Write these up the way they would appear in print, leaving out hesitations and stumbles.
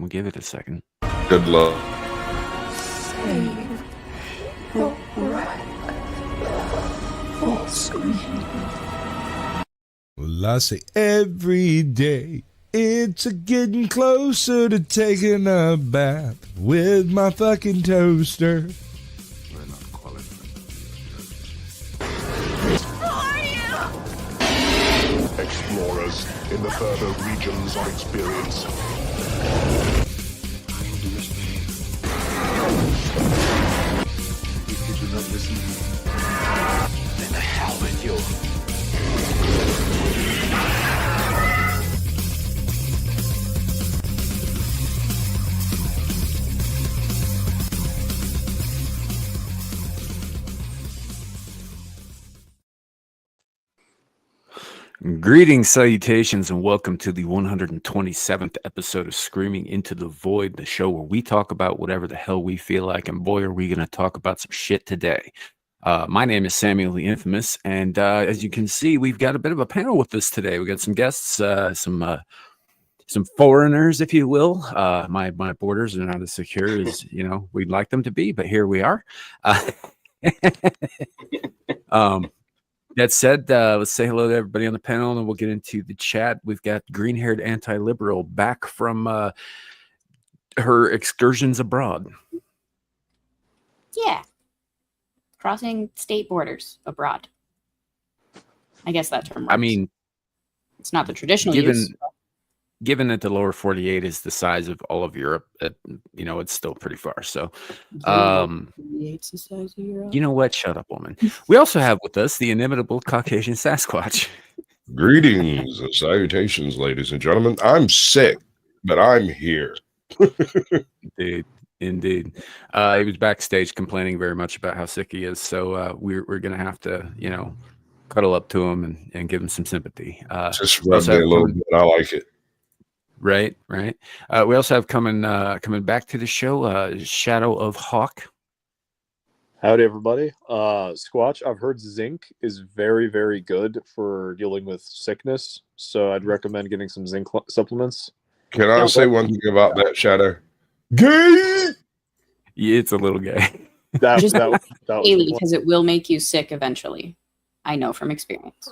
We'll give it a second. Good luck. Save the right for screen. Well, I say every day it's a getting closer to taking a bath with my fucking toaster. We're not qualified. Explorers in the further regions of experience. If you do not listen, then the hell with you. Greetings, salutations, and welcome to the 127th episode of Screaming Into the Void, the show where we talk about whatever the hell we feel like, and boy, are we going to talk about some shit today. My name is Samuel the Infamous, and as you can see, we've got a bit of a panel with us today. We got some guests, some foreigners, if you will. My borders are not as secure as we'd like them to be, but here we are. That said, let's say hello to everybody on the panel, and we'll get into the chat. We've got green-haired anti-liberal back from her excursions abroad. Yeah. Crossing state borders abroad. I guess that term works. I mean, it's not the traditional use. Given that the lower 48 is the size of all of Europe, it's still pretty far. So, It's the size of Europe. you know what? Shut up, woman. We also have with us the inimitable Caucasian Sasquatch. Greetings and salutations, ladies and gentlemen. I'm sick, but I'm here. Indeed. He was backstage complaining very much about how sick he is. So we're going to have to, cuddle up to him and give him some sympathy. Just rub me a little bit. I like it. Right. We also have coming back to the show, Shadow of Hawk. Howdy, everybody. Squatch, I've heard zinc is very, very good for dealing with sickness, so I'd recommend getting some zinc supplements. Can I say one thing about that, Shadow? Gay! Yeah, it's a little gay. That was Daily, because it will make you sick eventually. I know from experience.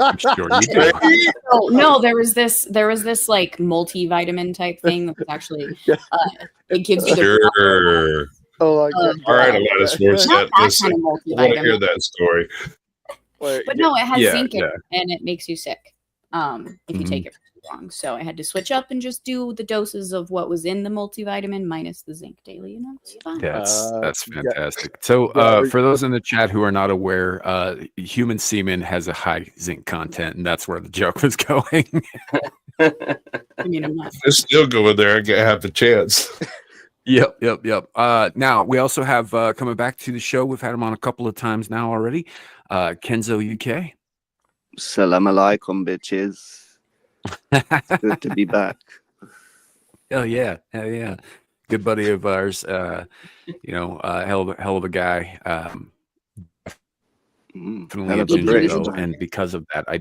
I'm sure you do. No, there was this like multivitamin type thing that was actually it gives you the Sure. Oh, all right, Alanis Morissette. kind of I want to multivitamin. hear that story. But no, it has Yeah, zinc in yeah. it, and it makes you sick if you take it for too long. So I had to switch up and just do the doses of what was in the multivitamin minus the zinc daily. It's fine. That's fantastic. So for those in the chat who are not aware, human semen has a high zinc content, and that's where the joke was going. I mean, I'm not. Just still go in there and have the chance. Yep. Now we also have coming back to the show. We've had him on a couple of times now already. Kenzo UK. Salam alaikum, bitches. It's good to be back. Hell yeah. Good buddy of ours. Hell of a guy. Definitely Hell a of a ginger British though, guy. and because of that, I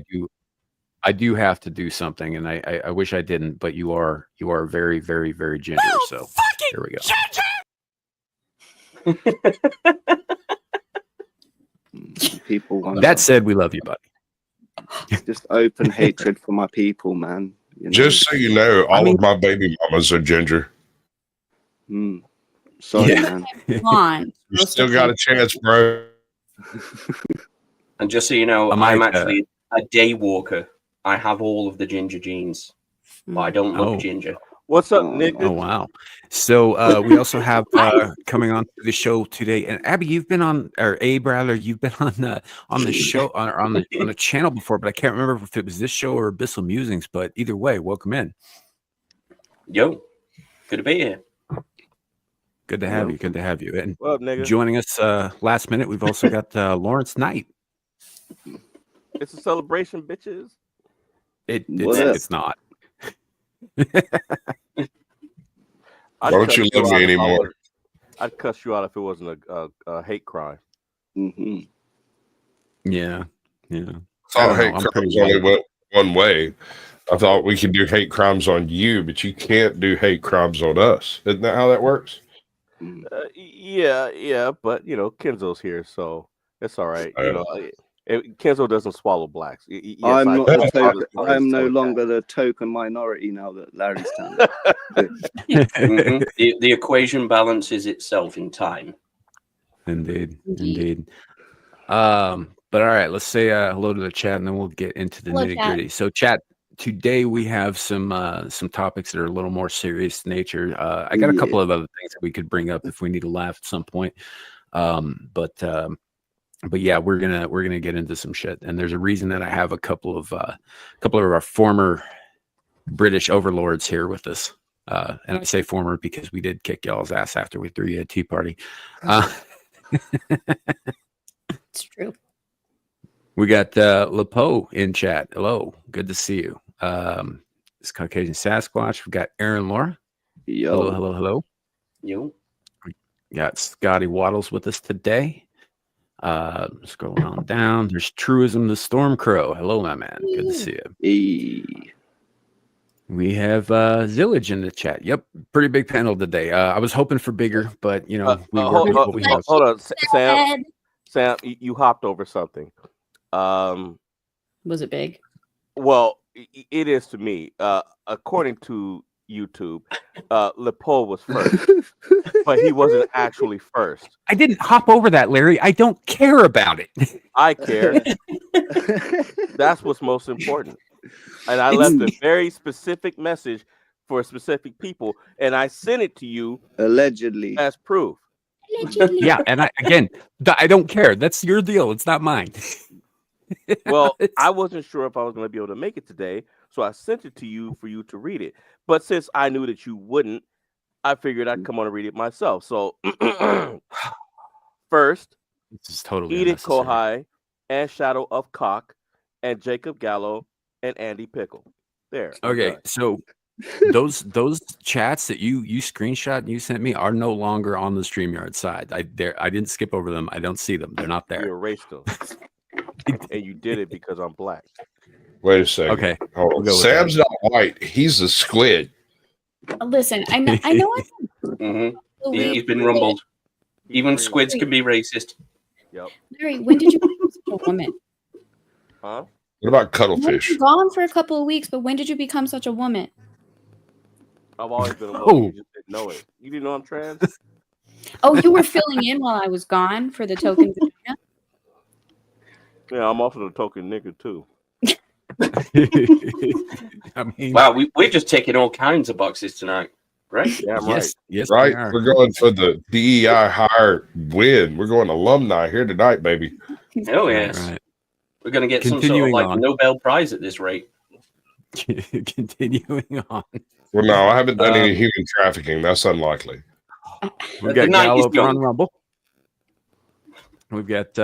do have to do something, and I wish I didn't, but you are very, very, very ginger. So here we go. People want That said, we love you, buddy. just open hatred for my people, man. Just so you know, all of my baby mamas are ginger. Sorry, Yeah. man. Come on. You still got a chance, bro. And just so you know, I might, I'm actually a day walker. I have all of the ginger genes, but I don't look ginger. What's up, Oh, nigga? Oh wow! So we also have coming on to the show today, and Abby, you've been on, or Abe rather, you've been on the show on the channel before, but I can't remember if it was this show or Abyssal Musings. But either way, welcome in. Yo, good to be here. Good to have you. Good to have you. And What up, nigga? joining us last minute, we've also got Lawrence Knight. It's a celebration, bitches. It's not. Why don't you love me anymore? I'd cuss you out if it wasn't a hate crime. Yeah. I thought hate crimes only went one way. I thought we could do hate crimes on you, but you can't do hate crimes on us. Isn't that how that works? Yeah, but Kenzo's here, so it's all right. Yeah. Kenzo doesn't swallow blacks. Yes, I'm not the token. I I'm no understand longer the token minority now that Larry's done. Mhm. The equation balances itself in time. Indeed. But all right, let's say hello to the chat, and then we'll get into the Hello, nitty gritty. So, chat. Today we have some topics that are a little more serious in nature. I got a couple of other things that we could bring up if we need to laugh at some point. But yeah, we're gonna get into some shit. And there's a reason that I have a couple of our former British overlords here with us. And I say former because we did kick y'all's ass after we threw you a tea party. It's true. We got Lepo in chat. Hello, good to see you. It's Caucasian Sasquatch. We got Aaron Laura. Yo. Hello. You. We got Scotty Waddles with us today. Scrolling on down. There's Truism the Storm Crow. Hello, my man. Good to see you. We have Zillage in the chat. Yep, pretty big panel today. I was hoping for bigger, but we work with what we have. Hold on, Sam, you hopped over something. Was it big? Well, it is to me. According to YouTube, Lepo was first, but he wasn't actually first. I didn't hop over that, Larry. I don't care about it. I care. That's what's most important. And I left a very specific message for specific people, and I sent it to you allegedly as proof. Yeah, and I don't care. That's your deal. It's not mine. Well, I wasn't sure if I was going to be able to make it today, so I sent it to you for you to read it. But since I knew that you wouldn't, I figured I'd come on and read it myself. So first, this is totally Edith unnecessary. Kohai and Shadow of Cock and Jacob Gallo and Andy Pickle. There. Okay, so those chats that you screenshot and you sent me are no longer on the StreamYard side. I didn't skip over them. I don't see them. They're not there. You erased them. And you did it because I'm black. Wait a second. Okay. Hold on. We'll go with Sam's not white. He's a squid. Listen, I know. He's been rumbled. Even squids can be racist. Yep. Larry, when did you become such a woman? Huh? What about You've cuttlefish? been gone for a couple of weeks, but when did you become such a woman? I've always been a woman. Oh. You just didn't know it. You didn't know I'm trans? Oh, you were filling in while I was gone for the token vagina? Yeah, I'm also the token nigga too. I mean, Wow, we're just taking all kinds of boxes tonight, right? Yeah, I'm yes, yes, Right? we are. We're going for the DEI higher win. We're going alumni here tonight, baby. Oh yes, Right. we're going to get some sort of Continuing like on. Nobel Prize at this rate. Continuing on. Well, no, I haven't done any human trafficking. That's unlikely. We've The got night is Gallo young. on Rumble. We've got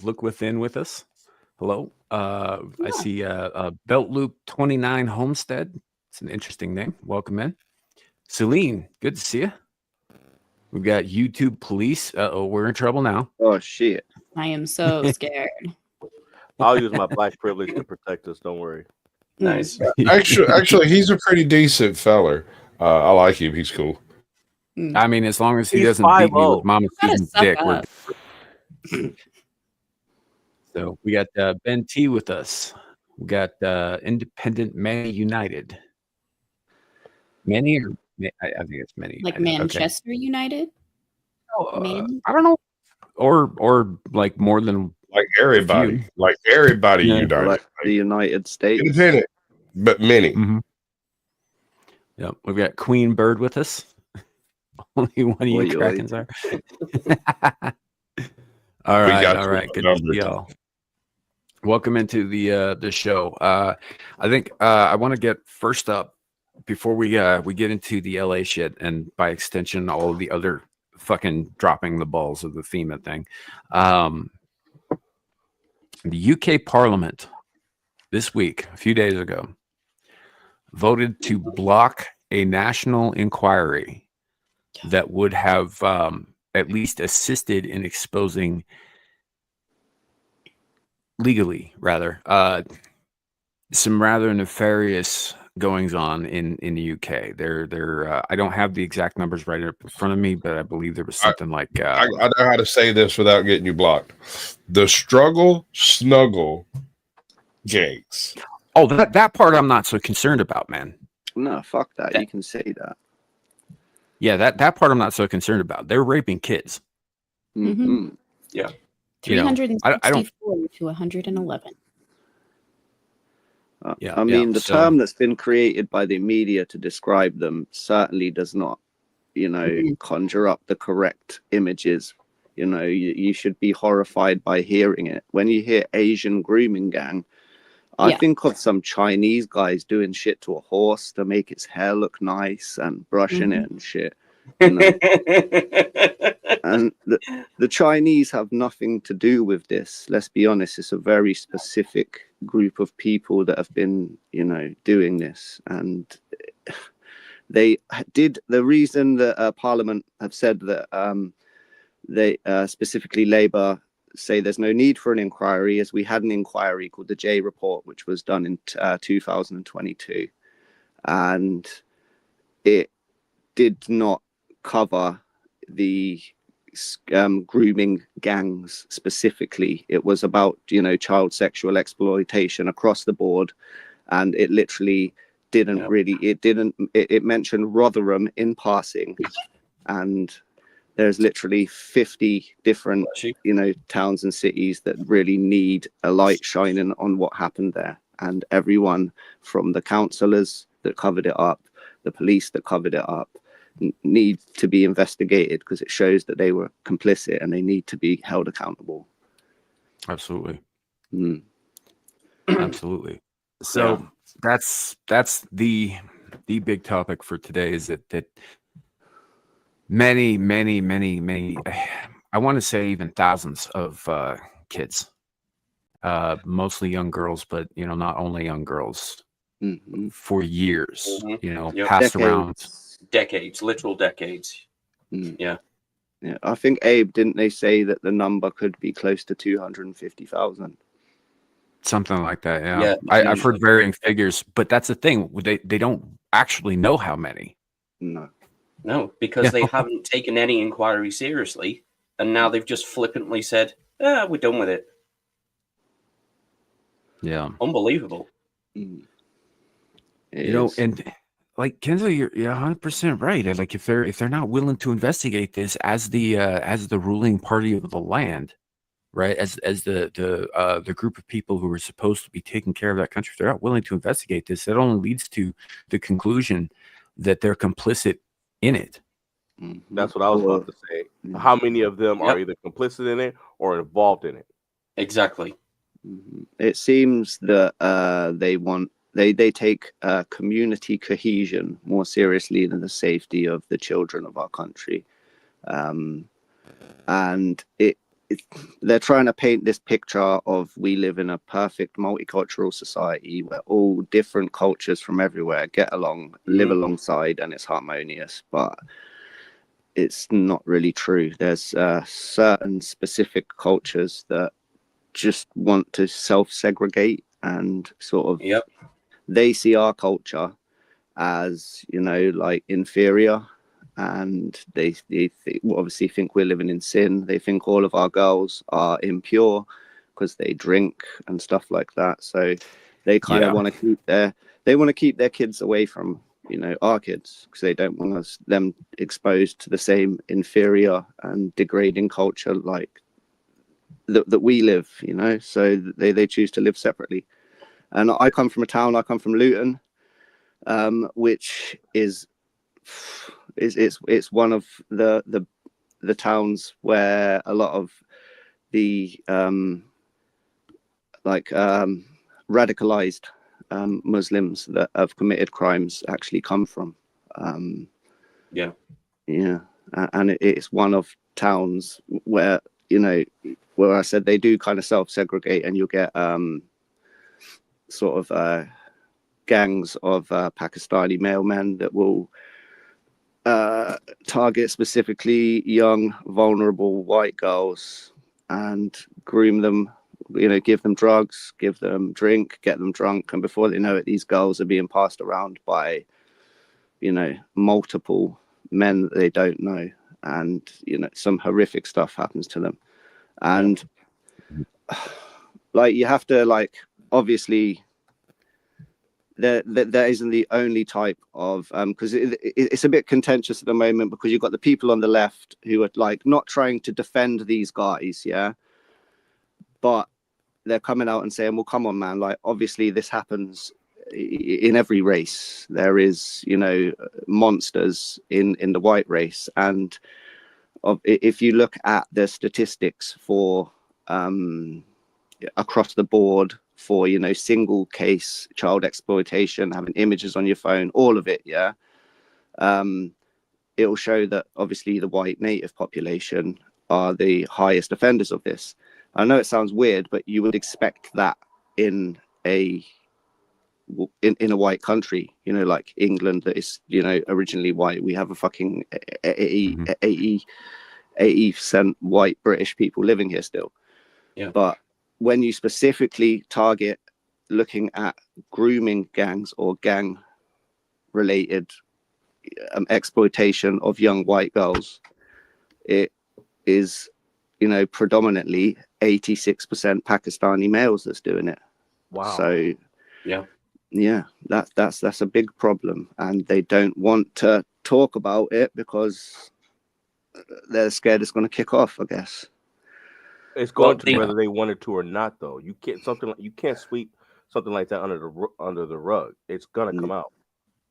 Look Within with us. Hello. I see Belt Loop 29 Homestead. It's an interesting name. Welcome in. Celine, good to see you. We've got YouTube Police. Uh-oh, we're in trouble now. Oh shit. I am so scared. I'll use my black privilege to protect us. Don't worry. Nice. Actually, he's a pretty decent feller. I like him. He's cool. I mean, as long as he He's doesn't beat me 5'0". with Mama Gotta Susan's suck dick. We're up. So we got Ben T with us. We got Independent Manny United. Manny, or I think it's Manny. Like United. Okay. Manchester United? Man? I don't know, or like more than Like everybody. Like everybody Yeah. united. Like the United States. Independent, but many. Mhm. Yep, we've got Queen Bird with us. Only one of you Oi, oi. Krakens are. All We right, got all you right. Good to numbered. see y'all. Welcome into the show. I think I want to get first up before we get into the LA shit, and by extension, all of the other fucking dropping the balls of the FEMA thing. The UK Parliament this week, a few days ago, voted to block a national inquiry that would have at least assisted in exposing legally, rather, some rather nefarious goings on in the UK. They're I don't have the exact numbers right up in front of me, but I believe there was something like I know how to say this without getting you blocked. The struggle snuggle gangs. oh, that part I'm not so concerned about, man. No, fuck that. You can say that. Yeah, that part I'm not so concerned about. They're raping kids. Mm-hmm. Yeah. You know, 364 I don't. to 111. Yeah, I mean, the so- term that's been created by the media to describe them certainly does not, conjure up the correct images. You should be horrified by hearing it. When you hear Asian grooming gang, I think of some Chinese guys doing shit to a horse to make its hair look nice and brushing it and shit. And the Chinese have nothing to do with this. Let's be honest, it's a very specific group of people that have been, doing this. And they did the reason that Parliament have said that they specifically Labour say there's no need for an inquiry, as we had an inquiry called the J Report, which was done in 2022, and it did not cover the grooming gangs specifically. It was about child sexual exploitation across the board, and it literally didn't it mentioned Rotherham in passing, and there's literally 50 different towns and cities that really need a light shining on what happened there, and everyone from the councillors that covered it up, the police that covered it up, need to be investigated, because it shows that they were complicit and they need to be held accountable. Absolutely. Absolutely. So that's the big topic for today, is that many, I want to say even thousands of kids, mostly young girls, but not only young girls, for years, passed around. Decades, literal decades. Yeah. I think, Abe, didn't they say that the number could be close to 250,000? Something like that, yeah. I've heard varying figures, but that's the thing. They don't actually know how many. No, because they haven't taken any inquiry seriously, and now they've just flippantly said, we're done with it. Yeah. Unbelievable. And like Kenzo, you're 100% right. Like if they're not willing to investigate this as the ruling party of the land, right? As the group of people who are supposed to be taking care of that country, if they're not willing to investigate this, that only leads to the conclusion that they're complicit in it. That's what I was about to say. How many of them are either complicit in it or involved in it? Exactly. It seems that they take community cohesion more seriously than the safety of the children of our country, and they're trying to paint this picture of we live in a perfect multicultural society where all different cultures from everywhere get along, live alongside, and it's harmonious. But it's not really true. There's certain specific cultures that just want to self-segregate and sort of they see our culture as like inferior, and they obviously think we're living in sin. They think all of our girls are impure because they drink and stuff like that. So they kind of want to keep their kids away from our kids, because they don't want them exposed to the same inferior and degrading culture like that we live. So they choose to live separately. And I come from a town. I come from Luton, which is one of the towns where a lot of the radicalized Muslims that have committed crimes actually come from. And it's one of towns where where I said they do kind of self-segregate, and you'll get sort of gangs of Pakistani male men that will target specifically young, vulnerable white girls and groom them give them drugs, give them drink, get them drunk, and before they know it, these girls are being passed around by multiple men that they don't know, and some horrific stuff happens to them. And like, you have to, like, obviously that isn't the only type of because it's a bit contentious at the moment, because you've got the people on the left who are like not trying to defend these guys, but they're coming out and saying, well, come on, man, like, obviously this happens in every race. There is monsters in the white race, and if you look at the statistics for across the board for single case child exploitation, having images on your phone, all of it, it will show that obviously the white native population are the highest offenders of this. I know it sounds weird, but you would expect that in a white country, like England, that is originally white. We have a fucking 80% white British people living here still. But when you specifically target looking at grooming gangs or gang related exploitation of young white girls, it is predominantly 86% Pakistani males that's doing it. Wow. So that's a big problem, and they don't want to talk about it because they're scared it's going to kick off, I guess. It's going to, whether they wanted to or not, though. You can't sweep something like that under the rug. It's gonna come out.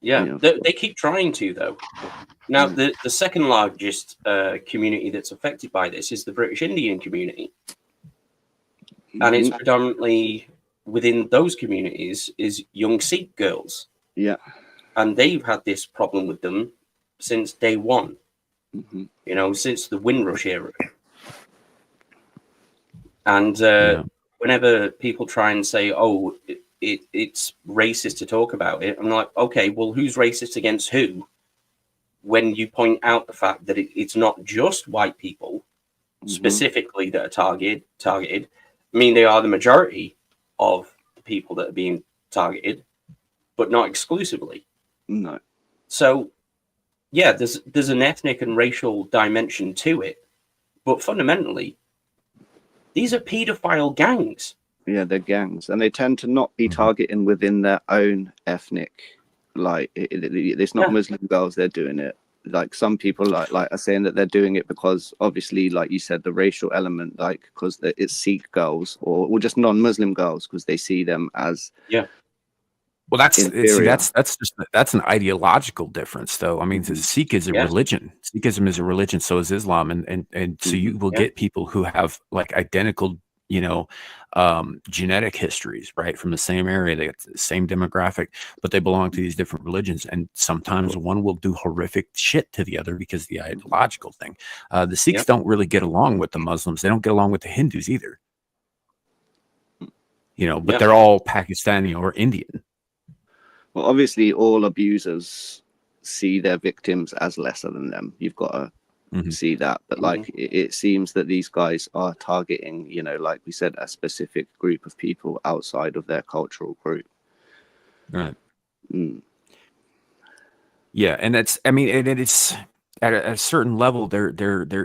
They keep trying to, though. Now, the second largest community that's affected by this is the British Indian community, and it's predominantly within those communities is young Sikh girls. And they've had this problem with them since day one. Since the Windrush era. And whenever people try and say, "Oh, it's racist to talk about it," I'm like, "Okay, well, who's racist against who?" When you point out the fact that it's not just white people specifically that are targeted. I mean, they are the majority of the people that are being targeted, but not exclusively. No. So, there's an ethnic and racial dimension to it, but fundamentally, these are paedophile gangs. Yeah, they're gangs, and they tend to not be targeting within their own ethnic. Like, it's not Muslim girls they're doing it. Like, some people like are saying that they're doing it because, obviously, like you said, the racial element, like because it's Sikh girls or just non-Muslim girls, because they see them as Well, that's an ideological difference, though. I mean, Sikh is a religion. Sikhism is a religion. So is Islam, and so you will get people who have like identical, genetic histories, right, from the same area. They got the same demographic, but they belong to these different religions. And sometimes one will do horrific shit to the other because of the ideological thing. The Sikhs don't really get along with the Muslims. They don't get along with the Hindus either. But they're all Pakistani or Indian. Well, obviously, all abusers see their victims as lesser than them. You've got to see that. But like, it seems that these guys are targeting, like we said, a specific group of people outside of their cultural group. Right. Yeah, and it's at a certain level, there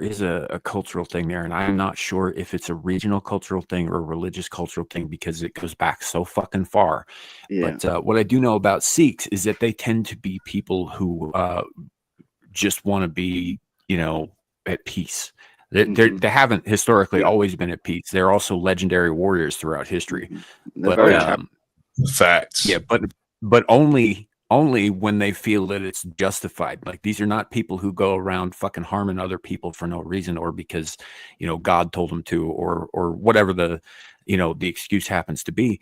is a cultural thing there, and I'm not sure if it's a regional cultural thing or a religious cultural thing because it goes back so fucking far. But what I do know about Sikhs is that they tend to be people who just want to be, at peace. They haven't historically always been at peace. They're also legendary warriors throughout history. But facts. Yeah, but only when they feel that it's justified. Like, these are not people who go around fucking harming other people for no reason, or because God told them to, or whatever the excuse happens to be.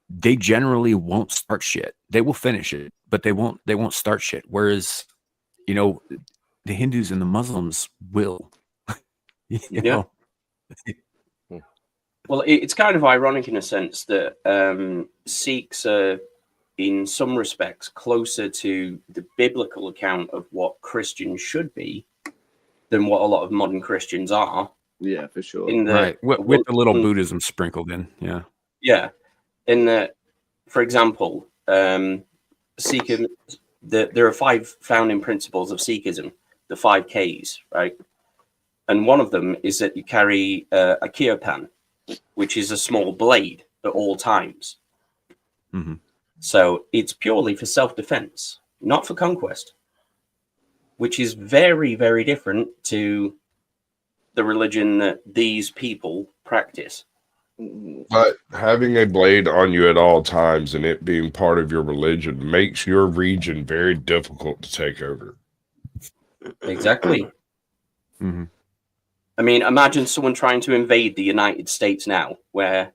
They generally won't start shit. They will finish it, but they won't start shit. Whereas the Hindus and the Muslims will. Well, it's kind of ironic in a sense that Sikhs are, in some respects, closer to the biblical account of what Christians should be than what a lot of modern Christians are. Yeah, for sure. In the Right. With a little Buddhism sprinkled in. Yeah. Yeah. In the, for example, Sikhism, there are 5 founding principles of Sikhism, the 5 Ks, right? And one of them is that you carry a kirpan, which is a small blade at all times. Mm-hmm. So it's purely for self-defense, not for conquest, which is very, very different to the religion that these people practice. But having a blade on you at all times and it being part of your religion makes your region very difficult to take over. Exactly. Mm-hmm. I mean, imagine someone trying to invade the United States now, where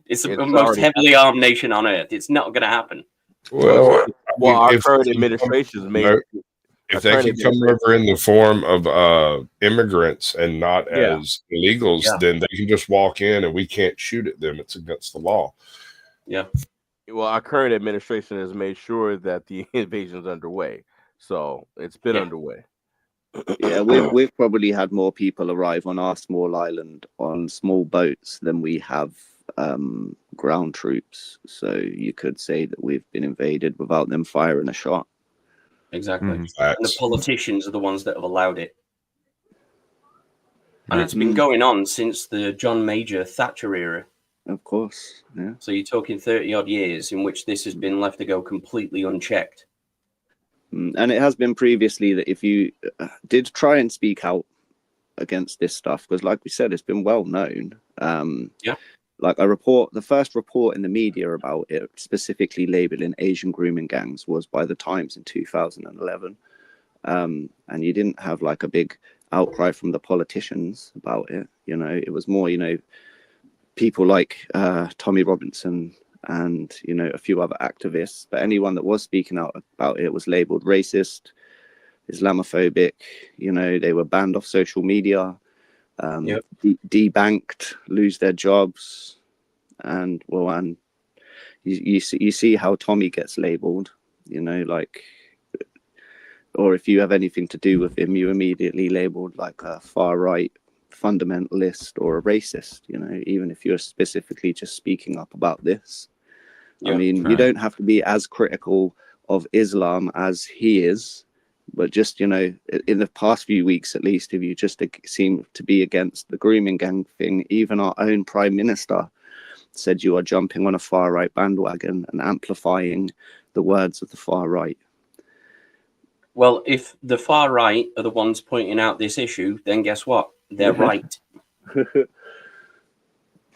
it's the most already heavily armed nation on earth. It's not going to happen. Well, Our if current they administration has made. come- if they can come over in the form of immigrants and not as illegals, then they can just walk in and we can't shoot at them. It's against the law. Yeah. Well, our current administration has made sure that the invasion is underway, so it's been underway. Yeah, we've probably had more people arrive on our small island on small boats than we have ground troops. So you could say that we've been invaded without them firing a shot. Exactly. Mm-hmm. And the politicians are the ones that have allowed it. And Right. it's been going on since the John Major Thatcher era. Of course, yeah. So you're talking 30-odd years in which this has been left to go completely unchecked. And it has been previously that if you did try and speak out against this stuff, because like we said, it's been well known. Like the first report in the media about it, specifically labeling Asian grooming gangs, was by the Times in 2011. And you didn't have like a big outcry from the politicians about it. You know, it was more, people like Tommy Robinson and, a few other activists. But anyone that was speaking out about it was labeled racist, Islamophobic. They were banned off social media. Debanked, lose their jobs, and you see how Tommy gets labeled, or if you have anything to do with him, you immediately labeled like a far right fundamentalist or a racist, even if you're specifically just speaking up about this. I mean, you don't have to be as critical of Islam as he is. But just, in the past few weeks, at least, if you just seem to be against the grooming gang thing, even our own prime minister said you are jumping on a far right bandwagon and amplifying the words of the far right. Well, if the far right are the ones pointing out this issue, then guess what? They're right.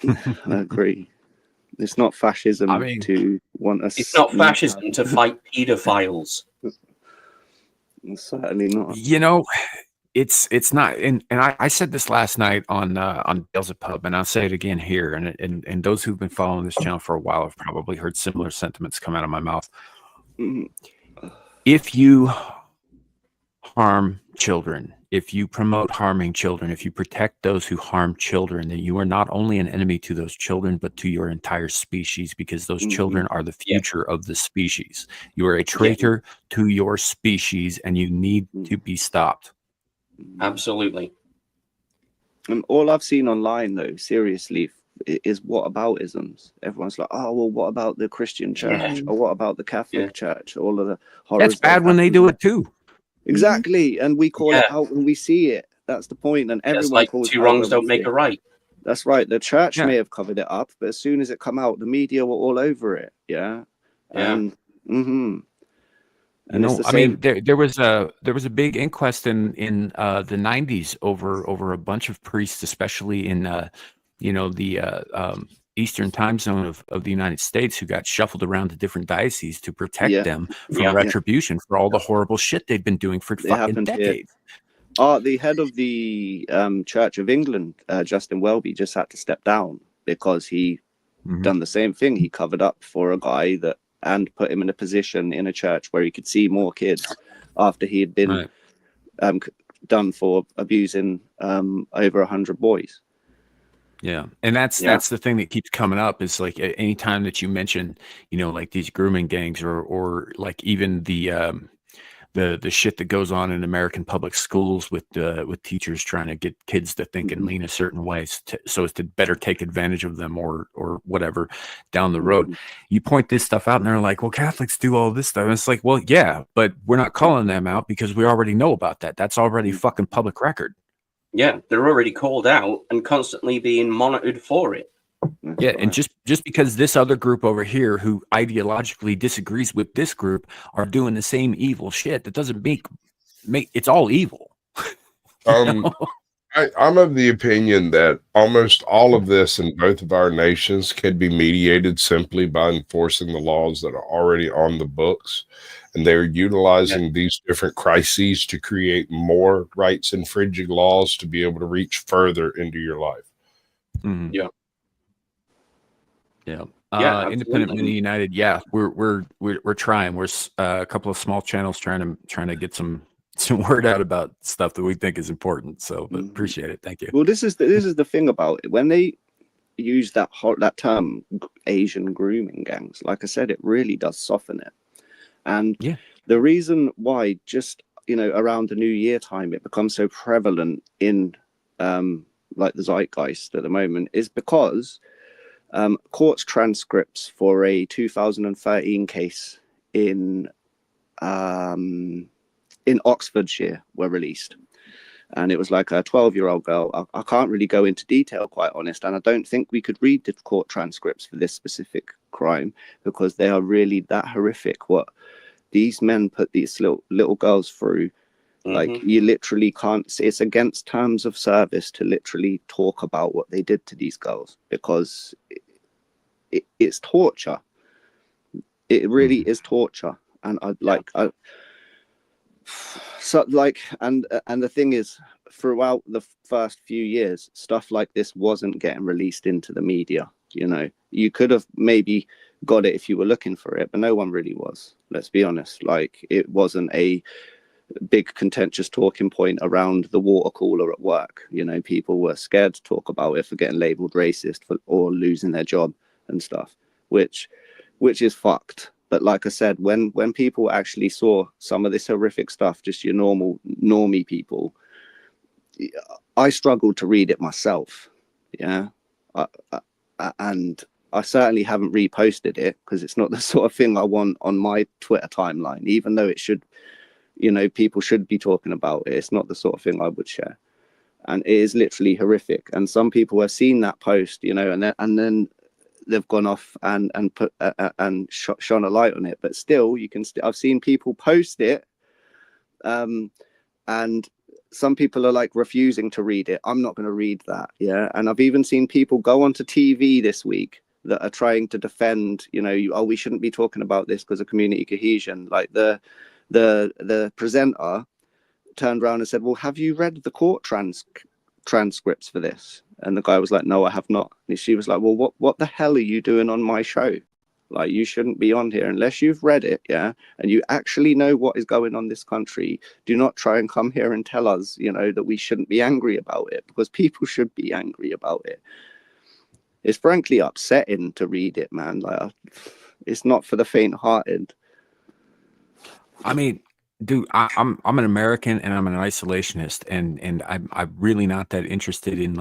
I agree. It's not fascism to want us. It's not fascism to fight pedophiles. Certainly not. It's not, and I said this last night on Beelzebub, and I'll say it again here. And those who've been following this channel for a while have probably heard similar sentiments come out of my mouth. If you harm children, if you promote harming children, if you protect those who harm children, then you are not only an enemy to those children, but to your entire species, because those children are the future of the species. You are a traitor to your species, and you need to be stopped. Absolutely. And all I've seen online, though, seriously, is whataboutisms. Everyone's like, oh, well, what about the Christian church? Or what about the Catholic church? All of the horrors. That's bad when they do it too. Exactly. And we call it out when we see it. That's the point. And everyone like calls two wrongs don't make a right. That's right. The church may have covered it up, but as soon as it come out, the media were all over it. Yeah. And And I mean, there was a big inquest in the 90s over a bunch of priests, especially in the Eastern time zone of the United States, who got shuffled around to different dioceses to protect them from retribution for all the horrible shit they've been doing for fucking decades. The head of the Church of England, Justin Welby, just had to step down because he done the same thing. He covered up for a guy and put him in a position in a church where he could see more kids after he had been done for abusing over 100 boys. Yeah. And that's the thing that keeps coming up is like anytime that you mention, like these grooming gangs or like even the the shit that goes on in American public schools with teachers trying to get kids to think and lean a certain way so as to better take advantage of them or whatever down the road. You point this stuff out and they're like, well, Catholics do all this stuff. And it's like, well, yeah, but we're not calling them out because we already know about that. That's already fucking public record. Yeah, they're already called out and constantly being monitored for it. Yeah, and just because this other group over here who ideologically disagrees with this group are doing the same evil shit, that doesn't make it's all evil. I'm of the opinion that almost all of this in both of our nations can be mediated simply by enforcing the laws that are already on the books, and they're utilizing these different crises to create more rights infringing laws to be able to reach further into your life. Mm-hmm. Yeah. Yeah. Independent Mini United. Yeah, we're trying. We're a couple of small channels trying to get some word out about stuff that we think is important. So, but appreciate it. Thank you. Well, this is the thing about it. When they use that term, Asian grooming gangs, like I said, it really does soften it. And the reason why, just around the New Year time, it becomes so prevalent in like the zeitgeist at the moment is because court's transcripts for a 2013 case in Oxfordshire were released, and it was like a 12-year-old girl. I can't really go into detail, quite honest, and I don't think we could read the court transcripts for this specific crime because they are really that horrific. What these men put these little girls through. Like you literally can't. It's against terms of service to literally talk about what they did to these girls because it's torture. It really is torture, and and the thing is, throughout the first few years, stuff like this wasn't getting released into the media. You could have maybe got it if you were looking for it, but no one really was. Let's be honest. Like it wasn't a big contentious talking point around the water cooler at work. People were scared to talk about it for getting labeled racist or losing their job and stuff, which is fucked. But like I said, when people actually saw some of this horrific stuff, just your normie people, I struggled to read it myself. And I certainly haven't reposted it because it's not the sort of thing I want on my Twitter timeline, even though it should, people should be talking about it. It's not the sort of thing I would share. And it is literally horrific. And some people have seen that post, and then they've gone off and put and shone a light on it. But still, I've seen people post it, and some people are like refusing to read it. I'm not going to read that. And I've even seen people go onto TV this week that are trying to defend, we shouldn't be talking about this because of community cohesion. Like the presenter turned around and said, well, have you read the court transcripts for this? And the guy was like, no, I have not. And she was like, well, what the hell are you doing on my show? Like, you shouldn't be on here unless you've read it, and you actually know what is going on in this country. Do not try and come here and tell us, that we shouldn't be angry about it, because people should be angry about it. It's frankly upsetting to read it, man. Like, it's not for the faint-hearted. I mean, dude, I'm an American and I'm an isolationist, and I'm really not that interested in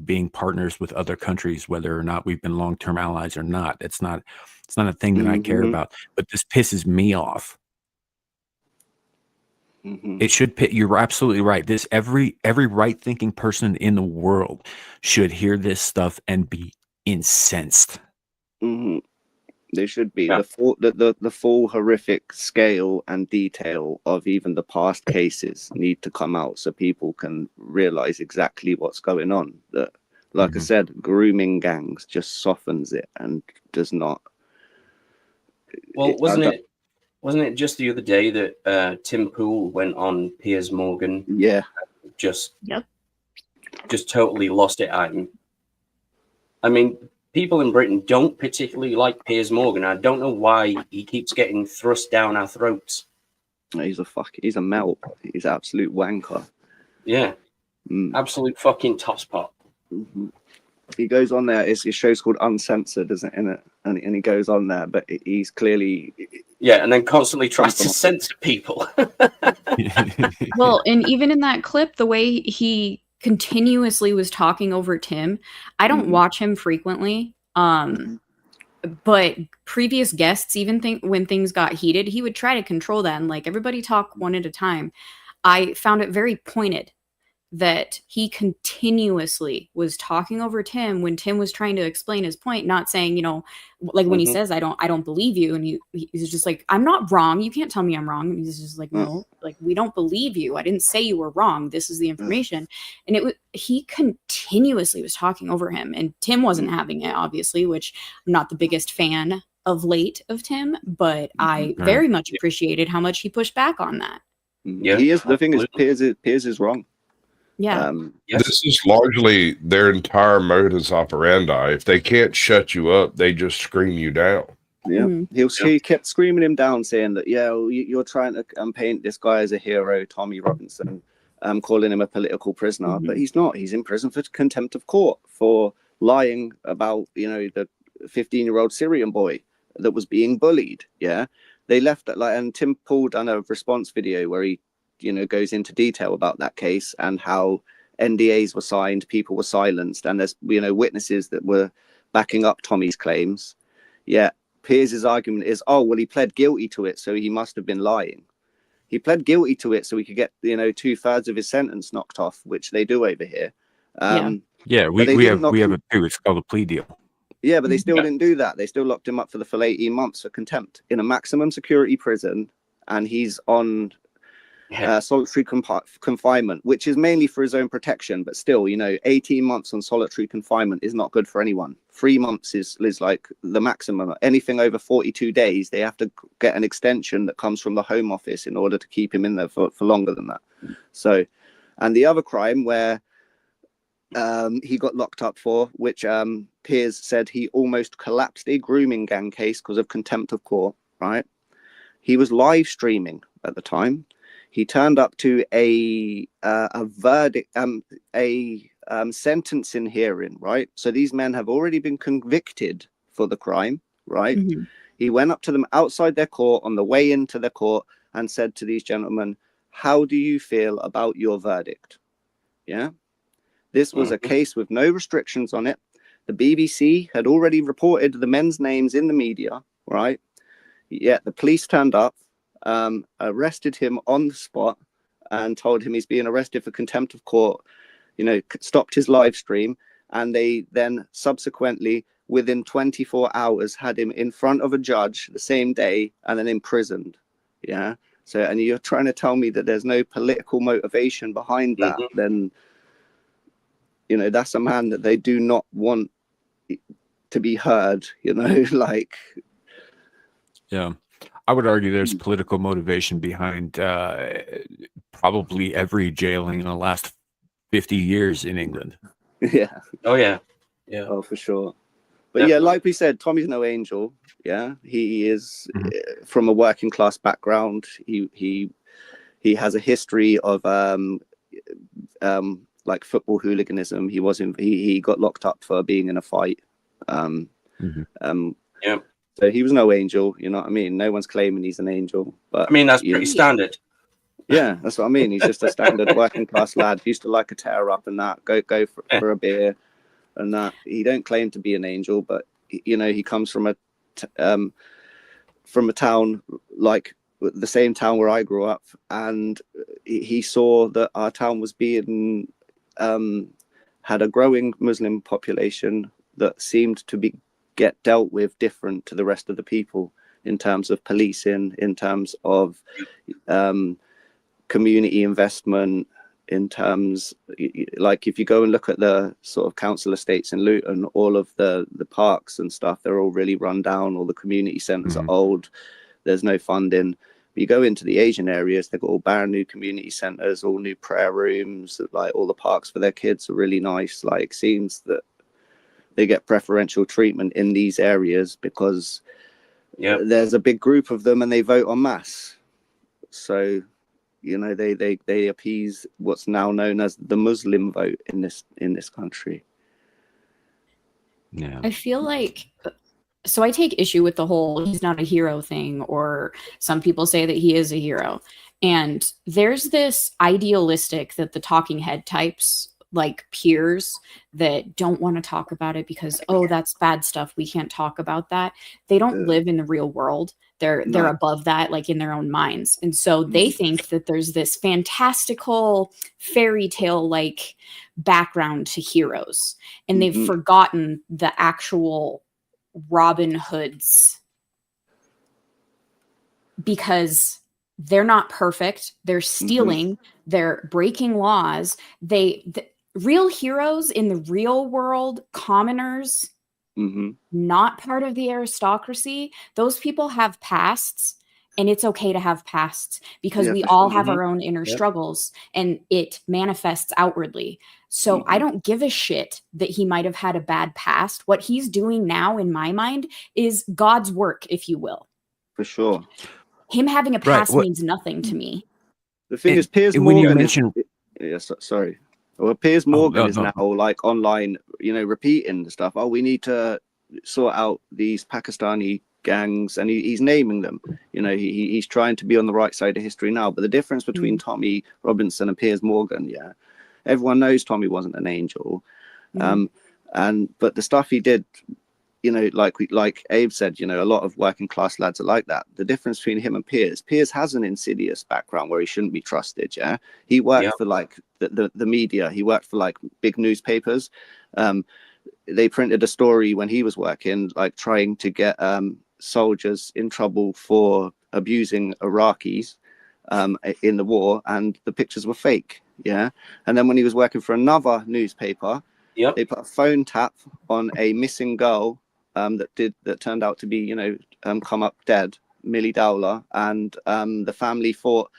being partners with other countries, whether or not we've been long-term allies or not. It's not a thing that I care about. But this pisses me off. It should pit. You're absolutely right. This every right-thinking person in the world should hear this stuff and be incensed. There should be the full horrific scale and detail of even the past cases need to come out so people can realize exactly what's going on. That, like I said, grooming gangs just softens it and does not. Well, wasn't it just the other day that Tim Pool went on Piers Morgan? Yeah. Just totally lost it at him. I mean, people in Britain don't particularly like Piers Morgan. I don't know why he keeps getting thrust down our throats. He's a melt. He's an absolute wanker. Yeah. Absolute fucking tosspot. he goes on there. His show's called Uncensored, isn't it? And he goes on there, but he's clearly and then constantly tries to censor people. Well, and even in that clip, the way he continuously was talking over Tim, I don't watch him frequently. But previous guests, even when things got heated, he would try to control that and like everybody talk one at a time. I found it very pointed that he continuously was talking over Tim when Tim was trying to explain his point, not saying, you know, like when he says, I don't believe you. And he's just like, I'm not wrong. You can't tell me I'm wrong. And he's just like, no, like, we don't believe you. I didn't say you were wrong. This is the information. And he continuously was talking over him, and Tim wasn't having it, obviously, which I'm not the biggest fan of late of Tim, but I very much appreciated how much he pushed back on that. Yeah, he is. The thing is, Piers is wrong. Yeah. This is largely their entire modus operandi. If they can't shut you up, they just scream you down. Yeah, he kept screaming him down, saying that, you're trying to paint this guy as a hero, Tommy Robinson, calling him a political prisoner, but he's not. He's in prison for contempt of court for lying about, the 15-year-old Syrian boy that was being bullied. Yeah, they left it and Tim Paul done a response video where he goes into detail about that case and how NDAs were signed, people were silenced, and there's witnesses that were backing up Tommy's claims. Yeah, Piers' argument is, he pled guilty to it, so he must have been lying. He pled guilty to it so he could get 2/3 of his sentence knocked off, which they do over here. We have a it's called a plea deal. Yeah, but they still didn't do that. They still locked him up for the full 18 months for contempt in a maximum security prison, and he's on solitary confinement, which is mainly for his own protection, but still, 18 months on solitary confinement is not good for anyone. 3 months is like the maximum. Anything over 42 days, they have to get an extension that comes from the Home Office in order to keep him in there for longer than that. So, and the other crime where he got locked up for, which Piers said he almost collapsed a grooming gang case because of contempt of court, right? He was live streaming at the time. He turned up to a verdict, sentencing hearing, right? So these men have already been convicted for the crime, right? He went up to them outside their court on the way into their court and said to these gentlemen, how do you feel about your verdict? Yeah. This was a case with no restrictions on it. The BBC had already reported the men's names in the media, right? Yet the police turned up, arrested him on the spot and told him he's being arrested for contempt of court, stopped his live stream, and they then subsequently, within 24 hours, had him in front of a judge the same day and then imprisoned. Yeah. So, and you're trying to tell me that there's no political motivation behind that, then, that's a man that they do not want to be heard, like. Yeah. I would argue there's political motivation behind probably every jailing in the last 50 years in England. Yeah. Oh, yeah. Yeah. Oh, for sure. But yeah, like we said, Tommy's no angel. Yeah. He is from a working class background. He has a history of like football hooliganism. He got locked up for being in a fight. So he was no angel, you know what I mean? No one's claiming he's an angel, but I mean that's pretty standard. Yeah, that's what I mean. He's just a standard working class lad. He used to like a tear up and that, go for a beer, and that. He don't claim to be an angel, but he comes from a town like the same town where I grew up, and he saw that our town was being had a growing Muslim population that seemed to get dealt with different to the rest of the people in terms of policing, in terms of community investment, in terms like if you go and look at the sort of council estates in Luton, all of the parks and stuff, they're all really run down. All the community centres are old. There's no funding. But you go into the Asian areas, they've got all brand new community centres, all new prayer rooms, like all the parks for their kids are really nice. Like seems that they get preferential treatment in these areas because there's a big group of them and they vote en masse. So, they appease what's now known as the Muslim vote in this country. Yeah. I feel like, so I take issue with the whole he's not a hero thing, or some people say that he is a hero. And there's this idealistic that the talking head types, like peers, that don't want to talk about it because, oh, that's bad stuff, we can't talk about that. They don't live in the real world. They're above that, like in their own minds. And so they think that there's this fantastical fairy tale like background to heroes, and they've forgotten the actual Robin Hoods, because they're not perfect. They're stealing, they're breaking laws. The real heroes in the real world, commoners, not part of the aristocracy, those people have pasts, and it's okay to have pasts, because we all have our own inner struggles, and it manifests outwardly. So I don't give a shit that he might have had a bad past. What he's doing now, in my mind, is God's work, if you will. For sure. Him having a past means nothing to me. The thing is, Piers Morgan sorry. Well, Piers Morgan is now like online, you know, repeating the stuff. Oh, we need to sort out these Pakistani gangs, and he's naming them. You know, he's trying to be on the right side of history now. But the difference between Tommy Robinson and Piers Morgan, everyone knows Tommy wasn't an angel, but the stuff he did, you know, like Abe said, you know, a lot of working class lads are like that. The difference between him and Piers has an insidious background where he shouldn't be trusted. He worked for like the media. He worked for like big newspapers. They printed a story when he was working, like trying to get soldiers in trouble for abusing Iraqis in the war, and the pictures were fake. And then when he was working for another newspaper, they put a phone tap on a missing girl that turned out to be, you know, come up dead, Millie Dowler, and the family thought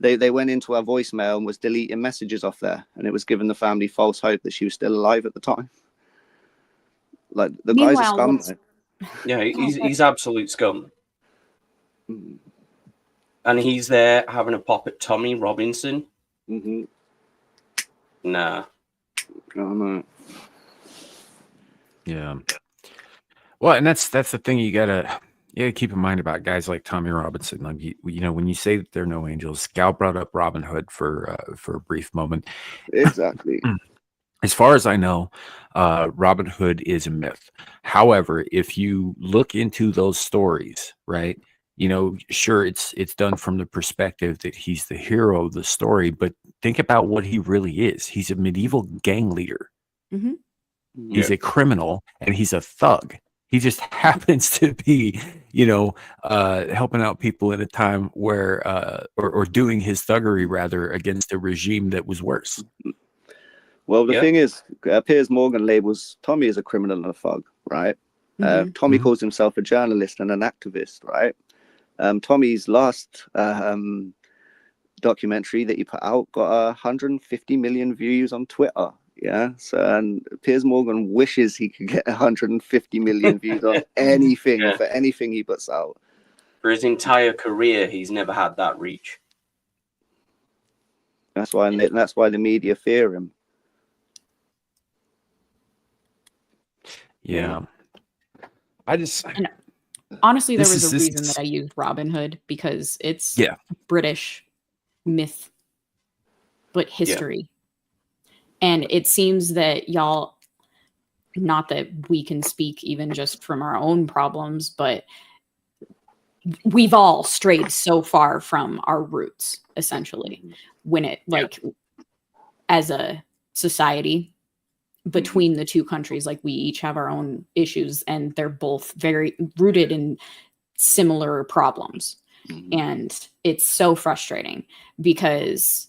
they went into her voicemail and was deleting messages off there, and it was giving the family false hope that she was still alive at the time. Like, the guy's a scumbag. Yeah, he's absolute scum. And he's there having a pop at Tommy Robinson. Nah. Oh, no. Yeah. Well, and that's the thing you gotta keep in mind about guys like Tommy Robinson. Like, you know, when you say that they're no angels, Gal brought up Robin Hood for a brief moment. Exactly. As far as I know, Robin Hood is a myth. However, if you look into those stories, right, you know, sure, it's done from the perspective that he's the hero of the story, but think about what he really is. He's a medieval gang leader. He's a criminal, and he's a thug. He just happens to be, you know, helping out people at a time where, or doing his thuggery rather against a regime that was worse. Well, the thing is, Piers Morgan labels Tommy as a criminal and a thug, right? Tommy calls himself a journalist and an activist, right? Tommy's last documentary that he put out got 150 million views on Twitter. So, and Piers Morgan wishes he could get 150 million views on anything for anything he puts out. For his entire career, he's never had that reach. That's why the media fear him. Yeah. And honestly, there was a reason that I used Robin Hood, because it's British myth, but history. And it seems that y'all, not that we can speak even just from our own problems, but we've all strayed so far from our roots, essentially, when it, like, as a society, between the two countries, like, we each have our own issues, and they're both very rooted in similar problems. And it's so frustrating because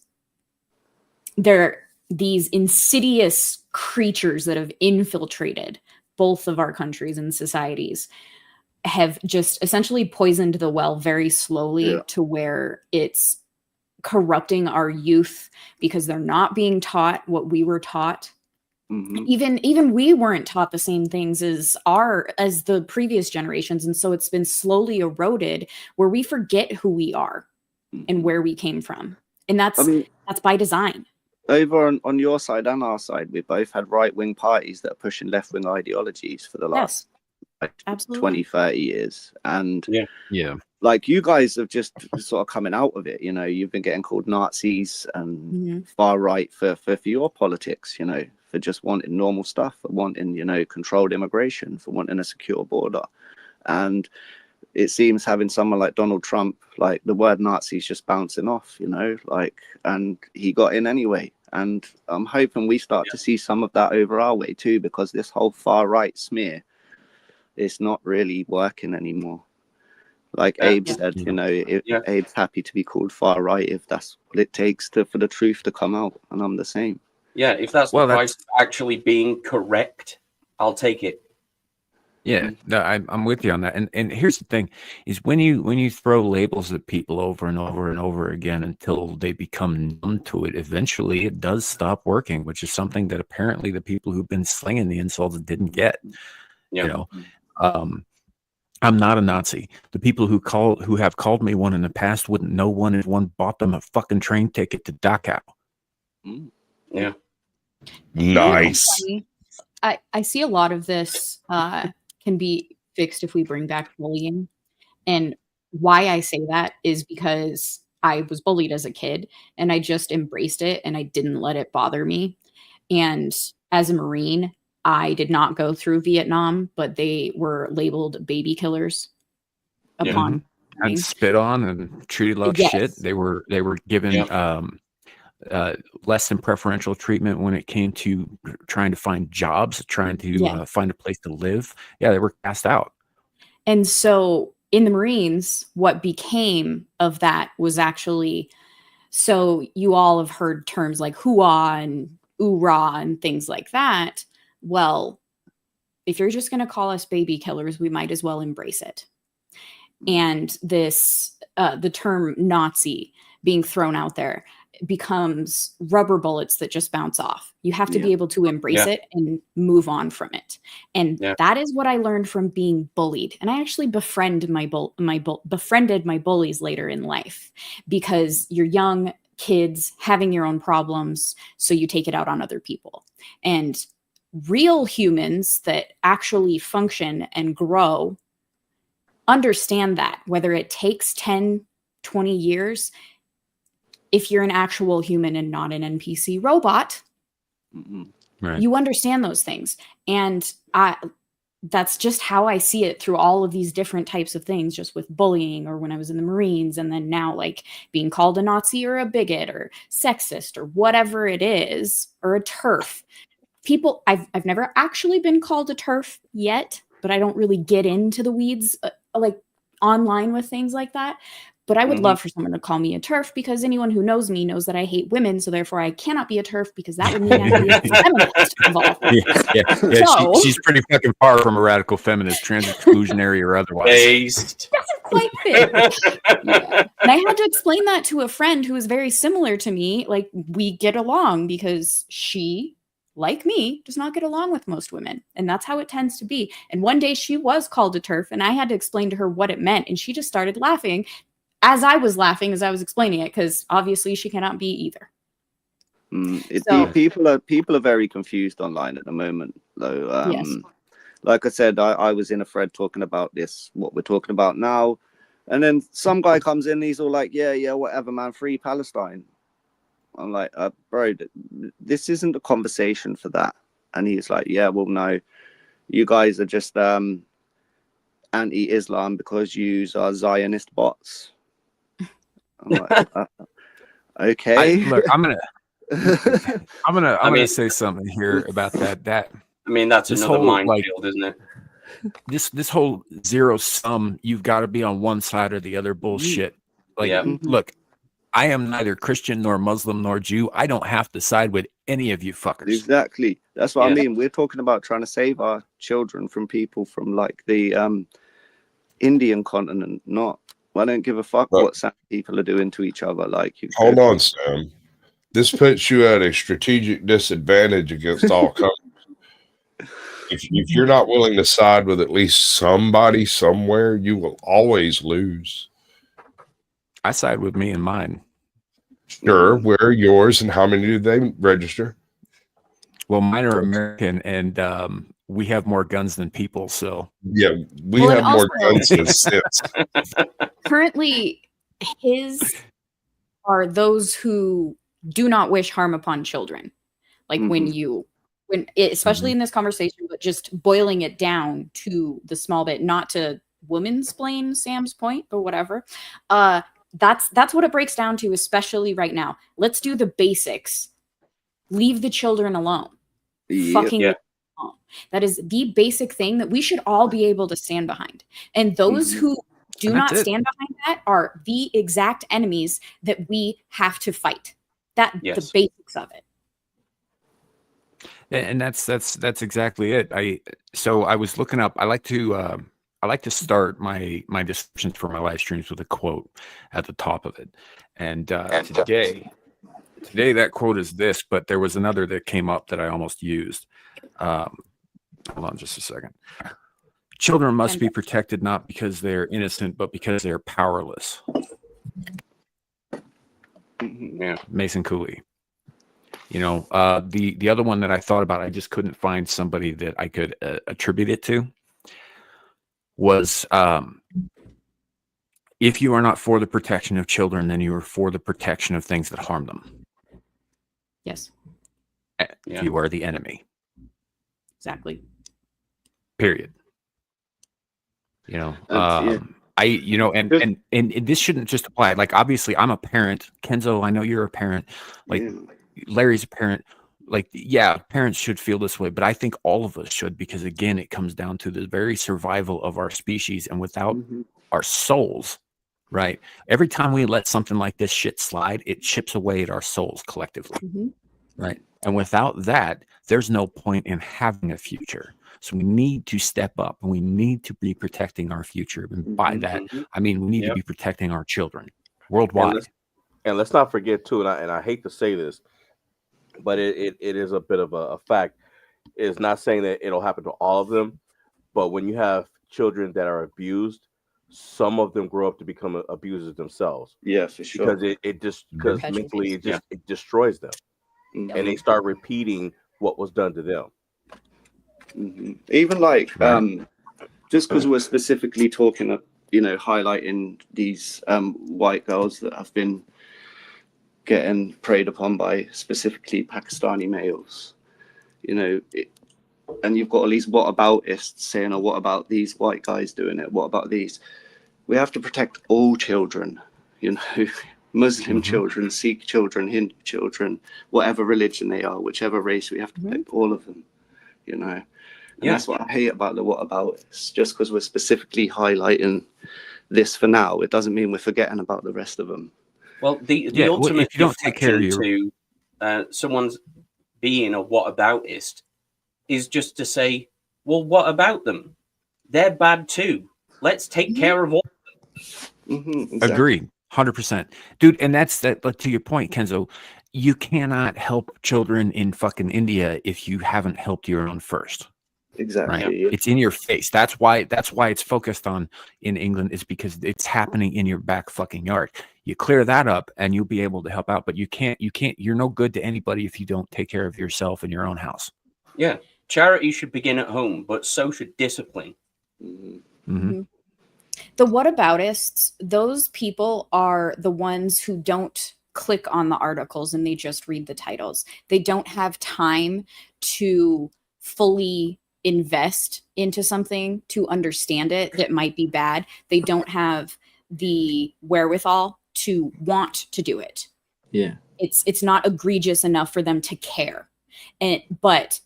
these insidious creatures that have infiltrated both of our countries and societies have just essentially poisoned the well very slowly to where it's corrupting our youth, because they're not being taught what we were taught. Even we weren't taught the same things as the previous generations, and so it's been slowly eroded where we forget who we are and where we came from, and that's by design. over on your side and our side, we both had right-wing parties that are pushing left-wing ideologies for the last like, 20, 30 years. And yeah, like you guys have just sort of coming out of it, you know, you've been getting called Nazis and far right for your politics, you know, for just wanting normal stuff, for wanting, you know, controlled immigration, for wanting a secure border. And it seems having someone like Donald Trump, like the word Nazi is just bouncing off, you know, like, and he got in anyway. And I'm hoping we start to see some of that over our way too, because this whole far right smear is not really working anymore. Like Abe said, you know, Abe's happy to be called far right if that's what it takes for the truth to come out. And I'm the same. Yeah, if that's the price of actually being correct, I'll take it. Yeah, no, I'm with you on that. And here's the thing: is when you throw labels at people over and over and over again until they become numb to it, eventually it does stop working. Which is something that apparently the people who've been slinging the insults didn't get. You know, I'm not a Nazi. The people who have called me one in the past wouldn't know one if one bought them a fucking train ticket to Dachau. Yeah, nice. I see a lot of this can be fixed if we bring back bullying. And why I say that is because I was bullied as a kid and I just embraced it and I didn't let it bother me. And as a Marine, I did not go through Vietnam, but they were labeled baby killers upon and spit on and treated like shit. They were given less than preferential treatment when it came to trying to find jobs, trying to find a place to live. Yeah, they were cast out. And so in the Marines, what became of that was actually, so you all have heard terms like hoo-ah and oorah and things like that. Well, if you're just going to call us baby killers, we might as well embrace it. And this, the term Nazi being thrown out there becomes rubber bullets that just bounce off. You have to be able to embrace it and move on from it. And that is what I learned from being bullied. And I actually befriended my bullies later in life, because you're young kids having your own problems, so you take it out on other people. And real humans that actually function and grow understand that, whether it takes 10, 20 years, if you're an actual human and not an NPC robot, you understand those things. And that's just how I see it through all of these different types of things, just with bullying, or when I was in the Marines, and then now like being called a Nazi or a bigot or sexist or whatever it is, or a TERF. People, I've never actually been called a TERF yet, but I don't really get into the weeds like online with things like that. But I would love for someone to call me a TERF, because anyone who knows me knows that I hate women. So therefore I cannot be a TERF, because that would mean I would be a feminist of all things. So, she's pretty fucking far from a radical feminist, trans exclusionary or otherwise. Doesn't quite fit. And I had to explain that to a friend who is very similar to me. Like, we get along because she, like me, does not get along with most women. And that's how it tends to be. And one day she was called a TERF, and I had to explain to her what it meant. And she just started laughing as I was laughing as I was explaining it, because obviously she cannot be either. People are very confused online at the moment, though. Like I said, I was in a thread talking about this, what we're talking about now, and then some guy comes in, he's all like, yeah, whatever, man, free Palestine. I'm like, bro, this isn't a conversation for that. And he's like, yeah, well, no, you guys are just anti-Islam because you use Zionist bots. I'm like, okay. Look, I'm gonna say something here about that. I mean, that's another minefield, isn't it? This whole zero sum, you've got to be on one side or the other bullshit. Like, look, I am neither Christian nor Muslim nor Jew. I don't have to side with any of you fuckers. Exactly. That's what I mean. We're talking about trying to save our children from people from like the Indian continent, not. I don't give a fuck what some people are doing to each other. Like, you hold on, Sam. This puts you at a strategic disadvantage against all countries. If you're not willing to side with at least somebody somewhere, you will always lose. I side with me and mine. Sure. Where are yours and how many do they register? Well, mine are American, and we have more guns than people. So yeah, we Well, have and more also- guns than sense. Currently, his are those who do not wish harm upon children. Like especially in this conversation, but just boiling it down to the small bit, not to woman-splain Sam's point, but whatever. That's what it breaks down to, especially right now. Let's do the basics. Leave the children alone. Fucking alone. That is the basic thing that we should all be able to stand behind. And those who do not stand behind that are the exact enemies that we have to fight. The basics of it. And that's exactly it. I was looking up. I like to start my descriptions for my live streams with a quote at the top of it. And today that quote is this, but there was another that came up that I almost used. Hold on just a second. Children must be protected not because they're innocent, but because they're powerless. Yeah, Mason Cooley. You know, the other one that I thought about, I just couldn't find somebody that I could attribute it to. Was if you are not for the protection of children, then you are for the protection of things that harm them. Yes. You are the enemy. Exactly. Period. You know, and this shouldn't just apply. Like, obviously, I'm a parent. Kenzo, I know you're a parent. Like, Larry's a parent. Like, yeah, parents should feel this way, but I think all of us should, because again, it comes down to the very survival of our species, and without our souls, right? Every time we let something like this shit slide, it chips away at our souls collectively, right? And without that, there's no point in having a future. So we need to step up, and we need to be protecting our future. And by that, I mean we need to be protecting our children worldwide. And let's not forget too, and I hate to say this, but it is a bit of a fact. It's not saying that it'll happen to all of them, but when you have children that are abused, some of them grow up to become abusers themselves. Yeah, for sure. Because mentally it destroys them, and they start repeating what was done to them. Even like just because we're specifically talking, highlighting these white girls that have been getting preyed upon by specifically Pakistani males, and you've got all these whataboutists saying, "Oh, what about these white guys doing it? What about these?" We have to protect all children, Muslim children, Sikh children, Hindu children, whatever religion they are, whichever race. We have to protect all of them, And that's what I hate about the whataboutists. Just because we're specifically highlighting this for now, it doesn't mean we're forgetting about the rest of them. Well, the ultimate if you don't take care of you, someone's being a whataboutist is just to say, well, what about them? They're bad too. Let's take care of all of them. Exactly. Agreed. 100%. Dude, and that's that. But to your point, Kenzo, you cannot help children in fucking India if you haven't helped your own first. Exactly. Right? It's in your face. That's why it's focused on in England, is because it's happening in your back fucking yard. You clear that up and you'll be able to help out, but you're no good to anybody if you don't take care of yourself in your own house. Yeah. Charity should begin at home, but so should discipline. The whataboutists, those people are the ones who don't click on the articles and they just read the titles. They don't have time to fully invest into something to understand it that might be bad. They don't have the wherewithal to want to do it. Yeah. It's not egregious enough for them to care. But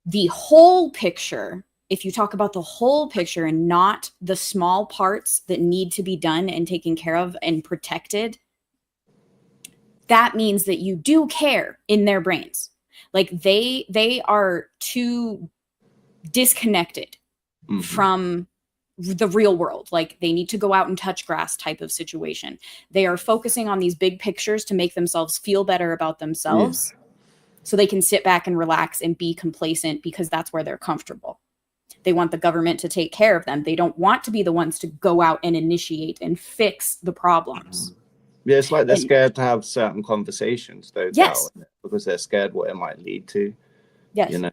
the whole picture, if you talk about the whole picture and not the small parts that need to be done and taken care of and protected, that means that you do care in their brains. Like they are too disconnected from the real world. Like they need to go out and touch grass type of situation. They are focusing on these big pictures to make themselves feel better about themselves so they can sit back and relax and be complacent because that's where they're comfortable. They want the government to take care of them. They don't want to be the ones to go out and initiate and fix the problems. Yeah, it's like they're And- scared to have certain conversations, though. Yes. Gal, because they're scared what it might lead to. Yes. You know,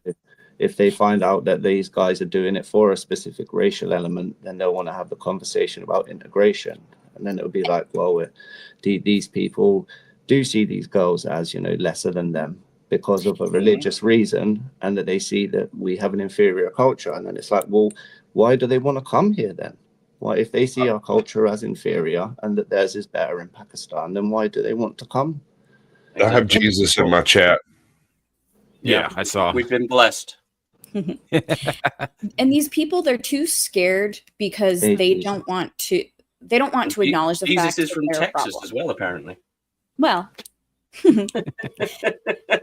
if they find out that these guys are doing it for a specific racial element, then they'll want to have the conversation about integration. And then it'll be like, well, these people do see these girls as, you know, lesser than them because of a religious reason, and that they see that we have an inferior culture. And then it's like, well, why do they want to come here then? Why, if they see our culture as inferior and that theirs is better in Pakistan, then why do they want to come? I have Jesus in my chat. Yeah, I saw. We've been blessed. And these people, they're too scared because they don't want to. They don't want to acknowledge the Jesus fact is that from they're a Texas problem. as well, apparently. Well,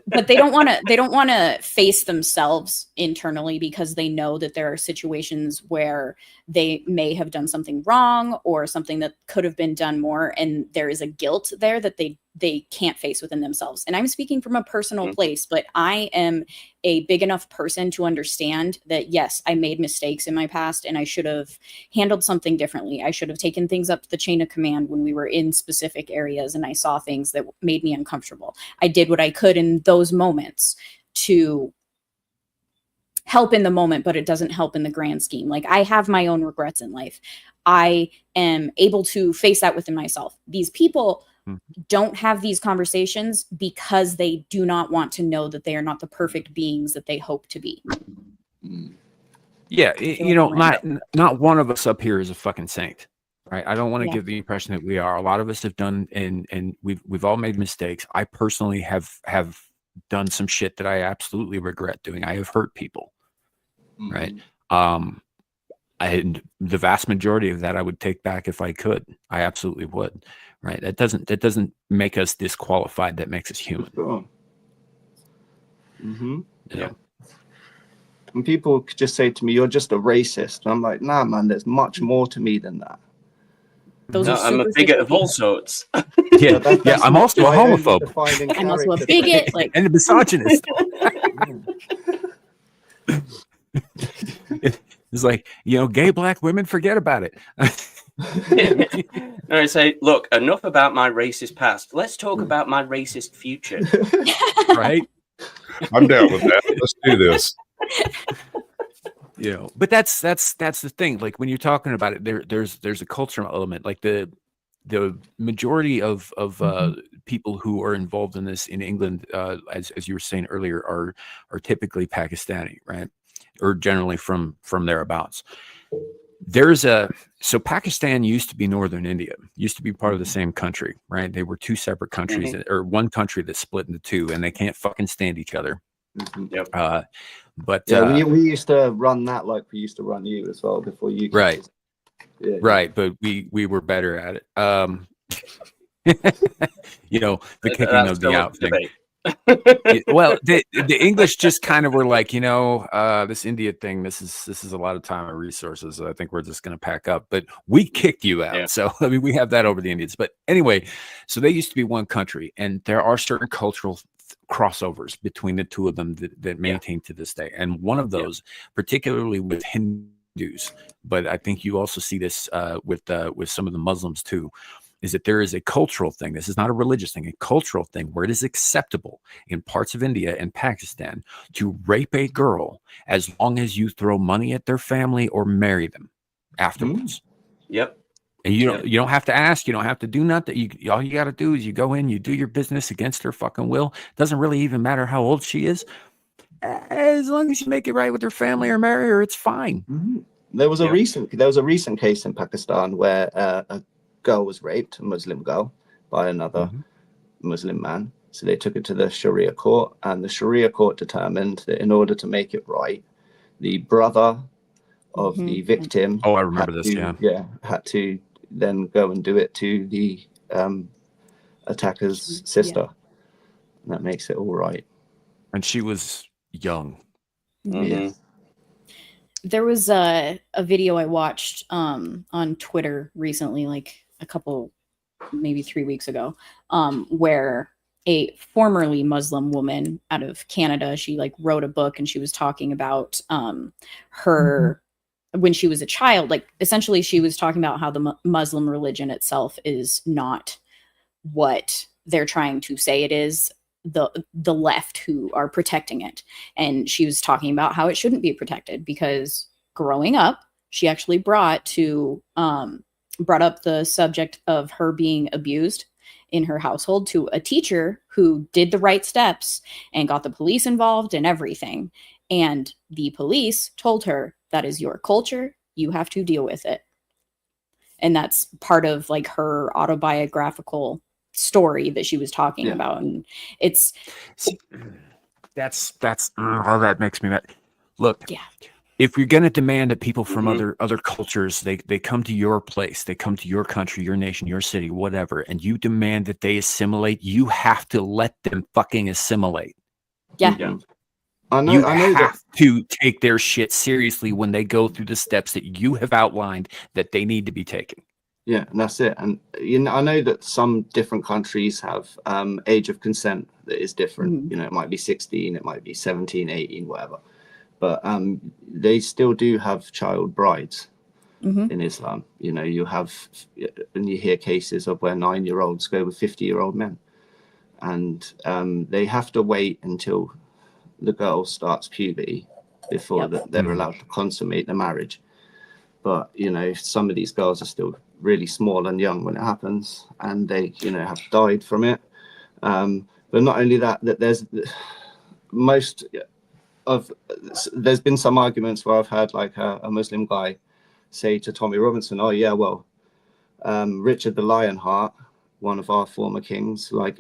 but they don't want to. They don't want to face themselves internally because they know that there are situations where they may have done something wrong or something that could have been done more, and there is a guilt there that they can't face within themselves. And I'm speaking from a personal place, but I am a big enough person to understand that, yes, I made mistakes in my past and I should have handled something differently. I should have taken things up to the chain of command when we were in specific areas and I saw things that made me uncomfortable. I did what I could in those moments to help in the moment, but it doesn't help in the grand scheme. Like, I have my own regrets in life. I am able to face that within myself. These people don't have these conversations because they do not want to know that they are not the perfect beings that they hope to be. Yeah, you know, not one of us up here is a fucking saint, right? I don't want to Yeah. give the impression that we are. A lot of us have done, and we've all made mistakes. I personally have done some shit that I absolutely regret doing. I have hurt people, right? And the vast majority of that I would take back if I could. I absolutely would, right? That doesn't make us disqualified. That makes us human. Yeah. And people could just say to me, "You're just a racist." And I'm like, "Nah, man. There's much more to me than that." Those No, are I'm a bigot of all sorts. Yeah, yeah. I'm also a homophobe. I'm also a bigot, like, and a misogynist. It's like, you know, gay black women, forget about it. And I say, look, enough about my racist past. Let's talk about my racist future. Right? I'm down with that. Let's do this. You know, but that's the thing. Like, when you're talking about it, there's a cultural element. Like the majority of people who are involved in this in England, as you were saying earlier, are typically Pakistani, right? Or generally from thereabouts. So Pakistan used to be northern India, used to be part of the same country, right? They were two separate countries, or one country that split into two, and they can't fucking stand each other. Yep. But yeah, we used to run that like we used to run you as well before you. Right. Yeah. Right, but we were better at it. You know, the kicking That's of the still out up for thing. debate. Well, the English just kind of were like, you know, this India thing, this is a lot of time and resources. I think we're just going to pack up. But we kicked you out. Yeah. So, I mean, we have that over the Indians. But anyway, so they used to be one country, and there are certain cultural crossovers between the two of them that maintain to this day. And one of those, particularly with Hindus, but I think you also see this with some of the Muslims too, is that there is a cultural thing. This is not a religious thing, a cultural thing where it is acceptable in parts of India and Pakistan to rape a girl as long as you throw money at their family or marry them afterwards. Yep. And you don't have to ask, you don't have to do nothing. All you got to do is you go in, you do your business against her fucking will. Doesn't really even matter how old she is. As long as you make it right with her family or marry her, it's fine. There was a recent case in Pakistan where a girl was raped, a Muslim girl, by another Muslim man. So they took it to the Sharia court, and the Sharia court determined that in order to make it right, the brother of the victim, I remember this. Had to then go and do it to the attacker's sister. And that makes it all right. And she was young. Yeah. There was a video I watched on Twitter recently, like maybe 3 weeks ago, where a formerly Muslim woman out of Canada, she like wrote a book, and she was talking about her when she was a child. Like, essentially she was talking about how the Muslim religion itself is not what they're trying to say it is, the left who are protecting it. And she was talking about how it shouldn't be protected because growing up, she actually brought up the subject of her being abused in her household to a teacher who did the right steps and got the police involved and everything. And the police told her, that is your culture. You have to deal with it. And that's part of like her autobiographical story that she was talking about. And that's all that makes me mad. Look, if you're going to demand that people from other cultures, they come to your place, they come to your country, your nation, your city, whatever, and you demand that they assimilate, you have to let them fucking assimilate. Yeah. I know have to take their shit seriously when they go through the steps that you have outlined that they need to be taken. Yeah, and that's it. And I know that some different countries have age of consent that is different. It might be 16, it might be 17, 18, whatever. But they still do have child brides in Islam. You have, and you hear cases of where 9-year-olds go with 50-year-old men, and they have to wait until the girl starts puberty before they're allowed to consummate the marriage. But some of these girls are still really small and young when it happens, and they have died from it. But not only that there's there's been some arguments where I've heard like a Muslim guy say to Tommy Robinson, oh yeah, well, Richard the Lionheart, one of our former kings, like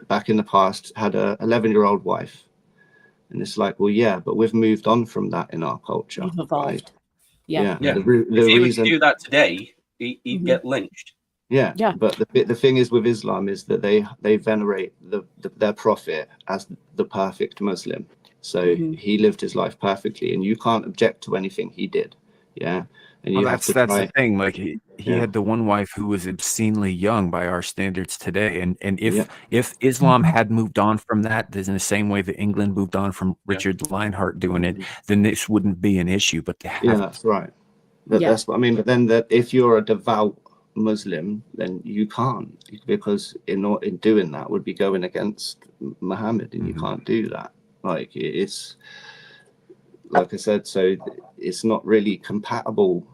back in the past, had a 11-year-old wife. And it's like, well, yeah, but we've moved on from that in our culture. We've evolved. Right? Yeah. The If he was reason to do that today, he'd get lynched. Yeah. But the thing is with Islam is that they venerate their prophet as the perfect Muslim. So he lived his life perfectly, and you can't object to anything he did. Yeah. And you that's the thing. Like he had the one wife who was obscenely young by our standards today. And if Islam had moved on from that, in the same way that England moved on from Richard Lionheart doing it, then this wouldn't be an issue. But that's right. That's what I mean. But then if you're a devout Muslim, then you can't, because in doing that would be going against Muhammad, and you can't do that. Like it's like I said, so it's not really compatible,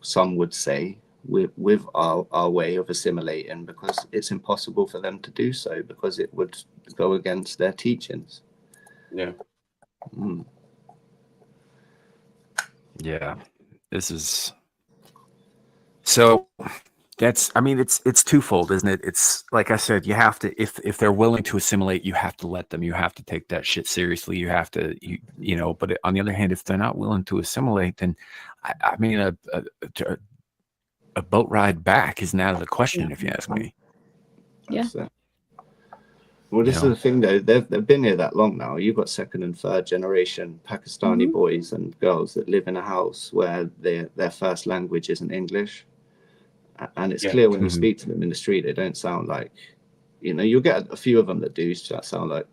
some would say, with our way of assimilating, because it's impossible for them to do so, because it would go against their teachings. This is so it's twofold, isn't it? It's like I said, you have to, if they're willing to assimilate, you have to let them, you have to take that shit seriously. You have to, but on the other hand, if they're not willing to assimilate, then I mean, a boat ride back isn't out of the question, if you ask me. Well, this is the thing though, they've been here that long now. You've got second and third generation Pakistani boys and girls that live in a house where their first language isn't English. And it's clear when you speak to them in the street, they don't sound like, you'll get a few of them that do sound like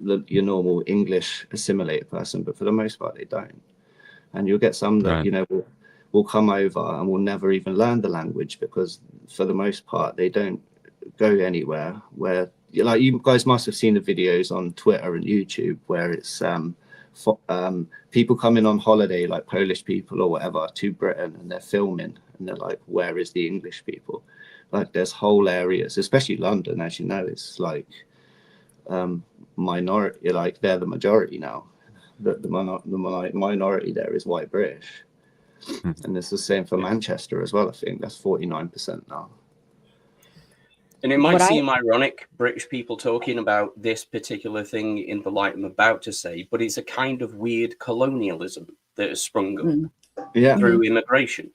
your normal English assimilated person, but for the most part, they don't. And you'll get some that, will come over and will never even learn the language, because for the most part, they don't go anywhere where, like, you guys must have seen the videos on Twitter and YouTube where it's people coming on holiday, like Polish people or whatever, to Britain, and they're filming. And they're like, where is the English people? Like, there's whole areas, especially London, as you know, it's like minority, like they're the majority now. The minority there is white British. And it's the same for Manchester as well, I think. That's 49% now. And it might seem ironic, British people talking about this particular thing in the light I'm about to say, but it's a kind of weird colonialism that has sprung up through immigration.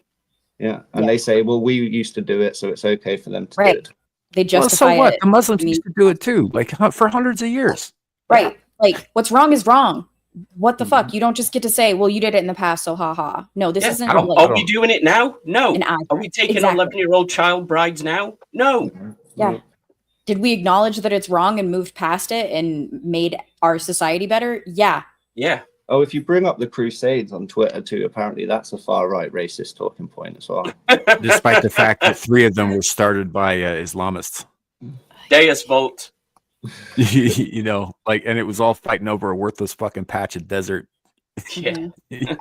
Yeah, and they say, well, we used to do it, so it's okay for them to do it. They justify so what? it. The Muslims used to do it too, like for hundreds of years. Right. Like, what's wrong is wrong. What the fuck? You don't just get to say, well, you did it in the past, so haha. No, this isn't. Are we doing it now? No. Are we taking 11-year-old child brides now? No. Yeah. Did we acknowledge that it's wrong and moved past it and made our society better? Yeah. Yeah. Oh, if you bring up the Crusades on Twitter too, apparently that's a far right racist talking point as well. Despite the fact that 3 of them were started by Islamists. Deus Volt. You know, like, and it was all fighting over a worthless fucking patch of desert. Yeah. You know?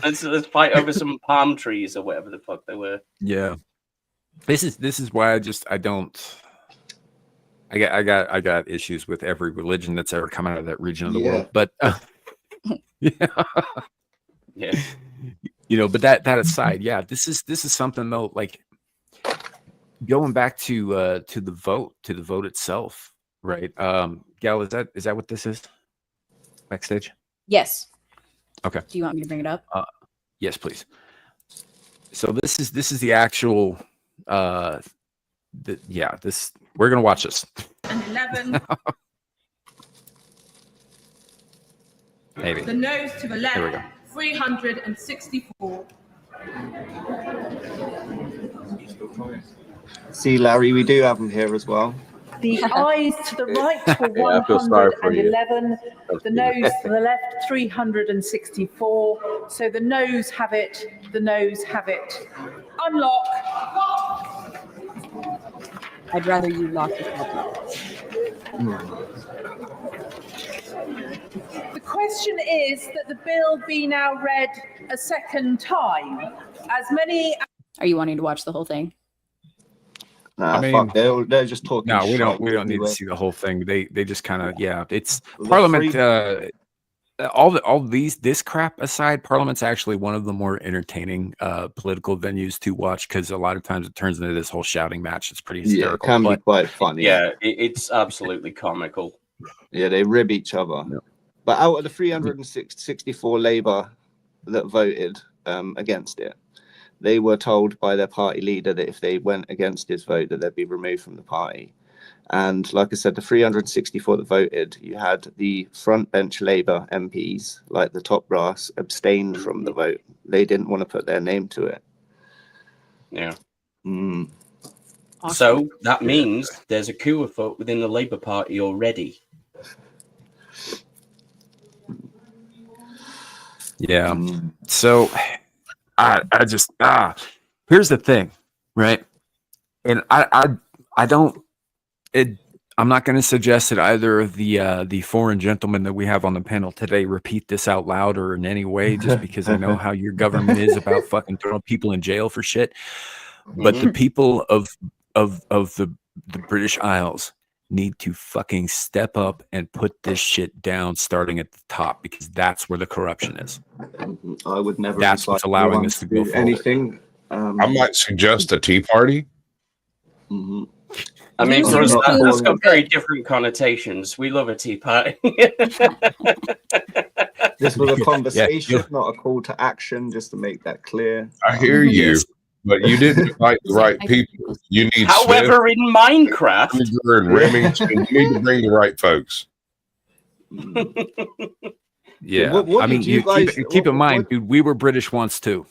Let's fight over some palm trees or whatever the fuck they were. Yeah. This is why I got issues with every religion that's ever come out of that region of the world. But yeah. You know, but that aside, yeah, this is something though, like going back to the vote itself, right? Gal, is that what this is? Backstage? Yes. Okay. Do you want me to bring it up? Yes, please. So this is the actual this we're gonna watch this. And 11. Maybe. The nose to the There we go. left, 364. See, Larry, we do have them here as well. The eyes to the right were Yeah, I feel sorry for you. 111. The nose to the left, 364. So the nose have it. The nose have it. Unlock. I'd rather you lock yourself up. The question is that the bill be now read a second time. As many. Are you wanting to watch the whole thing? Nah, I mean, fuck, they're just talking. No, we don't need anyway. to see the whole thing. They just kind of it's The Parliament. All this crap aside, Parliament's actually one of the more entertaining political venues to watch because a lot of times it turns into this whole shouting match. It's pretty Yeah, hysterical. it can be quite funny. Yeah, it's absolutely comical. Yeah, they rib each other. Yeah. But out of the 364 Labour that voted against it, they were told by their party leader that if they went against his vote, that they'd be removed from the party. And like I said, the 364 that voted, you had the front bench Labour MPs, like the top brass, abstained from the vote. They didn't want to put their name to it. Yeah. Mm. So that means there's a coup afoot within the Labour Party already. Yeah. So I just here's the thing, right? And I don't I'm not going to suggest that either of the foreign gentlemen that we have on the panel today repeat this out loud or in any way, just because I know how your government is about fucking throwing people in jail for shit. But the people of the British Isles need to fucking step up and put this shit down, starting at the top, because that's where the corruption is. I would never. That's what's allowing this to go forward. Anything. I might suggest a tea party. Mm-hmm. I mean, I'm for us, not that's calling got it- very different connotations. We love a tea party. This was a Yeah, conversation, yeah. not a call to action, just to make that clear. I hear you, Yes. but you didn't invite the right people. You need However, in Minecraft, Smith, and Remington. You need to bring the right folks. Yeah. What I mean, did you guys- keep in what- mind, dude, we were British once too.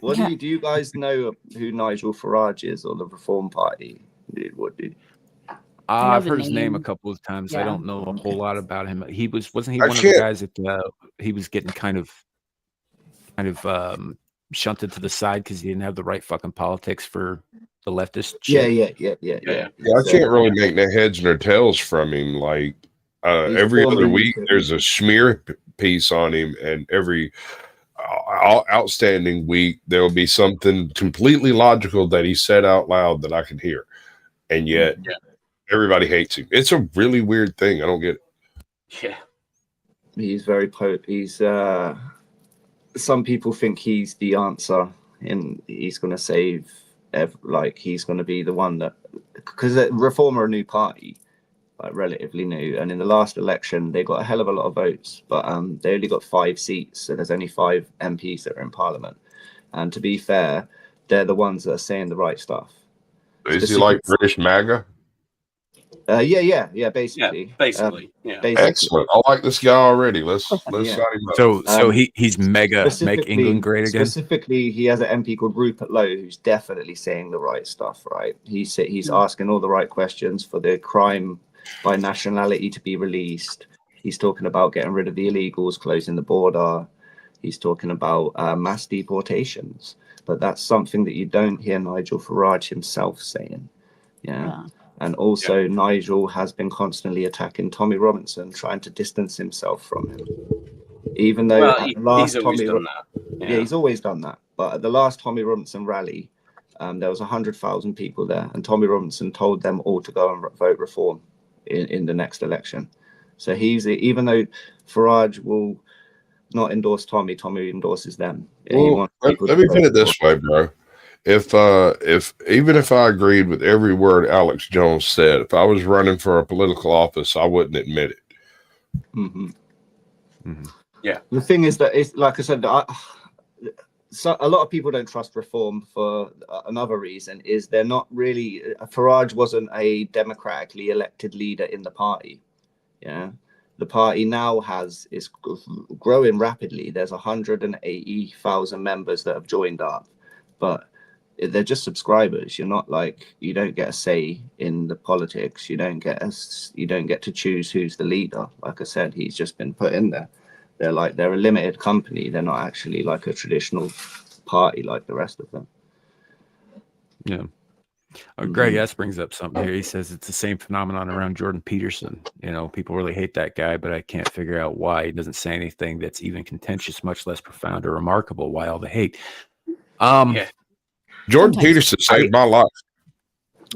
What do you guys know who Nigel Farage is or the Reform Party? I've the heard his name a name. couple of times. I Yeah. don't know a whole lot about him. He wasn't he I one of the can't- guys that he was getting kind of shunted to the side because he didn't have the right fucking politics for the leftist shit. Yeah. Yeah, I can't really make no heads nor tails from him. Like He's every other forming- week, there's a smear piece on him, and every outstanding week there will be something completely logical that he said out loud that I can hear, and yet everybody hates him. It's a really weird thing. I don't get it. yeah, He's very He's some people think he's the answer, and he's going to save. He's going to be the one that, because Reform are a new party, like relatively new, and in the last election they got a hell of a lot of votes, but they only got 5 seats, so there's only 5 MPs that are in Parliament. And to be fair, they're the ones that are saying the right stuff. Is he like British MAGA? Yeah, basically. basically, yeah. Excellent. I like this guy already. Let's Yeah. sign him up. So he's mega make Specifically- England great again. Specifically, he has an MP called Rupert Lowe who's definitely saying the right stuff, right? He's asking all the right questions for the crime by nationality to be released. He's talking about getting rid of the illegals, closing the border. He's talking about mass deportations. But that's something that you don't hear Nigel Farage himself saying. Yeah. And also Nigel has been constantly attacking Tommy Robinson, trying to distance himself from him. Even though at the last he's always Tommy done that. yeah, he's always done that. But at the last Tommy Robinson rally, there was 100,000 people there, and Tommy Robinson told them all to go and vote reform in the next election. So even though Farage will not endorse Tommy endorses them. Well, let me put it this way, bro. If even if I agreed with every word Alex Jones said, if I was running for a political office, I wouldn't admit it. Mm-hmm. Mm-hmm. Yeah. The thing is that it's like I said, so a lot of people don't trust reform for another reason is they're not really. Farage wasn't a democratically elected leader in the party. Yeah. The party now is growing rapidly. There's 180,000 members that have joined up, but they're just subscribers. You're not you don't get a say in the politics. You don't get to choose who's the leader. Like I said, he's just been put in there. They're a limited company. They're not actually like a traditional party like the rest of them. Yeah. Greg S brings up something here. He says it's the same phenomenon around Jordan Peterson. You know, people really hate that guy, but I can't figure out why he doesn't say anything that's even contentious, much less profound or remarkable. Why all the hate? Jordan Peterson saved my life.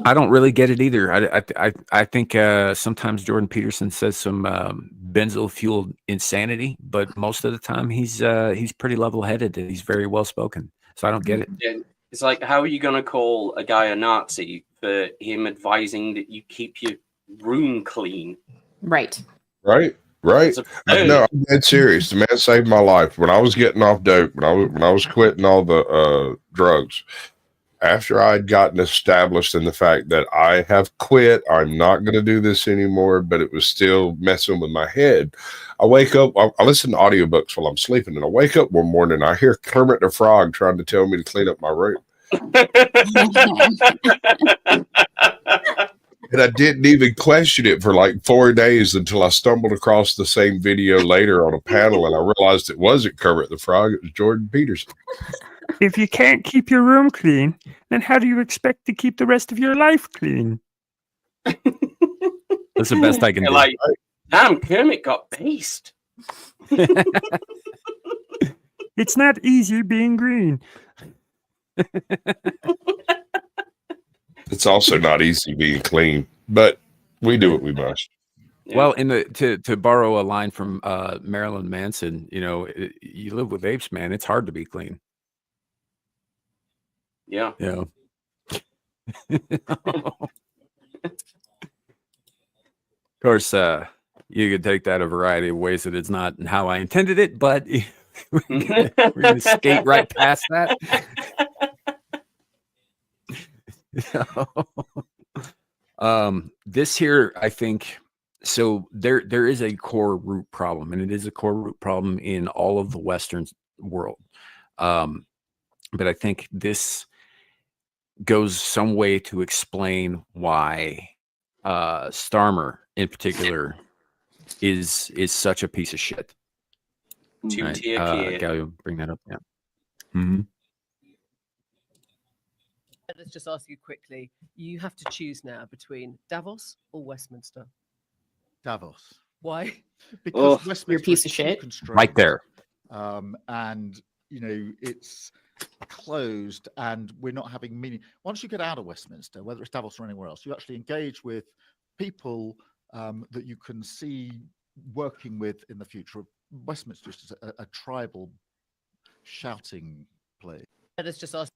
I don't really get it either. I think sometimes Jordan Peterson says some benzo fueled insanity, but most of the time he's pretty level headed and he's very well spoken. So I don't get it. Yeah. It's like, how are you going to call a guy a Nazi for him advising that you keep your room clean? Right. No, I'm dead serious. The man saved my life when I was getting off dope. When I was quitting all the drugs. After I'd gotten established in the fact that I have quit, I'm not going to do this anymore, but it was still messing with my head. I wake up, I listen to audiobooks while I'm sleeping, and I wake up one morning, I hear Kermit the Frog trying to tell me to clean up my room. And I didn't even question it for like 4 days until I stumbled across the same video later on a panel, and I realized it wasn't Kermit the Frog, it was Jordan Peterson. If you can't keep your room clean, then how do you expect to keep the rest of your life clean? That's the best I can do. Like, damn, Kermit got based. It's not easy being green. It's also not easy being clean, but we do what we must. Well, to borrow a line from Marilyn Manson, you know, you live with apes, man. It's hard to be clean. Yeah. Yeah. Of course, you could take that a variety of ways that it's not how I intended it, but we're going to skate right past that. This here, I think, so there is a core root problem, and it is a core root problem in all of the Western world. But I think this goes some way to explain why Starmer in particular is such a piece of shit. Galio, bring that up. Yeah. Mm-hmm. Let's just ask you quickly. You have to choose now between Davos or Westminster. Davos. Why? Because Westminster you're a piece of shit. Right there. And you know it's closed, and we're not having meaning. Once you get out of Westminster, whether it's Davos or anywhere else, you actually engage with people that you can see working with in the future. Westminster is just a tribal shouting place. Let's just ask.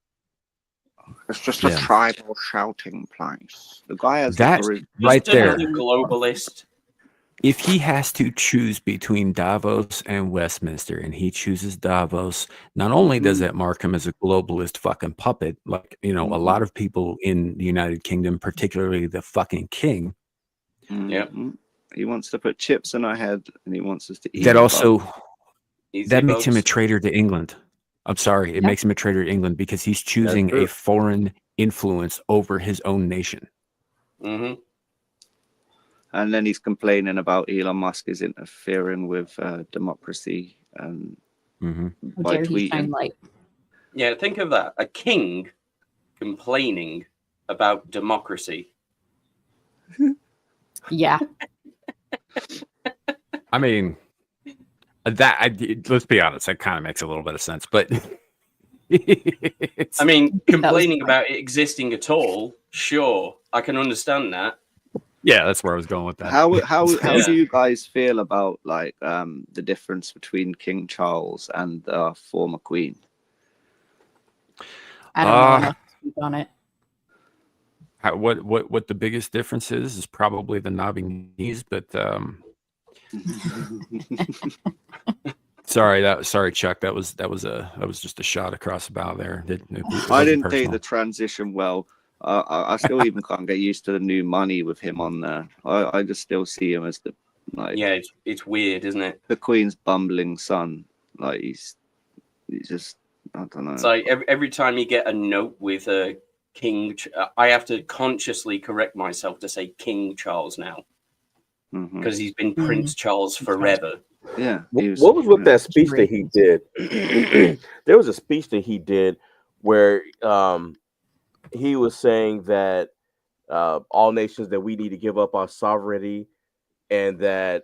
It's just a tribal shouting place. The guy has that the right there. Globalist. If he has to choose between Davos and Westminster, and he chooses Davos, not only does that mark him as a globalist fucking puppet, like, you know, a lot of people in the United Kingdom, particularly the fucking king. Yeah. He wants to put chips in our head, and he wants us to eat. That also, Easy that makes him a votes. traitor to England. I'm sorry. It makes him a traitor to England because he's choosing a foreign influence over his own nation. Mm-hmm. And then he's complaining about Elon Musk is interfering with democracy and by tweeting. Yeah, think of that. A king complaining about democracy. Yeah. I mean, let's be honest, that kind of makes a little bit of sense, but I mean, complaining about it existing at all, sure, I can understand that. Yeah, that's where I was going with that. How do you guys feel about like the difference between King Charles and the former Queen? I don't know enough to speak on it. What the biggest difference is probably the knobbing knees, but sorry, Chuck. That was just a shot across the bow there. I didn't take the transition well. I still even can't get used to the new money with him on there. I just still see him as the yeah, it's weird, isn't it? The Queen's bumbling son. Like he's just, I don't know. It's like every time you get a note with a King, I have to consciously correct myself to say King Charles now because he's been Prince Charles forever. Yeah. What was with that speech that he did? There was a speech that he did where he was saying that all nations, that we need to give up our sovereignty and that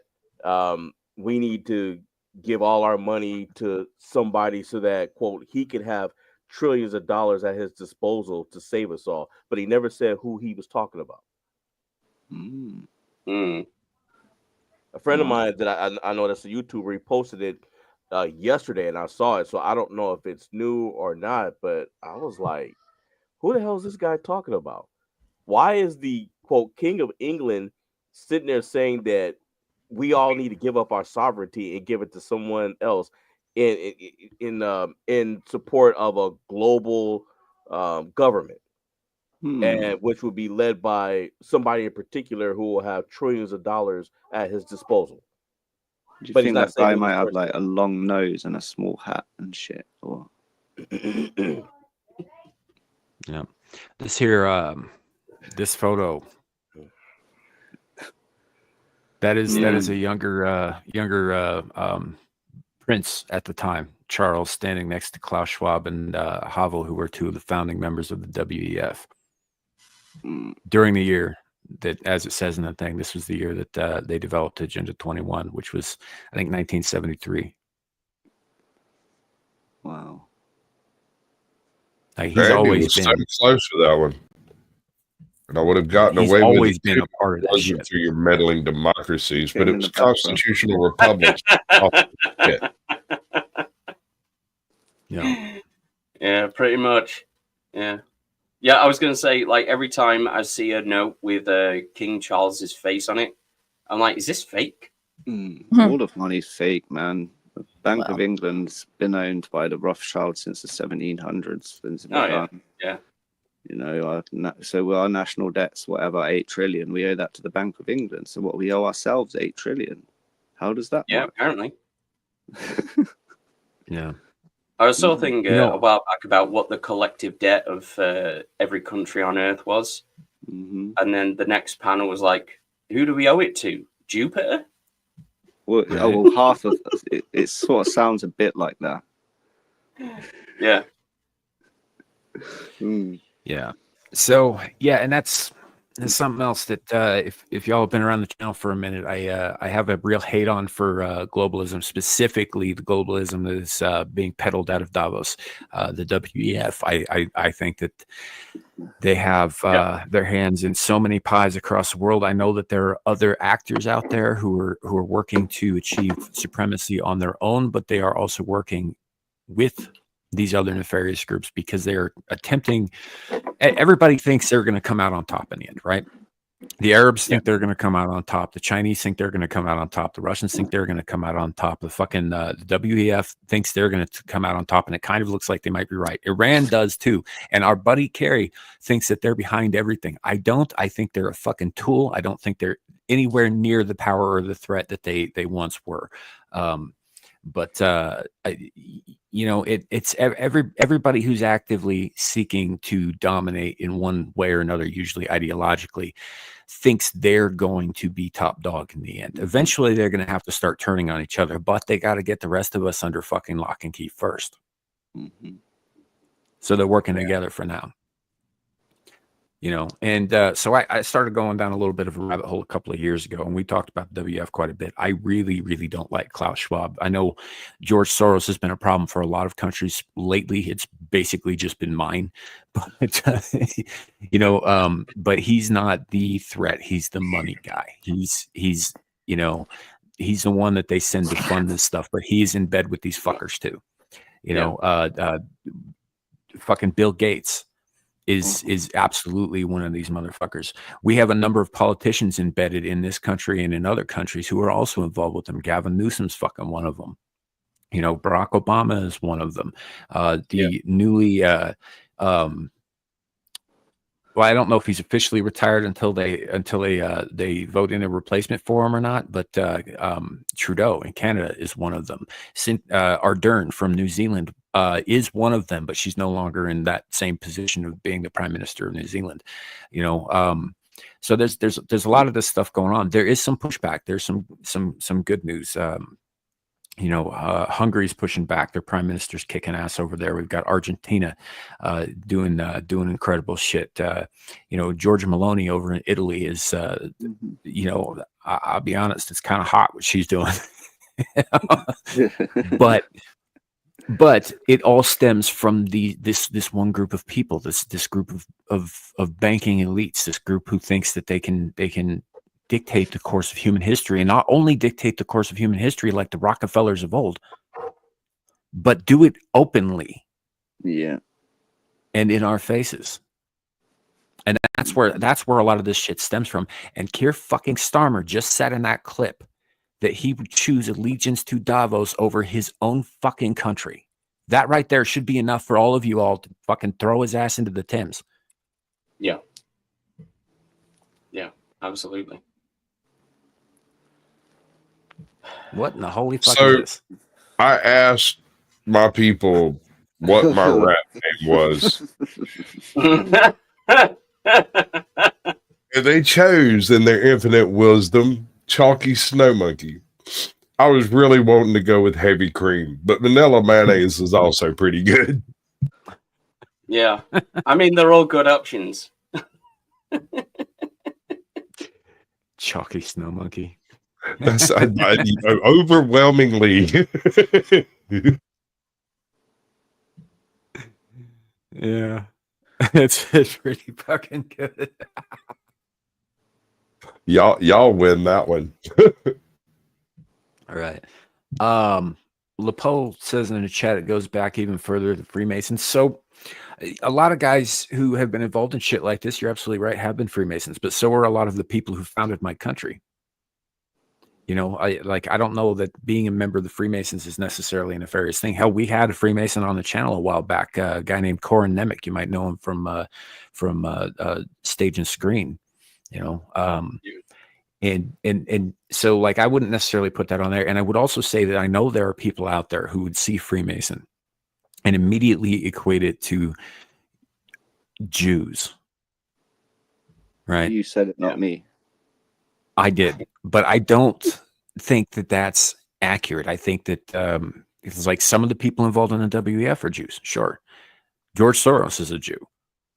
we need to give all our money to somebody so that, quote, he could have trillions of dollars at his disposal to save us all. But he never said who he was talking about. A friend of mine that I know that's a YouTuber, he posted it yesterday and I saw it. So I don't know if it's new or not, but I was like, who the hell is this guy talking about? Why is the, quote, King of England sitting there saying that we all need to give up our sovereignty and give it to someone else in support of a global government, and which would be led by somebody in particular who will have trillions of dollars at his disposal? Do you think that guy might have like a long nose and a small hat and shit? Or yeah, this here, this photo. That is a younger prince at the time, Charles, standing next to Klaus Schwab and Havel, who were two of the founding members of the WEF. During the year that, as it says in the thing, this was the year that they developed Agenda 21, which was, I think, 1973. Wow. Like, he's always been close to that one. And I would have gotten he's away always with been it a part of that wasn't shit. through your meddling democracies, but it was constitutional republics. Yeah, pretty much. Yeah. I was gonna say, like, every time I see a note with King Charles's face on it, I'm like, is this fake? All of money's fake, man. The Bank of England's been owned by the Rothschilds since the 1700s. Since it began. Yeah. You know, so our national debt's whatever, 8 trillion. We owe that to the Bank of England. So what, we owe ourselves 8 trillion. How does that work? Apparently. Yeah. I was sort of thinking a while back about what the collective debt of every country on Earth was. And then the next panel was like, who do we owe it to? Jupiter? Well, well, half of it sort of sounds a bit like that. Yeah. Yeah. So yeah, and that's something else that if y'all have been around the channel for a minute, I have a real hate on for globalism, specifically the globalism that is being peddled out of Davos, the WEF. I think that they have their hands in so many pies across the world. I know that there are other actors out there who are working to achieve supremacy on their own, but they are also working with these other nefarious groups because they're attempting. Everybody thinks they're going to come out on top in the end, right? The Arabs think they're going to come out on top. The Chinese think they're going to come out on top. The Russians think they're going to come out on top. The fucking the WEF thinks they're going to come out on top, and it kind of looks like they might be right. Iran does too, and our buddy Kerry thinks that they're behind everything. I don't. I think they're a fucking tool. I don't think they're anywhere near the power or the threat that they once were. But it's everybody who's actively seeking to dominate in one way or another, usually ideologically, thinks they're going to be top dog in the end. Eventually, they're going to have to start turning on each other, but they got to get the rest of us under fucking lock and key first. So they're working together for now. And so I started going down a little bit of a rabbit hole a couple of years ago, and we talked about WF quite a bit. I really, really don't like Klaus Schwab. I know George Soros has been a problem for a lot of countries lately. It's basically just been mine, but but he's not the threat. He's the money guy. He's the one that they send to fund this stuff, but he's in bed with these fuckers too. Fucking Bill Gates is absolutely one of these motherfuckers. We have a number of politicians embedded in this country and in other countries who are also involved with them. Gavin Newsom's fucking one of them. Barack Obama is one of them. Newly well, I don't know if he's officially retired until they vote in a replacement for him or not, but Trudeau in Canada is one of them. Ardern from New Zealand is one of them, but she's no longer in that same position of being the Prime Minister of New Zealand. So there's a lot of this stuff going on. There is some pushback. There's some good news. Hungary's pushing back. Their prime minister's kicking ass over there. We've got Argentina doing incredible shit. Giorgia Meloni over in Italy is, I'll be honest, it's kind of hot what she's doing. but it all stems from this one group of people, this group of banking elites, this group who thinks that they can dictate the course of human history, and not only dictate the course of human history like the Rockefellers of old, but do it openly. Yeah. And in our faces. And that's where a lot of this shit stems from. And Keir fucking Starmer just said in that clip that he would choose allegiance to Davos over his own fucking country. That right there should be enough for all of you all to fucking throw his ass into the Thames. Yeah. Yeah, absolutely. What in the holy fuck is this? I asked my people what my rap name was. And they chose in their infinite wisdom Chalky Snow Monkey. I was really wanting to go with heavy cream, but vanilla mayonnaise is also pretty good. Yeah. I mean, they're all good options. Chalky Snow Monkey. That's overwhelmingly. Yeah, it's pretty fucking good. Y'all win that one. All right. Lepo says in the chat it goes back even further to Freemasons. So a lot of guys who have been involved in shit like this, you're absolutely right, have been Freemasons, but so are a lot of the people who founded my country. I don't know that being a member of the Freemasons is necessarily a nefarious thing. Hell, we had a Freemason on the channel a while back, a guy named Corin Nemec. You might know him from Stage and Screen, and so I wouldn't necessarily put that on there. And I would also say that I know there are people out there who would see Freemason and immediately equate it to Jews. Right? You said it, not me. I did, but I don't think that that's accurate. I think that it's like some of the people involved in the WEF are Jews. Sure. George Soros is a Jew.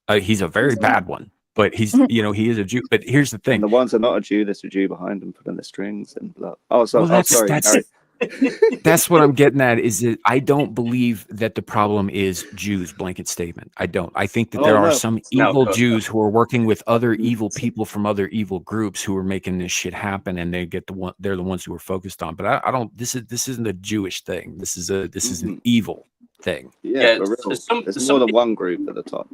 He's a very bad one, but he's, he is a Jew. But here's the thing. And the ones that are not a Jew, there's a Jew behind them putting the strings and blah. Oh, so, well, sorry. That's what I'm getting at, is that I don't believe that the problem is Jews, blanket statement. I don't. I think that there are some evil Jews who are working with other evil people from other evil groups who are making this shit happen, and they're the ones who are focused on. But I don't. This isn't a Jewish thing. This is an evil thing. Yeah, for real. There's more than one group at the top.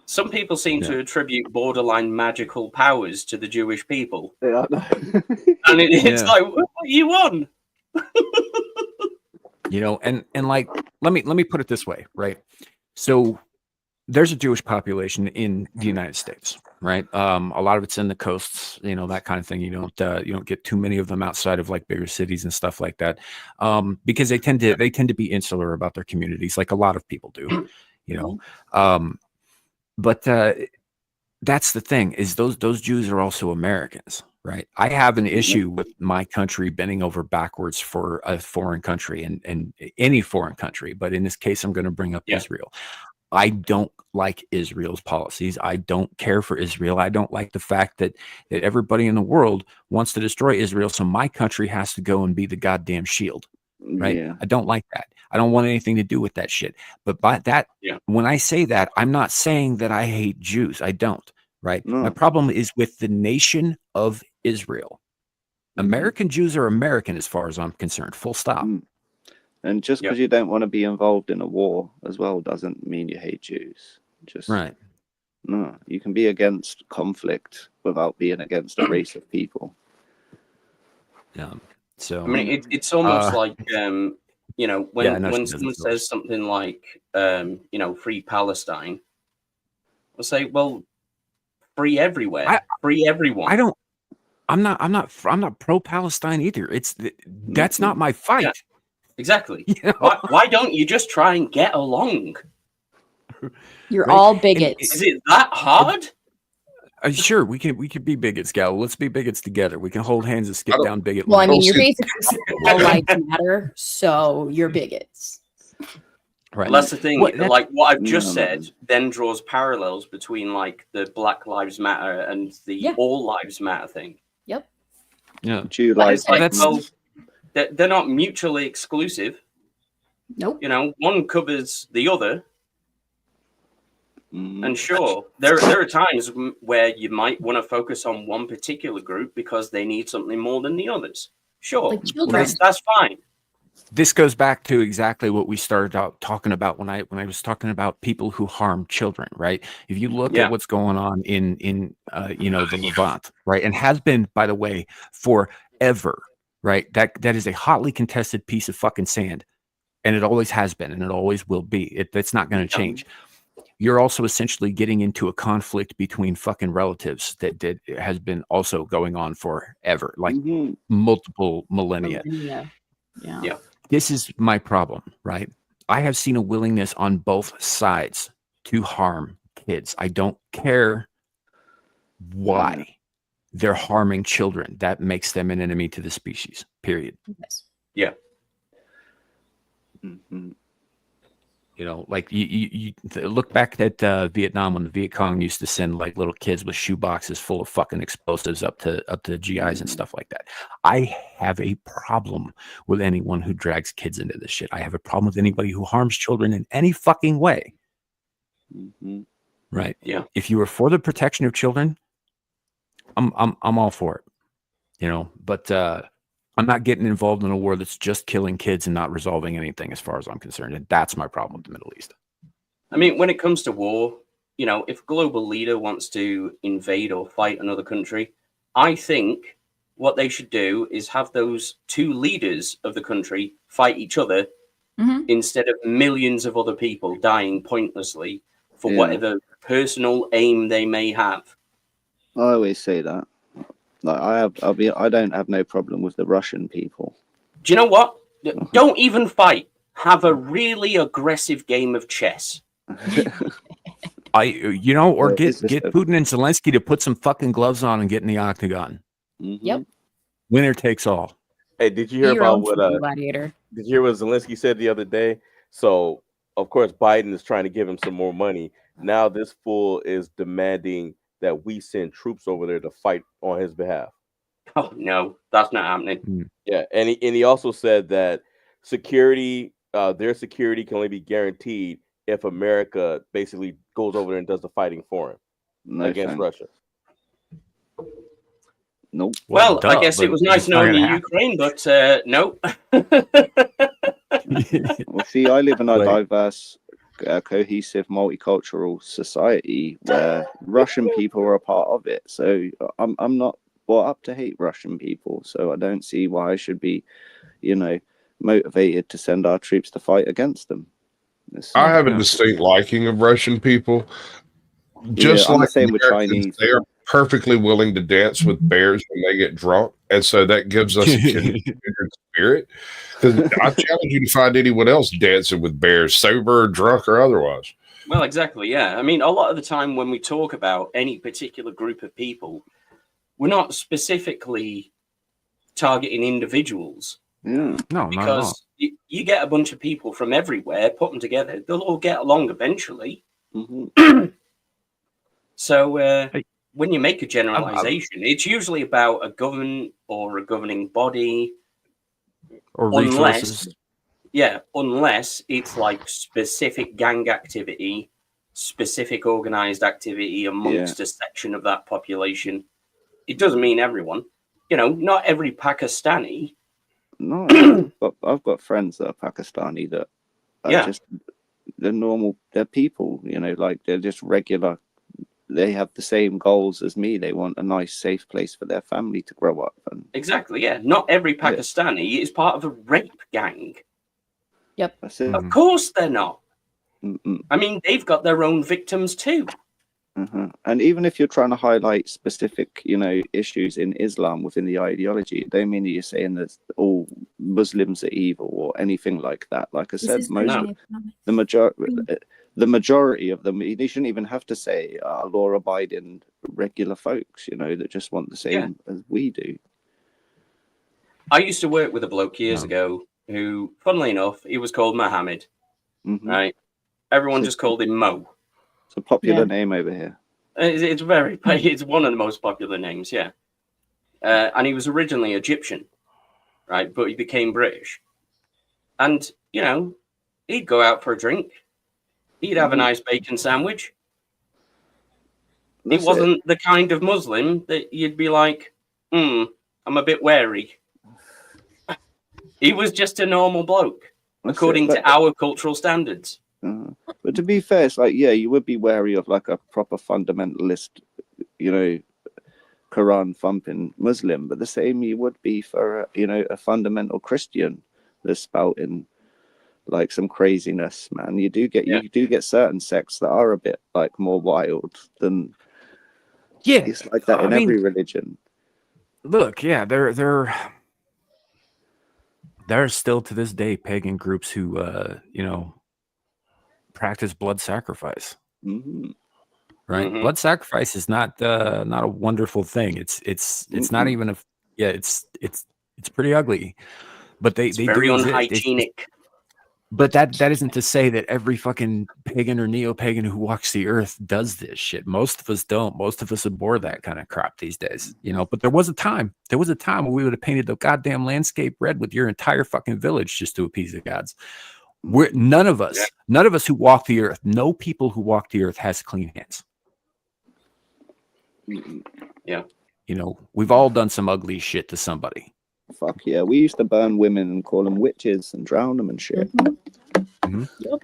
Some people seem to attribute borderline magical powers to the Jewish people. Yeah, and it's like, what you on? And let me put it this way, right? So there's a Jewish population in the United States, right? A lot of it's in the coasts, you know, that kind of thing. You don't get too many of them outside of like bigger cities and stuff like that, because they tend to be insular about their communities, like a lot of people do, you know. But that's the thing, is those Jews are also Americans, right? I have an issue with my country bending over backwards for a foreign country, and any foreign country, but in this case, I'm going to bring up Israel. I don't like Israel's policies. I don't care for Israel. I don't like the fact that everybody in the world wants to destroy Israel, so my country has to go and be the goddamn shield, right? Yeah. I don't like that. I don't want anything to do with that shit. But by that, when I say that, I'm not saying that I hate Jews. I don't, right? My problem is with the nation of Israel. American Jews are American as far as I'm concerned, full stop. And just because you don't want to be involved in a war as well doesn't mean you hate Jews. Just no, you can be against conflict without being against a race of people. So I mean, it's almost like you know, when someone says something like you know, free Palestine, we'll say, well, free everywhere, free everyone. I'm not pro Palestine either. That's not my fight. Yeah. Exactly. You know? Why don't you just try and get along? You're all bigots. Is it that hard? Sure, we could be bigots, Gal. Let's be bigots together. We can hold hands and skip down bigot. Well, I mean, lines. you're basically saying all lives matter, so you're bigots. Right. Well, that's the thing. Like what I've just said, then draws parallels between like the Black Lives Matter and the All Lives Matter thing. Yep. Yeah. Well, they're not mutually exclusive. Nope. You know, one covers the other. And sure, there are times where you might want to focus on one particular group because they need something more than the others. Sure, like children. that's fine. This goes back to exactly what we started out talking about when I was talking about people who harm children, right? If you look at what's going on in you know, the Levant, right, and has been, by the way, forever, right? That is a hotly contested piece of fucking sand, and it always has been, and it always will be. That's not going to change. You're also essentially getting into a conflict between fucking relatives that has been also going on forever, like multiple millennia. Yeah. This is my problem, right? I have seen a willingness on both sides to harm kids. I don't care why they're harming children. That makes them an enemy to the species, period. Yes. Yeah. You know, like you look back at Vietnam, when the Viet Cong used to send like little kids with shoe boxes full of fucking explosives up to GIs and stuff like that. I have a problem with anyone who drags kids into this shit. I have a problem with anybody who harms children in any fucking way. Right? Yeah. If you are for the protection of children, I'm all for it. You know, but I'm not getting involved in a war that's just killing kids and not resolving anything as far as I'm concerned. And that's my problem with the Middle East. I mean, when it comes to war, you know, if a global leader wants to invade or fight another country, I think what they should do is have those two leaders of the country fight each other instead of millions of other people dying pointlessly for whatever personal aim they may have. I always say that. Like I don't have no problem with the Russian people. Do you know what? Don't even fight. Have a really aggressive game of chess. Or get Putin and Zelensky to put some fucking gloves on and get in the octagon. Yep. Winner takes all. Hey, did you hear about what Gladiator. Did you hear what Zelensky said the other day? So of course Biden is trying to give him some more money. Now this fool is demanding that we send troops over there to fight on his behalf. Oh no, that's not happening. Yeah, and he also said that security, their security can only be guaranteed if America basically goes over there and does the fighting for him against Russia. Nope. Well, I guess it was nice knowing you, Ukraine, but nope. Well, see, I live in a diverse, cohesive, multicultural society where Russian people are a part of it. So I'm not brought up to hate Russian people. So I don't see why I should be, motivated to send our troops to fight against them. I have a distinct liking of Russian people. Just I'm the like same with Americans, Chinese. they are perfectly willing to dance with bears when they get drunk, and so that gives us a kindred spirit. Because I challenge you to find anyone else dancing with bears, sober or drunk or otherwise. Well, exactly, yeah. I mean, a lot of the time when we talk about any particular group of people, we're not specifically targeting individuals. Yeah. No, because you get a bunch of people from everywhere, put them together, they'll all get along eventually. Mm-hmm. So when you make a generalization, it's usually about a government or a governing body, or resources. Unless it's like specific gang activity, specific organized activity amongst a section of that population. It doesn't mean everyone. You know, not every Pakistani. No, but I've got friends that are Pakistani that are just they're normal. They're people. You know, like they're just regular. They have the same goals as me. They want a nice, safe place for their family to grow up. And exactly, yeah. Not every Pakistani is part of a rape gang. Yep. That's it. Of course they're not. Mm-mm. I mean, they've got their own victims too. Mm-hmm. And even if you're trying to highlight specific, you know, issues in Islam within the ideology, it don't mean that you're saying that all Muslims are evil or anything like that. Like I said, the majority of them, you shouldn't even have to say law-abiding regular folks, you know, that just want the same as we do. I used to work with a bloke years ago who, funnily enough, he was called Mohammed. Mm-hmm. Right? Everyone just called him Mo. It's a popular name over here. It's one of the most popular names, yeah. And he was originally Egyptian, right? But he became British. And, you know, he'd go out for a drink. He'd have a nice bacon sandwich. He wasn't the kind of Muslim that you'd be like, I'm a bit wary. He was just a normal bloke, according to our cultural standards. But to be fair, it's like, you would be wary of like a proper fundamentalist, you know, Quran thumping Muslim, but the same you would be for, you know, a fundamental Christian that's spouting like some craziness, man. You do get certain sects that are a bit like more wild than it's like that in every religion. Look, there are still to this day pagan groups who you know, practice blood sacrifice. Mm-hmm. Right? Mm-hmm. Blood sacrifice is not a wonderful thing. It's not even it's pretty ugly. But they very do unhygienic. But that isn't to say that every fucking pagan or neo-pagan who walks the earth does this shit. Most of us don't. Most of us abhor that kind of crap these days, you know. But there was a time when we would have painted the goddamn landscape red with your entire fucking village just to appease the gods. None of us who walk the earth, no people who walk the earth has clean hands. Yeah. You know, we've all done some ugly shit to somebody. Fuck yeah. We used to burn women and call them witches and drown them and shit. Mm-hmm. Yep.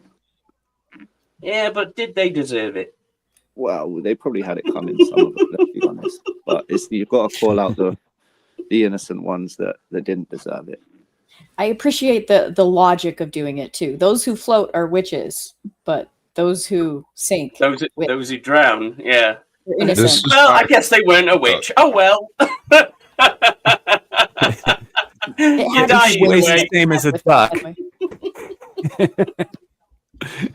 Yeah, but did they deserve it? Well, they probably had it coming, some of it, let's be honest. But you've got to call out the innocent ones that didn't deserve it. I appreciate the logic of doing it too. Those who float are witches, but those who sink, those who drown, yeah. They're innocent. Well, I guess they weren't a witch. Oh well. You die the same as a duck.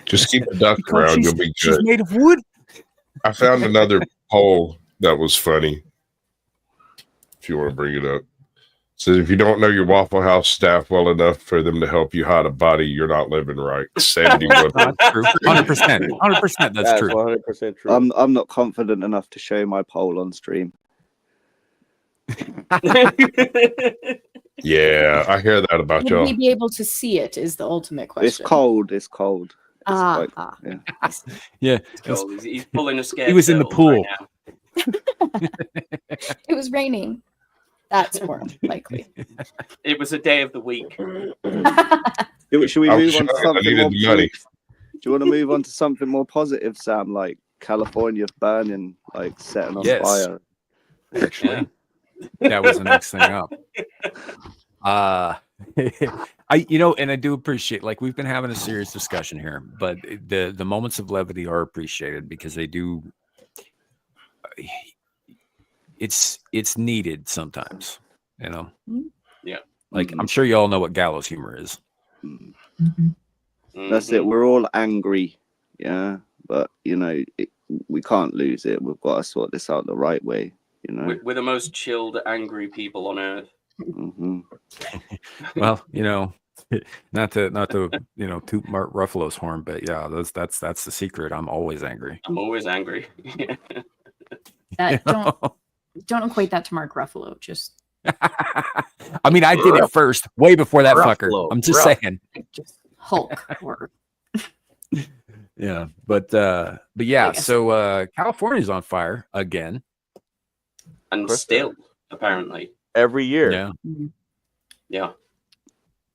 Just keep a duck around, you'll be good. She's made of wood. I found another poll that was funny. If you want to bring it up. It says if you don't know your Waffle House staff well enough for them to help you hide a body, you're not living right. 71. That's true. 100%. 100%. That's true. 100% true. I'm not confident enough to show my poll on stream. Yeah, I hear that about Would y'all. we be able to see it? Is the ultimate question. It's cold. It's cold. Yeah. Yeah. He's pulling a scare. He was in the pool. Right It was raining. That's more likely. It was a day of the week. Should we move on to something more positive? Do you want to move on to something more positive, Sam? Like California burning, like setting on fire. Actually, that was the next thing up. And I do appreciate, like, we've been having a serious discussion here, but the moments of levity are appreciated because they do. It's needed sometimes, Yeah. Like, I'm sure you all know what gallows humor is. That's it. We're all angry, yeah, but we can't lose it. We've got to sort this out the right way, We're the most chilled, angry people on earth. Well, not to toot Mark Ruffalo's horn, but yeah, that's the secret. I'm always angry. I'm always angry. Don't equate that to Mark Ruffalo. Just I mean, I did it first, way before that fucker. I'm just saying. Just Hulk or yeah, but yeah. So California's on fire again, and still apparently every year. Yeah, yeah.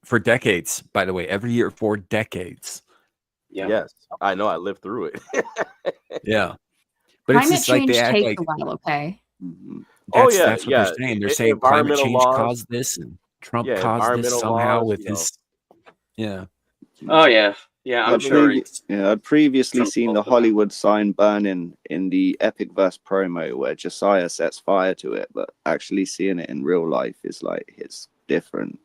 For decades, by the way, every year for decades. Yeah. Yes, I know. I lived through it. Yeah, but climate it's just like change they act takes like. a while. Okay. That's what they're saying. They're saying climate change caused this, and Trump caused this somehow with his. Yeah. Oh yeah, yeah. I'm sure. I'd previously seen the Hollywood sign burning in the Epic Verse promo where Josiah sets fire to it, but actually seeing it in real life is like it's different.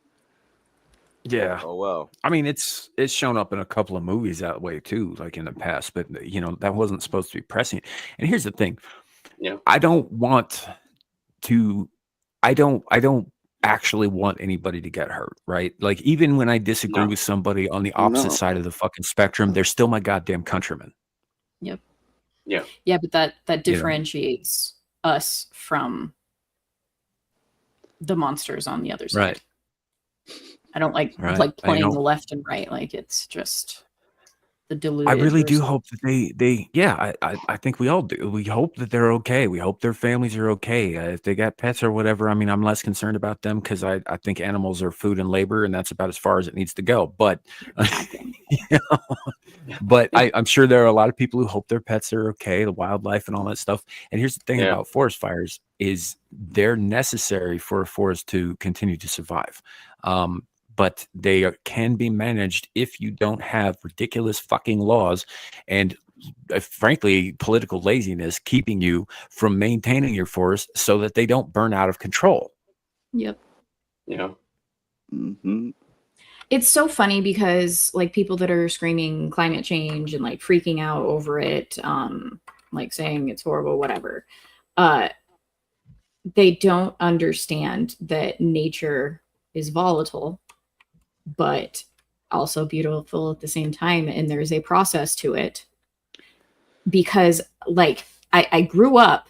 Yeah. Oh well. I mean, it's shown up in a couple of movies that way too, like in the past. But that wasn't supposed to be pressing. And here's the thing. Yeah. I don't actually want anybody to get hurt, right? Like, even when I disagree with somebody on the opposite side of the fucking spectrum, they're still my goddamn countrymen. Yep. Yeah. Yeah, but that differentiates us from the monsters on the other side. Right. I don't like playing the left and right. Like, it's just the deluded. I really do hope that I think we all do. We hope that they're okay. We hope their families are okay. If they got pets or whatever, I mean, I'm less concerned about them because I think animals are food and labor, and that's about as far as it needs to go. But, I'm sure there are a lot of people who hope their pets are okay, the wildlife and all that stuff. And here's the thing about forest fires is they're necessary for a forest to continue to survive. But they can be managed if you don't have ridiculous fucking laws and, frankly, political laziness keeping you from maintaining your forest so that they don't burn out of control. Yep. Yeah. It's so funny because, like, people that are screaming climate change and like freaking out over it, like saying it's horrible, whatever, they don't understand that nature is volatile, but also beautiful at the same time. And there's a process to it because, like, I grew up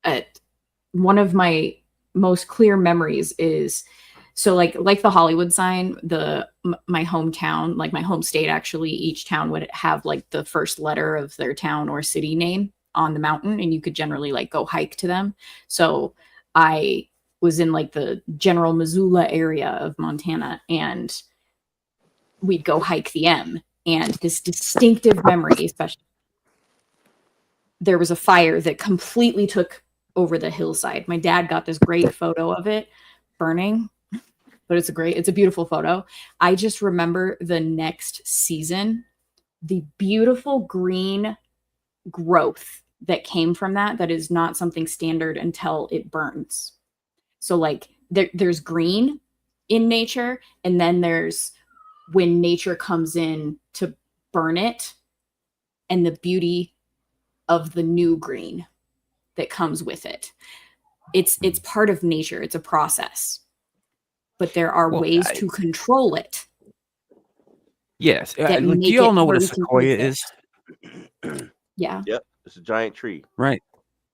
at one of my most clear memories is, so like the Hollywood sign, my hometown, like my home state, actually, each town would have like the first letter of their town or city name on the mountain, and you could generally like go hike to them. So I was in like the general Missoula area of Montana, and we'd go hike the M. And this distinctive memory, especially, there was a fire that completely took over the hillside. My dad got this great photo of it burning, but it's a beautiful photo. I just remember the next season, the beautiful green growth that came from that is not something standard until it burns. So like there's green in nature, and then there's when nature comes in to burn it, and the beauty of the new green that comes with it. It's part of nature. It's a process, but there are ways to control it. Yes. Do you all know what a sequoia is? Yeah. Yep. It's a giant tree. Right.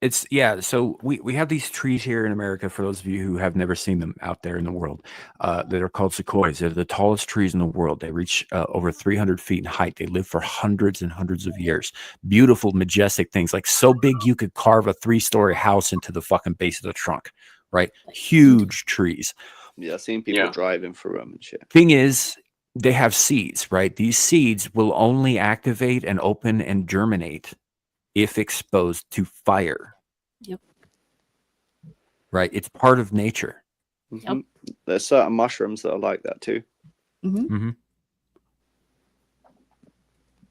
It's so we have these trees here in America, for those of you who have never seen them out there in the world, that are called sequoias. They're the tallest trees in the world. They reach over 300 feet in height. They live for hundreds and hundreds of years. Beautiful, majestic things, like so big you could carve a 3-story house into the fucking base of the trunk, right? Huge trees. Yeah, I've seen people driving through them and shit. Thing is, they have seeds, right? These seeds will only activate and open and germinate if exposed to fire. Yep. Right. It's part of nature. Yep. There's certain mushrooms that are like that too. Mm-hmm.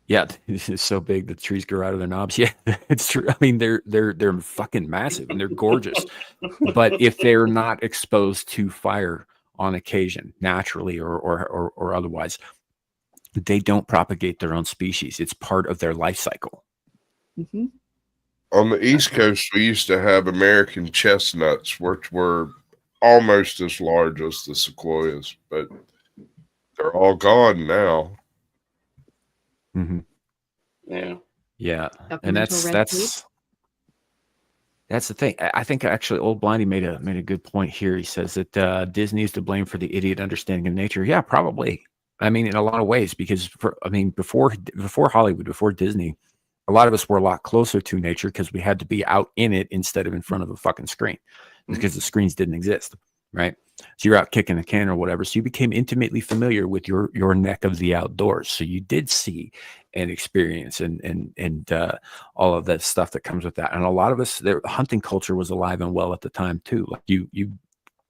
Yeah, it's so big the trees grow out of their knobs. Yeah, it's true. I mean, they're fucking massive and they're gorgeous. But if they're not exposed to fire on occasion, naturally or otherwise, they don't propagate their own species. It's part of their life cycle. Mm-hmm. On the East Coast, we used to have American chestnuts, which were almost as large as the sequoias, but they're all gone now. Mm-hmm. Yeah. And that's the thing. I think actually Old Blindy made a good point here. He says that Disney is to blame for the idiot understanding of nature. Yeah, probably. I mean, in a lot of ways, because before Hollywood, before Disney, a lot of us were a lot closer to nature because we had to be out in it instead of in front of a fucking screen, because the screens didn't exist, right? So you're out kicking a can or whatever. So you became intimately familiar with your neck of the outdoors. So you did see and experience and all of that stuff that comes with that. And a lot of us, the hunting culture was alive and well at the time too. Like you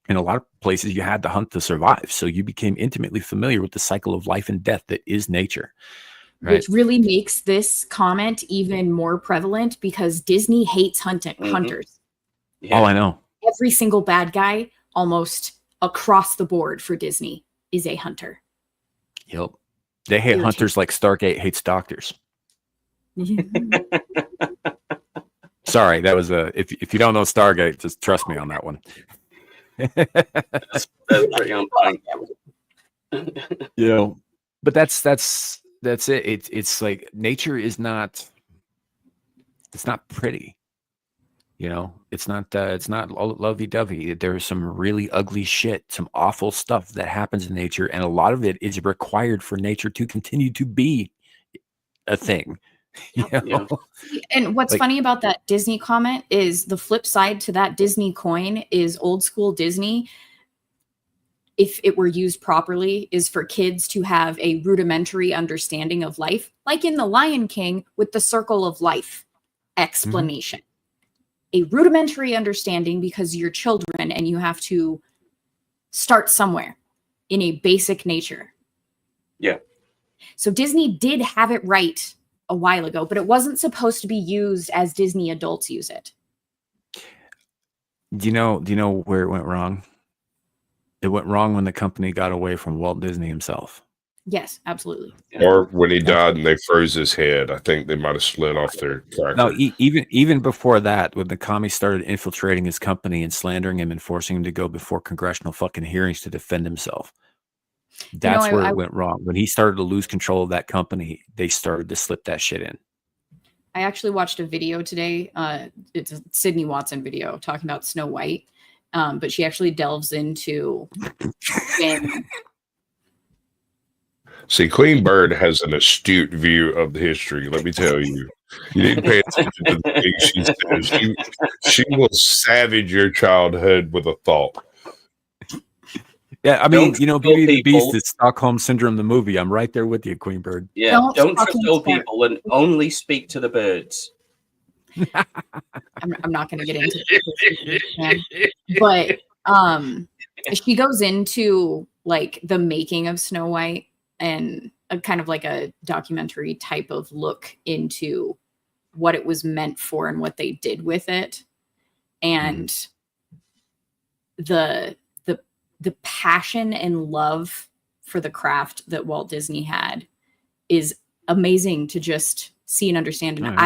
in a lot of places you had to hunt to survive. So you became intimately familiar with the cycle of life and death that is nature. Right. Which really makes this comment even more prevalent because Disney hates hunters. Yeah. Oh, I know. Every single bad guy almost across the board for Disney is a hunter. Yep. They hate hunters like Stargate hates doctors. Sorry, that was if you don't know Stargate, just trust me on that one. that's pretty on point. But that's it. It's like nature is not. It's not pretty. It's not lovey-dovey. There's some really ugly shit, some awful stuff that happens in nature, and a lot of it is required for nature to continue to be a thing. Yeah. And what's funny about that Disney comment is the flip side to that Disney coin is old school Disney, if it were used properly, is for kids to have a rudimentary understanding of life, like in The Lion King with the circle of life explanation. A rudimentary understanding because you're children and you have to start somewhere in a basic nature. Yeah. So Disney did have it right a while ago, but it wasn't supposed to be used as Disney adults use it. Do you know where it went wrong? It went wrong when the company got away from Walt Disney himself. Yes, absolutely. Or when he died and they froze his head. I think they might have slid off their tracker. No, even before that, when the commies started infiltrating his company and slandering him and forcing him to go before congressional fucking hearings to defend himself. That's where it went wrong. When he started to lose control of that company, they started to slip that shit in. I actually watched a video today. It's a Sydney Watson video talking about Snow White. But she actually delves into when... See, Queen Bird has an astute view of the history. Let me tell you, you didn't pay attention to the things she says. She will savage your childhood with a thought. Yeah, I mean, Beauty and the Beast is Stockholm Syndrome, the movie. I'm right there with you, Queen Bird. Yeah, don't trust old people and only speak to the birds. I'm not going to get into it, but she goes into like the making of Snow White and a kind of like a documentary type of look into what it was meant for and what they did with it, and the passion and love for the craft that Walt Disney had is amazing to just see and understand. And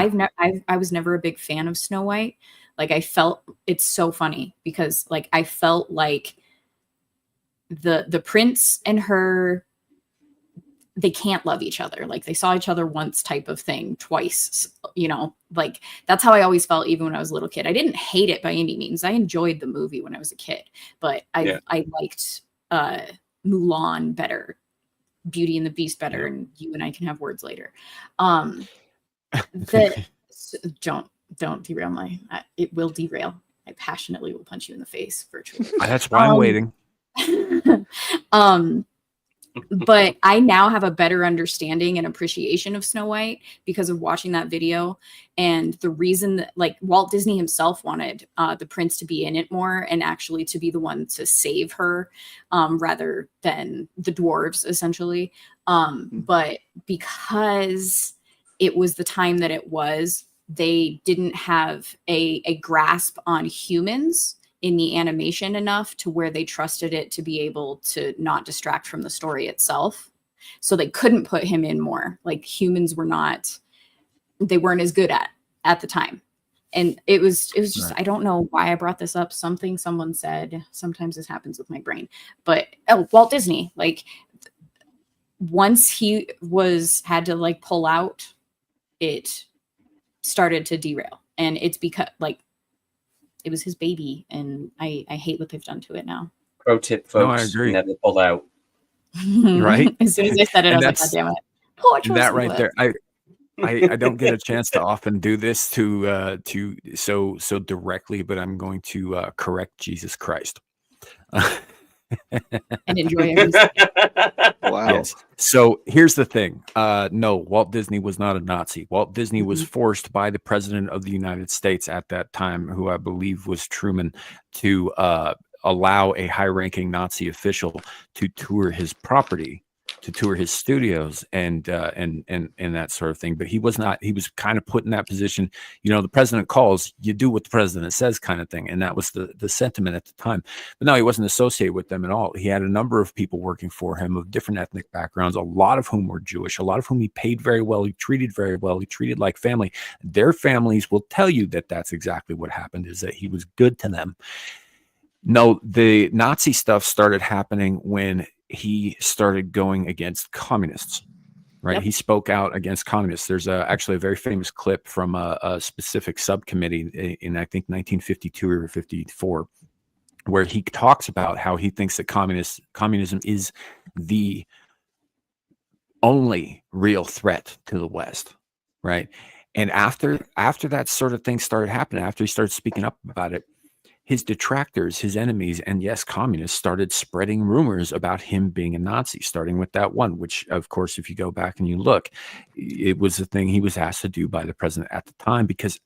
I was never a big fan of Snow White. Like I felt it's so funny because like I felt like the prince and her, they can't love each other. Like they saw each other once type of thing, twice, like that's how I always felt even when I was a little kid. I didn't hate it by any means. I enjoyed the movie when I was a kid, but I liked Mulan better, Beauty and the Beast better, and you and I can have words later. Don't derail it will derail. I passionately will punch you in the face virtually. That's why I'm waiting. But I now have a better understanding and appreciation of Snow White because of watching that video. And the reason that, like, Walt Disney himself wanted the prince to be in it more and actually to be the one to save her rather than the dwarves, essentially. But because it was the time that it was, they didn't have a grasp on humans in the animation enough to where they trusted it to be able to not distract from the story itself. So they couldn't put him in more. Like, humans were not, they weren't as good at the time. And it was just, I don't know why I brought this up. Someone said, sometimes this happens with my brain, but Walt Disney, like, once he had to like pull out, it started to derail. And it's because, like, it was his baby, and I hate what they've done to it now. Pro tip, folks: I agree. never pull out. Right? As soon as I said it, I was like, God damn it! Poor That right there, I don't get a chance to often do this to so directly, but I'm going to correct Jesus Christ. And enjoy every second. Wow. Yes. So here's the thing. No, Walt Disney was not a Nazi. Walt Disney was forced by the president of the United States at that time, who I believe was Truman, to allow a high-ranking Nazi official to tour his property, to tour his studios, and that sort of thing. But he was not. He was kind of put in that position. You know, the president calls, you do what the president says, kind of thing. And that was the sentiment at the time. But no, he wasn't associated with them at all. He had a number of people working for him of different ethnic backgrounds, a lot of whom were Jewish, a lot of whom he paid very well. He treated very well. He treated like family. Their families will tell you that that's exactly what happened, is that he was good to them. No, the Nazi stuff started happening when he started going against communists, right? Yep. He spoke out against communists. There's actually a very famous clip from a specific subcommittee in I think 1952 or 54, where he talks about how he thinks that communism is the only real threat to the West, right? And after that sort of thing started happening, after he started speaking up about it, his detractors, his enemies, and yes, communists started spreading rumors about him being a Nazi, starting with that one, which, of course, if you go back and you look, it was the thing he was asked to do by the president at the time, because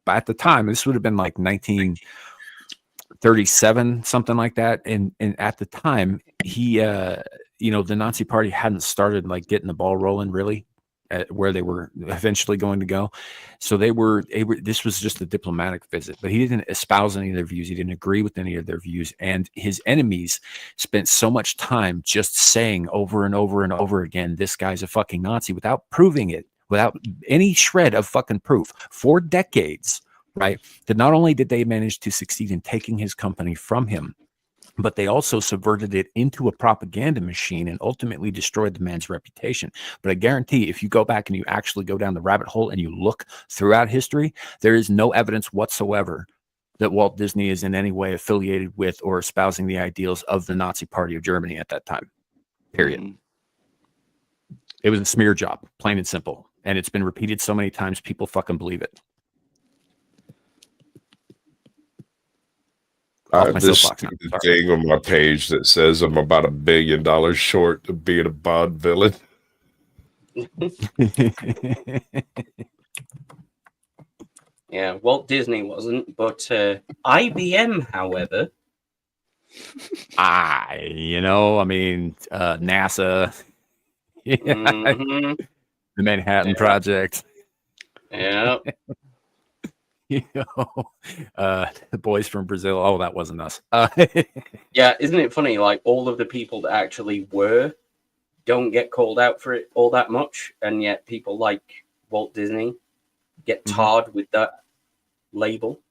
at the time, this would have been like 1937, something like that. And at the time, he, the Nazi party hadn't started like getting the ball rolling really, where they were eventually going to go. So this was just a diplomatic visit, but he didn't espouse any of their views. He didn't agree with any of their views. And his enemies spent so much time just saying over and over and over again, this guy's a fucking Nazi, without proving it, without any shred of fucking proof, for decades, right? That not only did they manage to succeed in taking his company from him, but they also subverted it into a propaganda machine and ultimately destroyed the man's reputation. But I guarantee if you go back and you actually go down the rabbit hole and you look throughout history, there is no evidence whatsoever that Walt Disney is in any way affiliated with or espousing the ideals of the Nazi Party of Germany at that time. Period. It was a smear job, plain and simple. And it's been repeated so many times, people fucking believe it. This thing on my page that says I'm about $1 billion short of being a Bond villain. Yeah, Walt Disney wasn't, but IBM, however. NASA, the Manhattan Project. Yeah. The boys from Brazil. Oh, that wasn't us. Yeah, isn't it funny? Like, all of the people that actually don't get called out for it all that much, and yet people like Walt Disney get tarred with that label.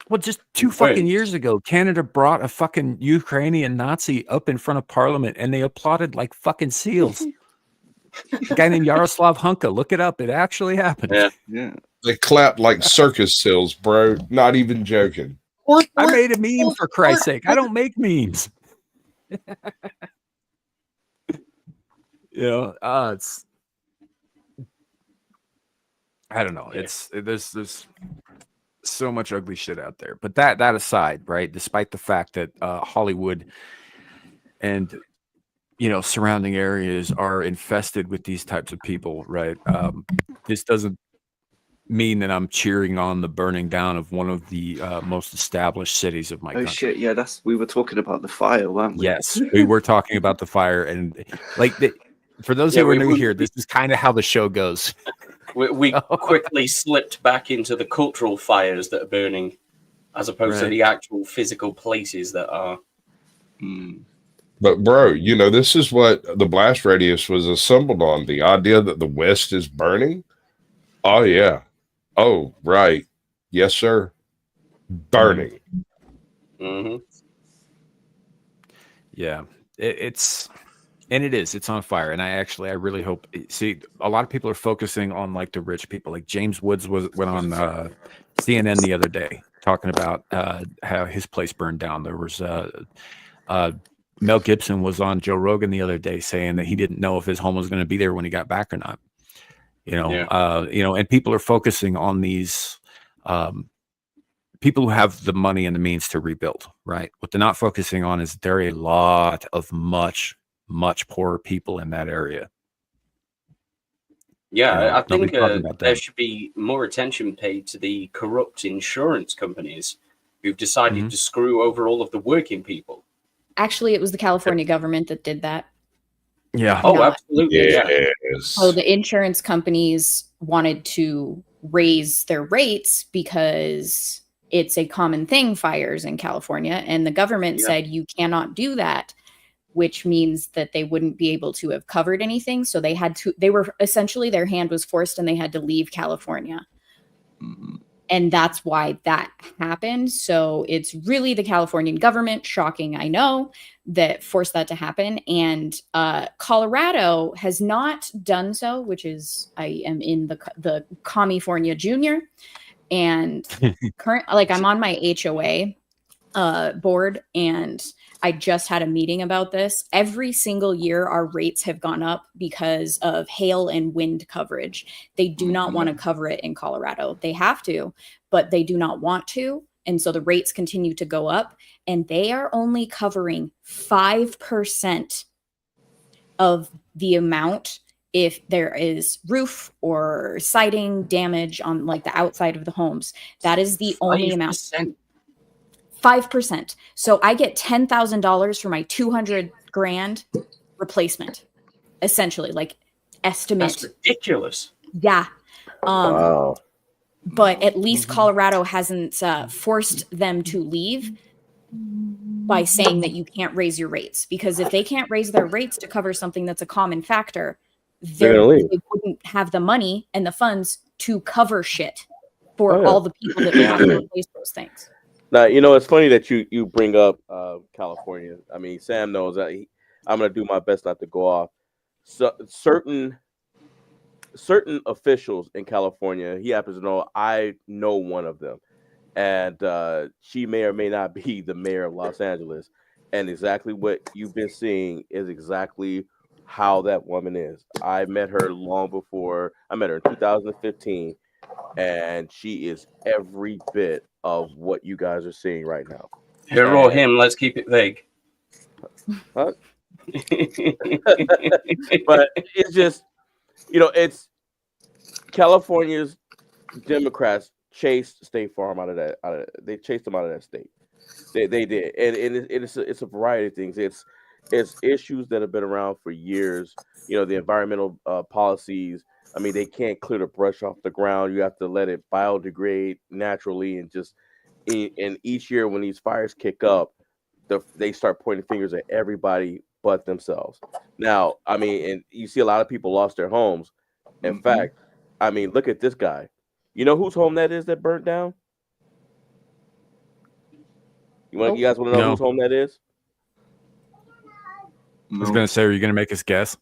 Well, just 2 fucking years ago, Canada brought a fucking Ukrainian Nazi up in front of Parliament, and they applauded like fucking seals. A guy named Yaroslav Hunka. Look it up. It actually happened. Yeah. They clapped like circus seals, bro. Not even joking. I made a meme, for Christ's sake. I don't make memes. It's. I don't know. It's there's so much ugly shit out there. But that aside, right? Despite the fact that Hollywood and surrounding areas are infested with these types of people, right? This doesn't mean that I'm cheering on the burning down of one of the most established cities of my Oh country. shit! Yeah, we were talking about the fire, weren't we? Yes, we were talking about the fire, and for those Yeah, who are we- new we- here, this is kind of how the show goes. We quickly slipped back into the cultural fires that are burning, as opposed to Right. the actual physical places that are. But bro, this is what the blast radius was assembled on. The idea that the West is burning. Oh yeah. Oh, right. Yes, sir. Burning. Mm-hmm. Yeah, it's on fire, and I really hope. See, a lot of people are focusing on like the rich people. Like James Woods went on CNN the other day talking about how his place burned down. There was Mel Gibson was on Joe Rogan the other day saying that he didn't know if his home was going to be there when he got back or not. And people are focusing on these people who have the money and the means to rebuild, right? What they're not focusing on is there are a lot of much poorer people in that area. Yeah, I think nobody's talking about there them. should be more attention paid to the corrupt insurance companies who've decided Mm-hmm. to screw over all of the working people. Actually, it was the California government that did that. Yeah. Oh, Not- absolutely. Yeah. Yes. So the insurance companies wanted to raise their rates because it's a common thing, fires in California, and the government Yeah. said you cannot do that, which means that they wouldn't be able to have covered anything. So they were essentially, their hand was forced and they had to leave California. And that's why that happened. So it's really the Californian government, shocking, I know, that forced that to happen. And Colorado has not done so, which is, I am in the California Junior. And I'm on my HOA board, and I just had a meeting about this. Every single year, our rates have gone up because of hail and wind coverage. They do not want to cover it in Colorado. They have to, but they do not want to. And so the rates continue to go up, and they are only covering 5% of the amount if there is roof or siding damage on like the outside of the homes. That is the only amount. 5%. So I get $10,000 for my 200 grand replacement, essentially, like estimate. That's ridiculous. Yeah. Wow. But at least Colorado hasn't forced them to leave by saying that you can't raise your rates, because if they can't raise their rates to cover something that's a common factor, They're gonna leave. they wouldn't have the money and the funds to cover shit for Oh, yeah. all the people that have to replace those things. Now, it's funny that you bring up California. I mean, Sam knows that I'm going to do my best not to go off. So, certain officials in California, he happens to know, I know one of them. And she may or may not be the mayor of Los Angeles. And exactly what you've been seeing is exactly how that woman is. I met her long before. I met her in 2015. And she is every bit of what you guys are seeing right now. Her or him, let's keep it vague. Huh? But it's just, it's California's Democrats chased State Farm out of that. They chased them out of that state. They did, and it's a variety of things. It's issues that have been around for years. The environmental policies. I mean, they can't clear the brush off the ground. You have to let it biodegrade naturally, and each year when these fires kick up, they start pointing fingers at everybody but themselves. Now, I mean, and you see a lot of people lost their homes. In fact, I mean, look at this guy. You know whose home that is that burnt down? You guys want to know whose home that is? I was going to say, are you going to make us guess?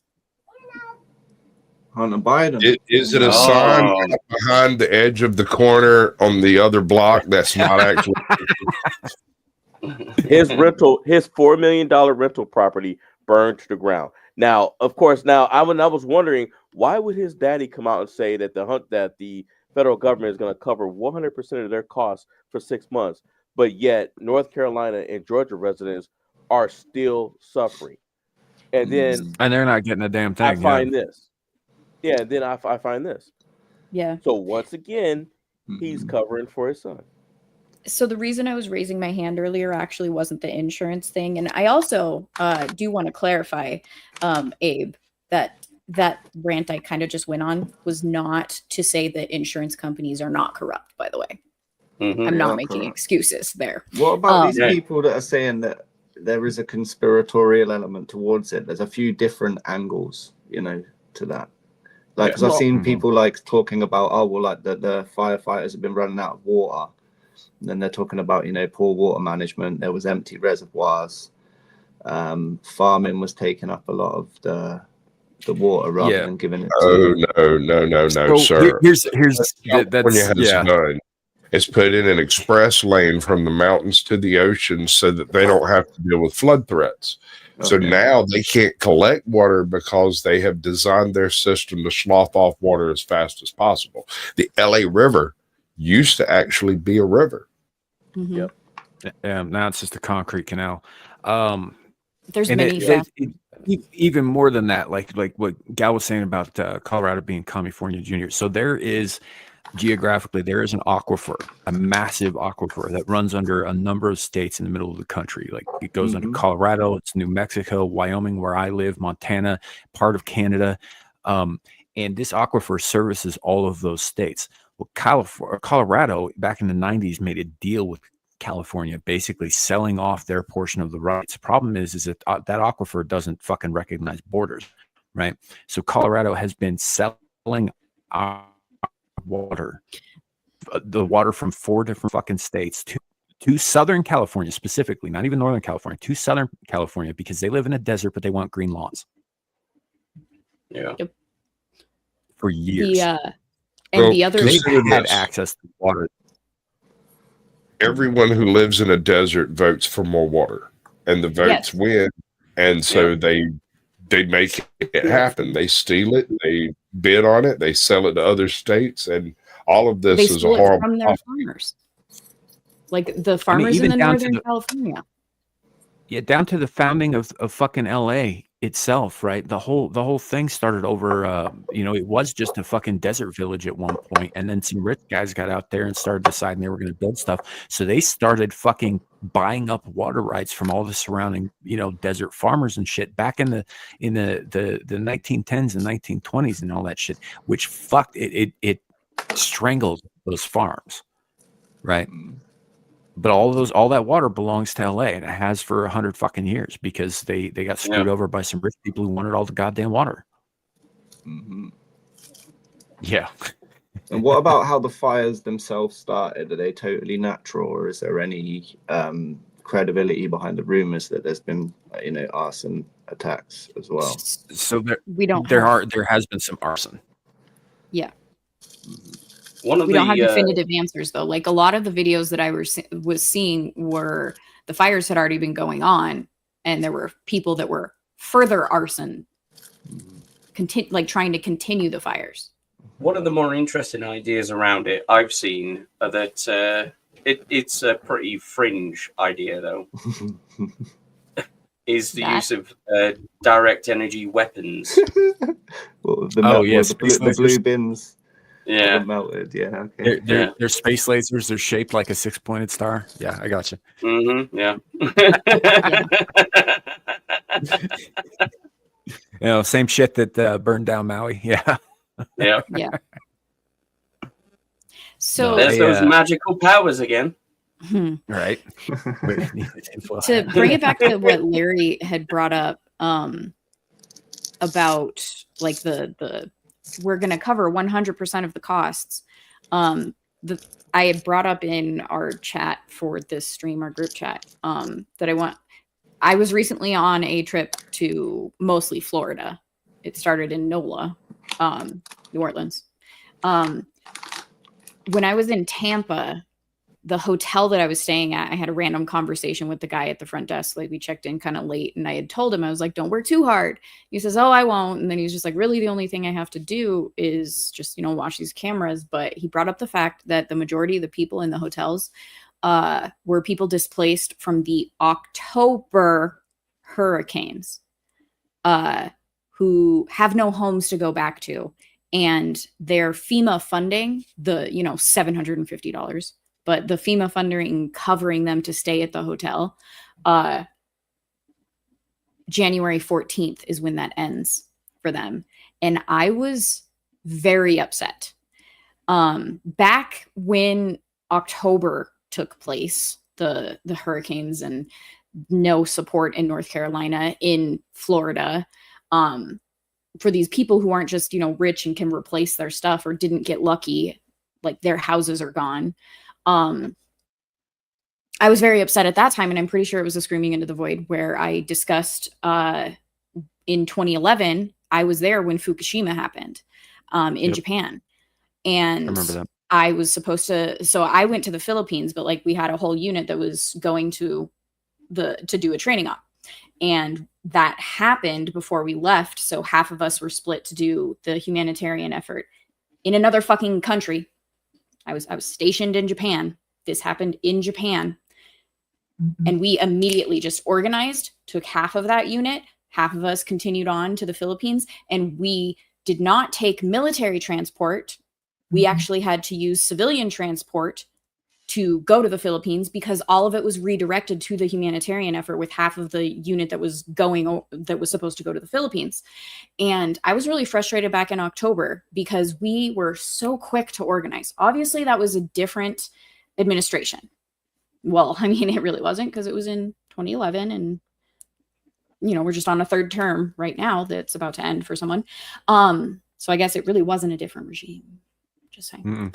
Hunter Biden. Is it a sign behind the edge of the corner on the other block that's not actually his $4 million rental property burned to the ground? Now, of course, I was wondering, why would his daddy come out and say that the federal government is going to cover 100% of their costs for 6 months, but yet North Carolina and Georgia residents are still suffering? And then And they're not getting a damn thing. I find this. Yeah, then I find this. Yeah. So once again, he's covering for his son. So the reason I was raising my hand earlier actually wasn't the insurance thing, and I also do want to clarify, Abe, that rant I kind of just went on was not to say that insurance companies are not corrupt. By the way, I'm not making excuses there. What about these people that are saying that there is a conspiratorial element towards it? There's a few different angles, you know, to that. Like, because I've seen people like talking about, oh, well, like the firefighters have been running out of water. And then they're talking about, you know, poor water management. There was empty reservoirs. Farming was taking up a lot of the water rather than giving it No, So sir. here's California has done is put in an express lane from the mountains to the ocean so that they don't have to deal with flood threats. So now they can't collect water because they have designed their system to slough off water as fast as possible. The LA River used to actually be a river. Yep. Now it's just a concrete canal. There's and many factors. Even more than that, like what Gal was saying about Colorado being California Junior. So there is geographically, there is an aquifer, a massive aquifer that runs under a number of states in the middle of the country. Like it goes under Colorado, it's New Mexico, Wyoming, where I live, Montana, part of Canada. And this aquifer services all of those states. Well, Colorado back in the 90s made a deal with California, basically selling off their portion of the rights. The problem is that that aquifer doesn't fucking recognize borders, right? So Colorado has been selling water, the water from 4 different fucking states to Southern California specifically, not even Northern California, to Southern California, because they live in a desert, but they want green lawns. Yeah. For years. The other they had access to water. Everyone who lives in a desert votes for more water, and the votes win, and so they make it happen. They steal it, they bid on it, they sell it to other states, and all of this is a horrible from their farmers, like the farmers in the Northern California. Yeah, down to the founding of fucking LA itself, right? The whole thing started over it was just a fucking desert village at one point, and then some rich guys got out there and started deciding they were going to build stuff. So they started fucking buying up water rights from all the surrounding, desert farmers and shit back in the 1910s and 1920s and all that shit, which it strangled those farms, right? But all that water belongs to LA, and it has for 100 fucking years because they got screwed over by some rich people who wanted all the goddamn water. Yeah. And what about how the fires themselves started? Are they totally natural, or is there any credibility behind the rumors that there's been, arson attacks as well? So there has been some arson. Yeah. We don't have definitive answers though. Like a lot of the videos that I was seeing were the fires had already been going on, and there were people that were further arson, trying to continue the fires. One of the more interesting ideas around it I've seen are that it's a pretty fringe idea though. Is the use of direct energy weapons. The blue bins. Yeah, melted. Yeah, okay. They're space lasers. They're shaped like a 6-pointed star. Yeah, I got you. Yeah. Same shit that burned down Maui. Yeah. Yeah. So there's those magical powers again. Right. To bring it back to what Larry had brought up about like the we're going to cover 100% of the costs. I had brought up in our chat for this stream, our group chat, that I was recently on a trip to mostly Florida. It started in NOLA, New Orleans. When I was in Tampa, the hotel that I was staying at, I had a random conversation with the guy at the front desk. Like we checked in kind of late, and I had told him, I was like, don't work too hard. He says, oh, I won't. And then he's just like, really, the only thing I have to do is just, watch these cameras. But he brought up the fact that the majority of the people in the hotels were people displaced from the October hurricanes. who have no homes to go back to, and their FEMA funding, the $750, but the FEMA funding covering them to stay at the hotel, January 14th is when that ends for them. And I was very upset. Back when October took place, the hurricanes and no support in North Carolina, in Florida, for these people who aren't just, rich and can replace their stuff or didn't get lucky, like their houses are gone. I was very upset at that time, and I'm pretty sure it was a Screaming Into the Void where I discussed in 2011, I was there when Fukushima happened in Japan. And I remember that. I was supposed to, so I went to the Philippines, but like we had a whole unit that was going to do a training op. And that happened before we left. So half of us were split to do the humanitarian effort in another fucking country. I was stationed in Japan. This happened in Japan. And we immediately just organized, took half of that unit, half of us continued on to the Philippines, and we did not take military transport. We actually had to use civilian transport to go to the Philippines because all of it was redirected to the humanitarian effort, with half of the unit that was supposed to go to the Philippines. And I was really frustrated back in October because we were so quick to organize. Obviously, that was a different administration. Well, I mean, it really wasn't, because it was in 2011 and, we're just on a third term right now that's about to end for someone. So I guess it really wasn't a different regime. Just saying.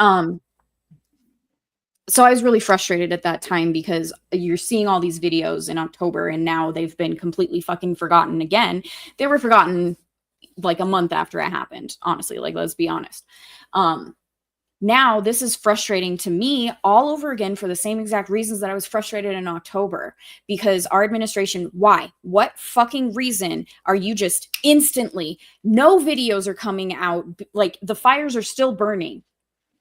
So I was really frustrated at that time because you're seeing all these videos in October and now they've been completely fucking forgotten again. They were forgotten like a month after it happened, honestly, like, let's be honest. Now this is frustrating to me all over again for the same exact reasons that I was frustrated in October, because our administration, why? What fucking reason are you just instantly, no videos are coming out, like the fires are still burning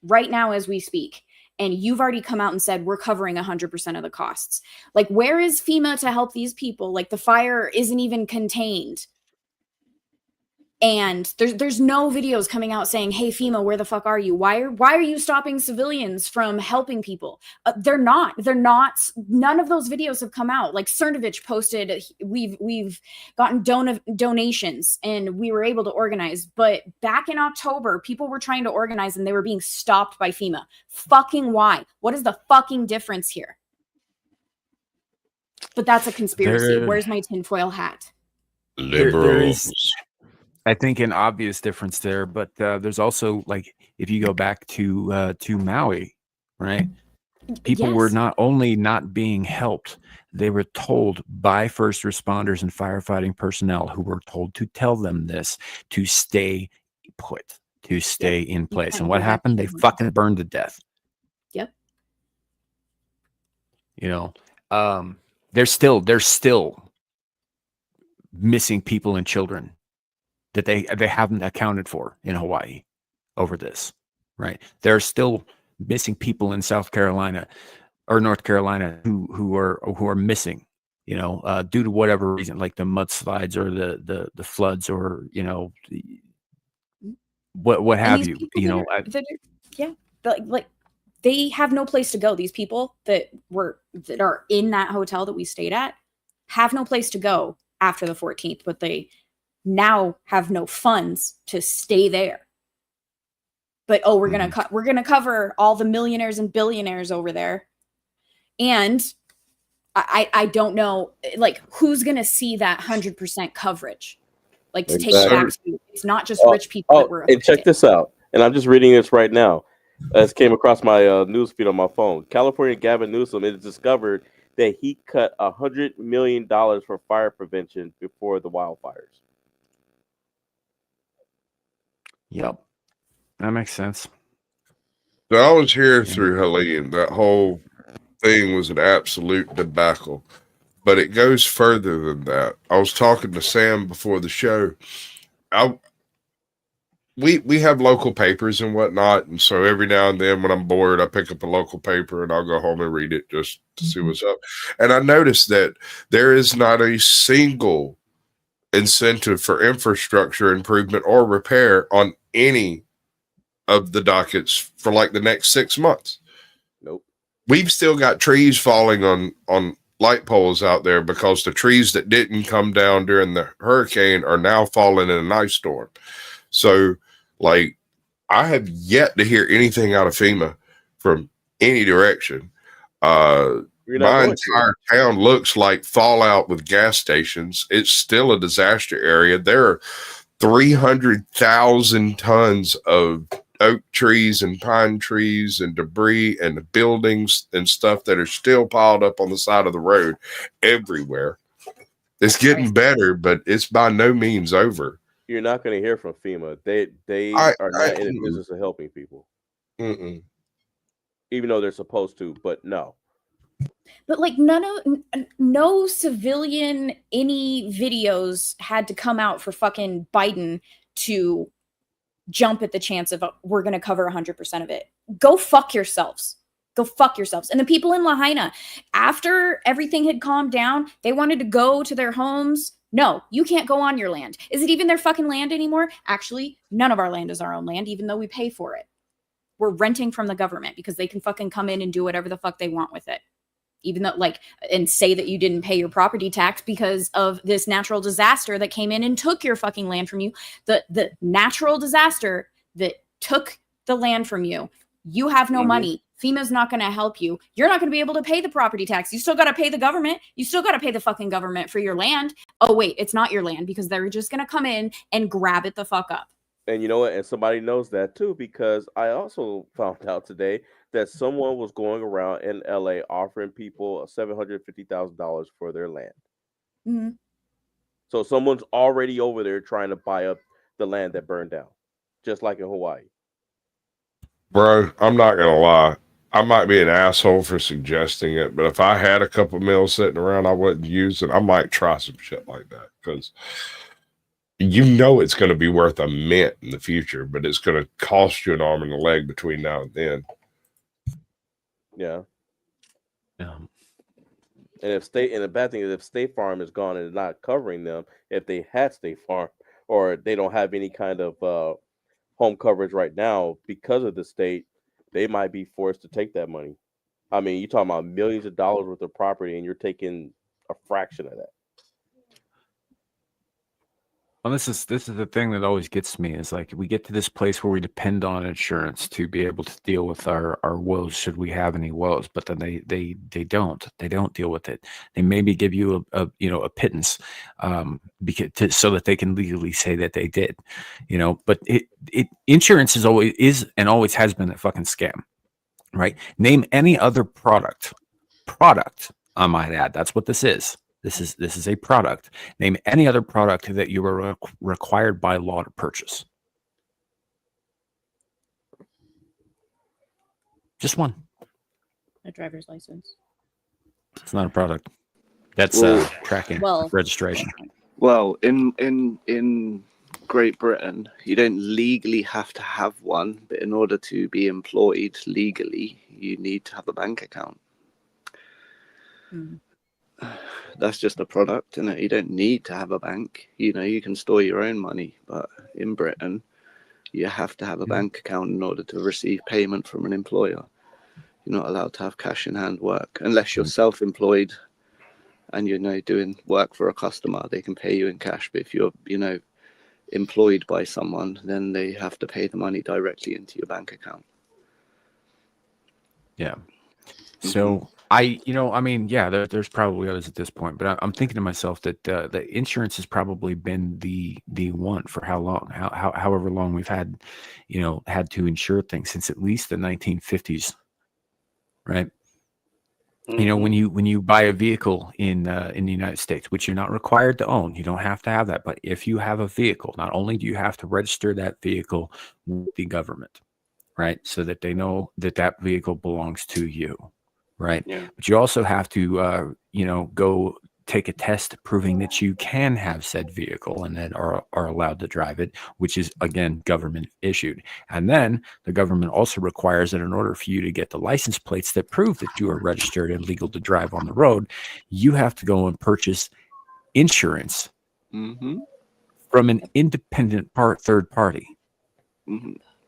right now as we speak. And you've already come out and said, we're covering 100% of the costs. Like, where is FEMA to help these people? Like, the fire isn't even contained. And there's no videos coming out saying, hey, FEMA, where the fuck are you? Why are you stopping civilians from helping people? They're not. None of those videos have come out. Like Cernovich posted, we've gotten donations and we were able to organize. But back in October, people were trying to organize and they were being stopped by FEMA. Fucking why? What is the fucking difference here? But that's a conspiracy. Where's my tinfoil hat? Liberals. I think an obvious difference there, but there's also, like, if you go back to Maui, right? People were not only not being helped, they were told by first responders and firefighting personnel who were told to tell them this, to stay put, to stay in place. And what happened? They fucking burned to death. Yep. There's still missing people and children that they haven't accounted for in Hawaii over this, right? There are still missing people in South Carolina or North Carolina who are missing, due to whatever reason, like the mudslides or the floods, or what have you. Like they have no place to go. These people that are in that hotel that we stayed at have no place to go after the 14th, but they now have no funds to stay there. But we're gonna cover all the millionaires and billionaires over there. And I don't know, like, who's gonna see that 100% coverage, like, to take it back to you. It's not just rich people that were affected. And check this out, and I'm just reading this right now. This came across my news feed on my phone. California Gavin Newsom has discovered that he cut $100 million for fire prevention before the wildfires. Yep, that makes sense. So I was here through Helene. That whole thing was an absolute debacle, but it goes further than that. I was talking to Sam before the show. We have local papers and whatnot, and so every now and then when I'm bored, I pick up a local paper and I'll go home and read it just to see what's up. And I noticed that there is not a single incentive for infrastructure improvement or repair on any of the dockets for like the next 6 months. Nope. We've still got trees falling on light poles out there because the trees that didn't come down during the hurricane are now falling in an ice storm. So, like, I have yet to hear anything out of FEMA from any direction. My entire town looks like fallout with gas stations. It's still a disaster area. There are 300,000 tons of oak trees and pine trees and debris and buildings and stuff that are still piled up on the side of the road everywhere. It's getting better, but it's by no means over. You're not going to hear from FEMA. They are not in the business of helping people. Mm-mm. Even though they're supposed to, but no. But like no civilian any videos had to come out for fucking Biden to jump at the chance of we're going to cover 100% of it. Go fuck yourselves. Go fuck yourselves. And the people in Lahaina, after everything had calmed down, they wanted to go to their homes. No, you can't go on your land. Is it even their fucking land anymore? Actually, none of our land is our own land, even though we pay for it. We're renting from the government because they can fucking come in and do whatever the fuck they want with it. Even though, like, and say that you didn't pay your property tax because of this natural disaster that came in and took your fucking land from you. The natural disaster that took the land from you. You have no money. FEMA's not going to help you. You're not going to be able to pay the property tax. You still got to pay the government. You still got to pay the fucking government for your land. Oh, wait, it's not your land because they're just going to come in and grab it the fuck up. And you know what? And somebody knows that too, because I also found out today that someone was going around in LA offering people $750,000 for their land. Mm-hmm. So someone's already over there trying to buy up the land that burned down, just like in Hawaii. Bro, I'm not going to lie. I might be an asshole for suggesting it, but if I had a couple mils sitting around I wouldn't use it, I might try some shit like that because you know it's going to be worth a mint in the future, but it's going to cost you an arm and a leg between now and then. Yeah. And the bad thing is if State Farm is gone and is not covering them, if they had State Farm or they don't have any kind of home coverage right now because of the state, they might be forced to take that money. I mean, you're talking about millions of dollars worth of property and you're taking a fraction of that. Well, this is the thing that always gets me is like we get to this place where we depend on insurance to be able to deal with our woes should we have any woes, but then they don't deal with it. They maybe give you a pittance so that they can legally say that they did, but insurance is and always has been a fucking scam, right? Name any other product I might add. That's what this is. This is a product. Name any other product that you were required by law to purchase. Just one. A driver's license. It's not a product. That's tracking registration. Well, in Great Britain, you don't legally have to have one, but in order to be employed legally, you need to have a bank account. That's just a product, and you don't need to have a bank. You can store your own money, but in Britain, you have to have a bank account in order to receive payment from an employer. You're not allowed to have cash in hand work unless you're self-employed and you're doing work for a customer. They can pay you in cash, but if you're employed by someone, then they have to pay the money directly into your bank account. Yeah. So there's probably others at this point, but I'm thinking to myself that the insurance has probably been the one for how long, however long we've had to insure things since at least the 1950s, right? When you buy a vehicle in the United States, which you're not required to own, you don't have to have that, but if you have a vehicle, not only do you have to register that vehicle with the government, right, so that they know that vehicle belongs to you. Right. Yeah. But you also have to, go take a test proving that you can have said vehicle and then are allowed to drive it, which is, again, government issued. And then the government also requires that in order for you to get the license plates that prove that you are registered and legal to drive on the road, you have to go and purchase insurance from an independent third party.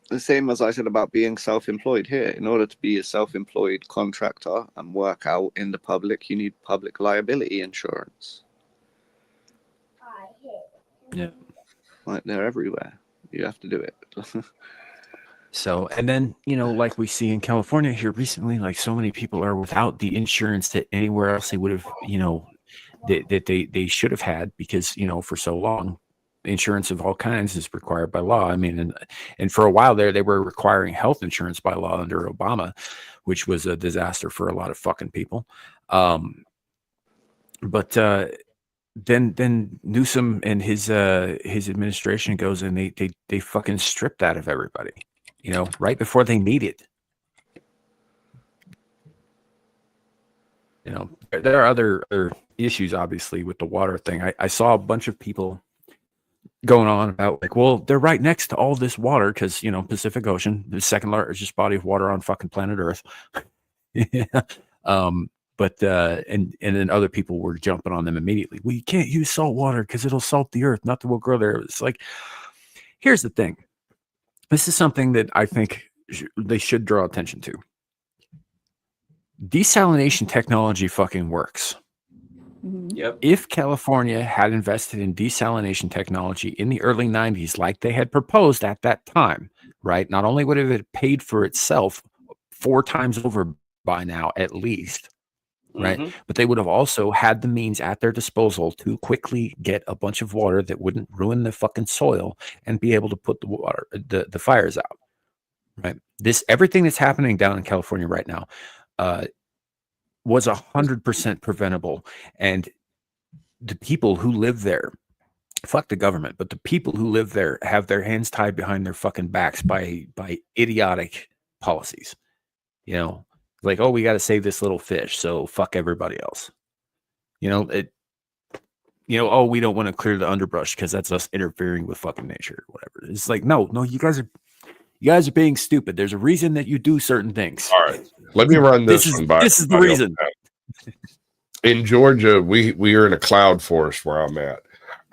The same as I said about being self-employed here. In order to be a self-employed contractor and work out in the public, you need public liability insurance. Yeah. Like they're everywhere. You have to do it. So, and then, you know, like we see in California here recently, like so many people are without the insurance that anywhere else they would have, you know, that they should have had, because, you know, for so long, insurance of all kinds is required by law. I mean, and for a while there, they were requiring health insurance by law under Obama, which was a disaster for a lot of fucking people. But then Newsom and his administration goes and they fucking stripped that of everybody, you know, right before they need it. You know, there are other issues, obviously, with the water thing. I saw a bunch of people going on about, like, well, they're right next to all this water because, you know, Pacific Ocean, the second largest body of water on fucking planet Earth. Yeah. But and then other people were jumping on them immediately. Well, you can't use salt water because it'll salt the earth. Nothing will grow there. It's like, here's the thing. This is something that I think they should draw attention to. Desalination technology fucking works. Yep. If California had invested in desalination technology in the early 90s, like they had proposed at that time, right? Not only would it have paid for itself 4 times over by now, at least, right? But they would have also had the means at their disposal to quickly get a bunch of water that wouldn't ruin the fucking soil and be able to put the water, the fires out, right? Everything that's happening down in California right now, was 100% preventable. And the people who live there, fuck the government, but the people who live there have their hands tied behind their fucking backs by idiotic policies. You know, like, oh, we got to save this little fish, so fuck everybody else. You know, oh, we don't want to clear the underbrush because that's us interfering with fucking nature or whatever. It's like, no, you guys are being stupid. There's a reason that you do certain things. All right, let me run this one by. This is the reason. In Georgia, we are in a cloud forest where I'm at.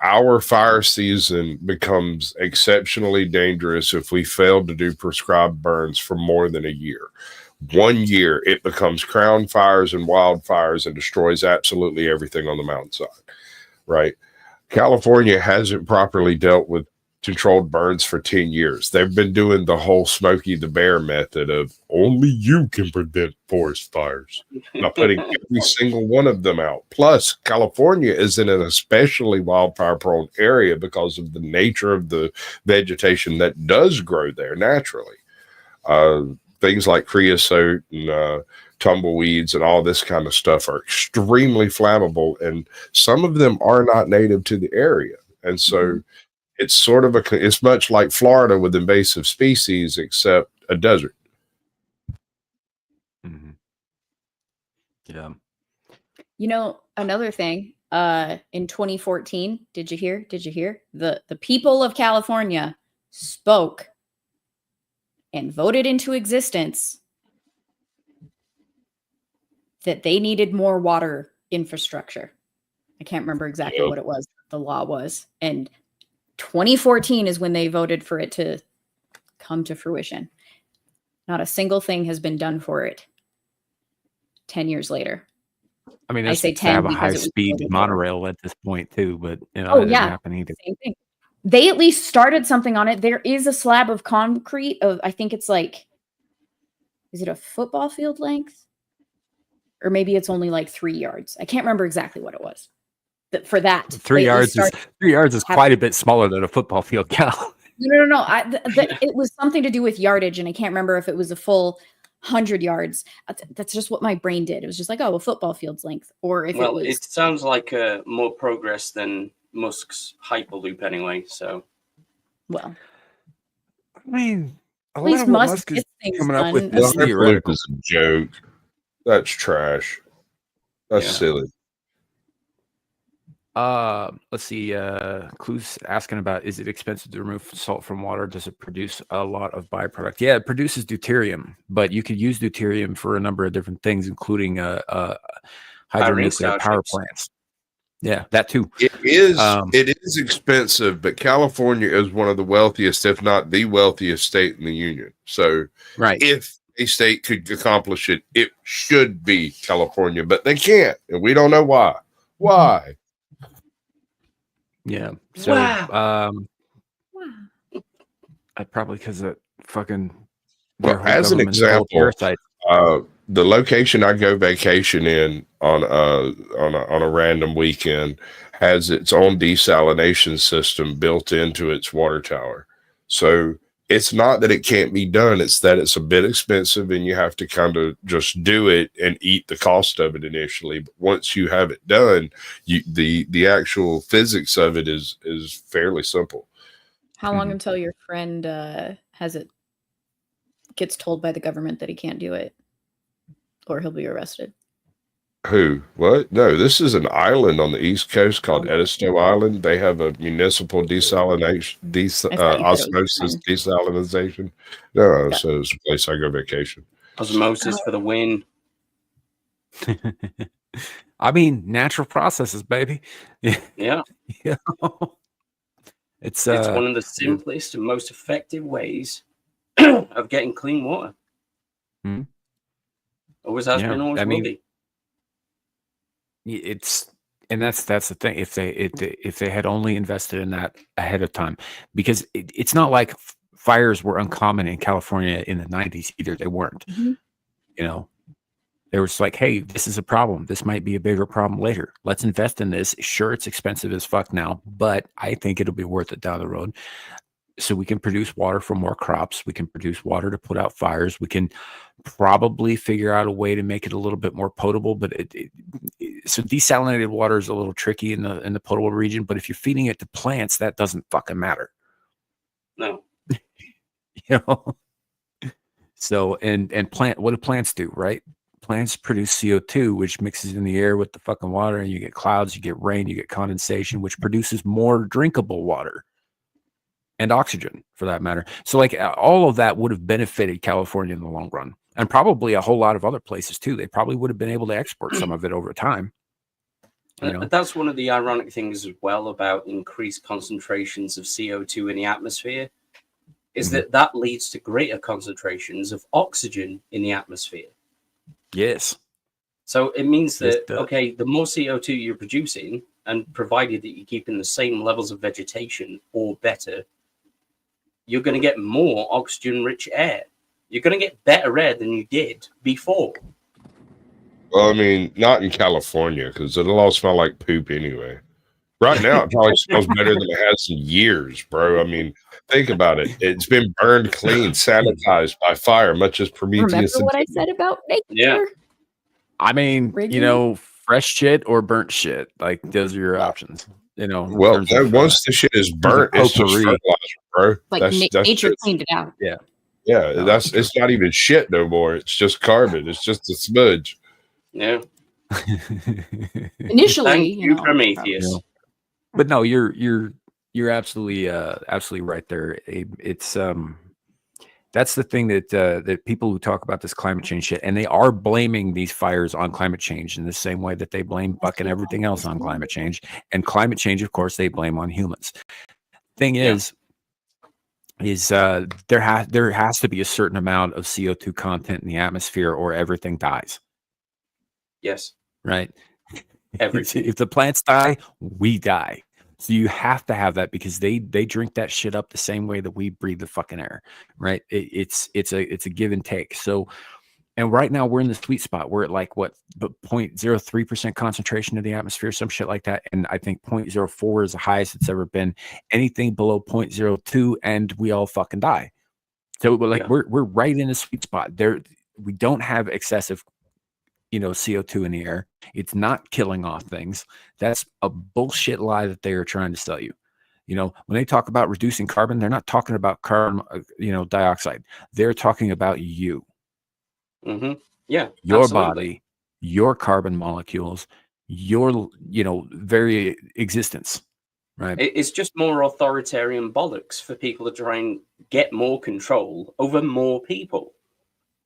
Our fire season becomes exceptionally dangerous if we fail to do prescribed burns for more than a year. 1 year, it becomes crown fires and wildfires and destroys absolutely everything on the mountainside, right? California hasn't properly dealt with controlled burns for 10 years. They've been doing the whole Smokey the Bear method of only you can prevent forest fires by putting every single one of them out. Plus, California is in an especially wildfire prone area because of the nature of the vegetation that does grow there naturally. Things like creosote and tumbleweeds and all this kind of stuff are extremely flammable, and some of them are not native to the area. And so it's sort of it's much like Florida with invasive species, except a desert. Yeah. You know, another thing, in 2014, did you hear? The people of California spoke and voted into existence that they needed more water infrastructure. I can't remember exactly what it was, the law was. And 2014 is when they voted for it to come to fruition. Not a single thing has been done for it 10 years later. I mean, I say 10 have a because it was high-speed voted for. monorail at this point too, but you know, Oh, that doesn't yeah. happen either. Same thing. They at least started something on it. There is a slab of concrete of, I think it's like, is it a football field length? Or maybe it's only like 3 yards. I can't remember exactly what it was. But for that, 3 yards is 3 yards is quite a bit smaller than a football field, Cal. No. It was something to do with yardage, and I can't remember if it was a full 100 yards. That's just what my brain did. It was just like, oh, a football field's length, or if it was. It sounds like more progress than Musk's Hyperloop, anyway. So, well, I mean, at least Musk gets things coming up with done. this The Hyperloop theoretical. is a joke. That's trash. That's silly. Let's see. Clues asking about, is it expensive to remove salt from water? Does it produce a lot of byproduct? Yeah, it produces deuterium, but you could use deuterium for a number of different things, including hydronuclear power plants. Yeah, that too. It is expensive, but California is one of the wealthiest, if not the wealthiest state in the union. So right, if a state could accomplish it, it should be California, but they can't, and we don't know why. Why? Yeah. So Wow. probably because of fucking Well, as an example, the location I go vacation in on a random weekend has its own desalination system built into its water tower. So it's not that it can't be done; it's that it's a bit expensive, and you have to kind of just do it and eat the cost of it initially. But once you have it done, the actual physics of it is fairly simple. How long until your friend gets told by the government that he can't do it, or he'll be arrested? Who? What? No, this is an island on the East Coast called Edisto Island. They have a municipal desalination, osmosis desalinization. No, so it's a place I go vacation. Osmosis for the win. I mean, natural processes, baby. Yeah. It's one of the simplest and most effective ways of getting clean water. Hmm. Always has been, always will be. That's the thing. If they had only invested in that ahead of time, because it's not like fires were uncommon in California in the 90s either. They weren't. Mm-hmm. You know, they were just like, hey, this is a problem. This might be a bigger problem later. Let's invest in this. Sure, it's expensive as fuck now, but I think it'll be worth it down the road. So we can produce water for more crops. We can produce water to put out fires. We can probably figure out a way to make it a little bit more potable. But so desalinated water is a little tricky in the potable region. But if you're feeding it to plants, that doesn't fucking matter. No. You know. So and what do plants do, right? Plants produce CO2, which mixes in the air with the fucking water, and you get clouds, you get rain, you get condensation, which produces more drinkable water. And oxygen, for that matter. So, like, all of that would have benefited California in the long run, and probably a whole lot of other places too. They probably would have been able to export some of it over time. You know? That's one of the ironic things as well about increased concentrations of CO2 in the atmosphere, is that leads to greater concentrations of oxygen in the atmosphere. Yes. So it means that, okay, the more CO2 you're producing, and provided that you're keeping the same levels of vegetation or better, you're going to get more oxygen-rich air. You're going to get better air than you did before. Well, I mean, not in California, because it'll all smell like poop anyway. Right now, it probably smells better than it has in years, bro. I mean, think about it. It's been burned clean, sanitized by fire, much as Prometheus. Remember what I said about nature? Yeah. I mean, you know, fresh shit or burnt shit. Like, those are your options. You know. Well, once the shit is burnt, it's just fertilizer, bro. Like nature cleaned it out. Yeah. Yeah, it's not even shit no more. It's just carbon. It's just a smudge. Yeah. Initially, Thank you, Prometheus. But no, you're absolutely right there, Abe. It's that's the thing that people who talk about this climate change shit, and they are blaming these fires on climate change in the same way that they blame fucking everything else on climate change. And climate change, of course, they blame on humans. Thing is there has to be a certain amount of CO2 content in the atmosphere, or everything dies. Yes. Right. Everything. If the plants die, we die. So you have to have that, because they drink that shit up the same way that we breathe the fucking air, right? It's a give and take. So, and right now we're in the sweet spot. We're at like what, 0.03% concentration of the atmosphere, some shit like that. And I think 0.04 is the highest it's ever been. Anything below 0.02, and we all fucking die. So we're right in a sweet spot. We don't have excessive, CO2 in the air. It's not killing off things. That's a bullshit lie that they are trying to sell you. When they talk about reducing carbon, they're not talking about carbon, dioxide. They're talking about you. Mm-hmm. Yeah. Your absolutely. body, your carbon molecules, your, very existence. Right. It's just more authoritarian bollocks for people to try and get more control over more people.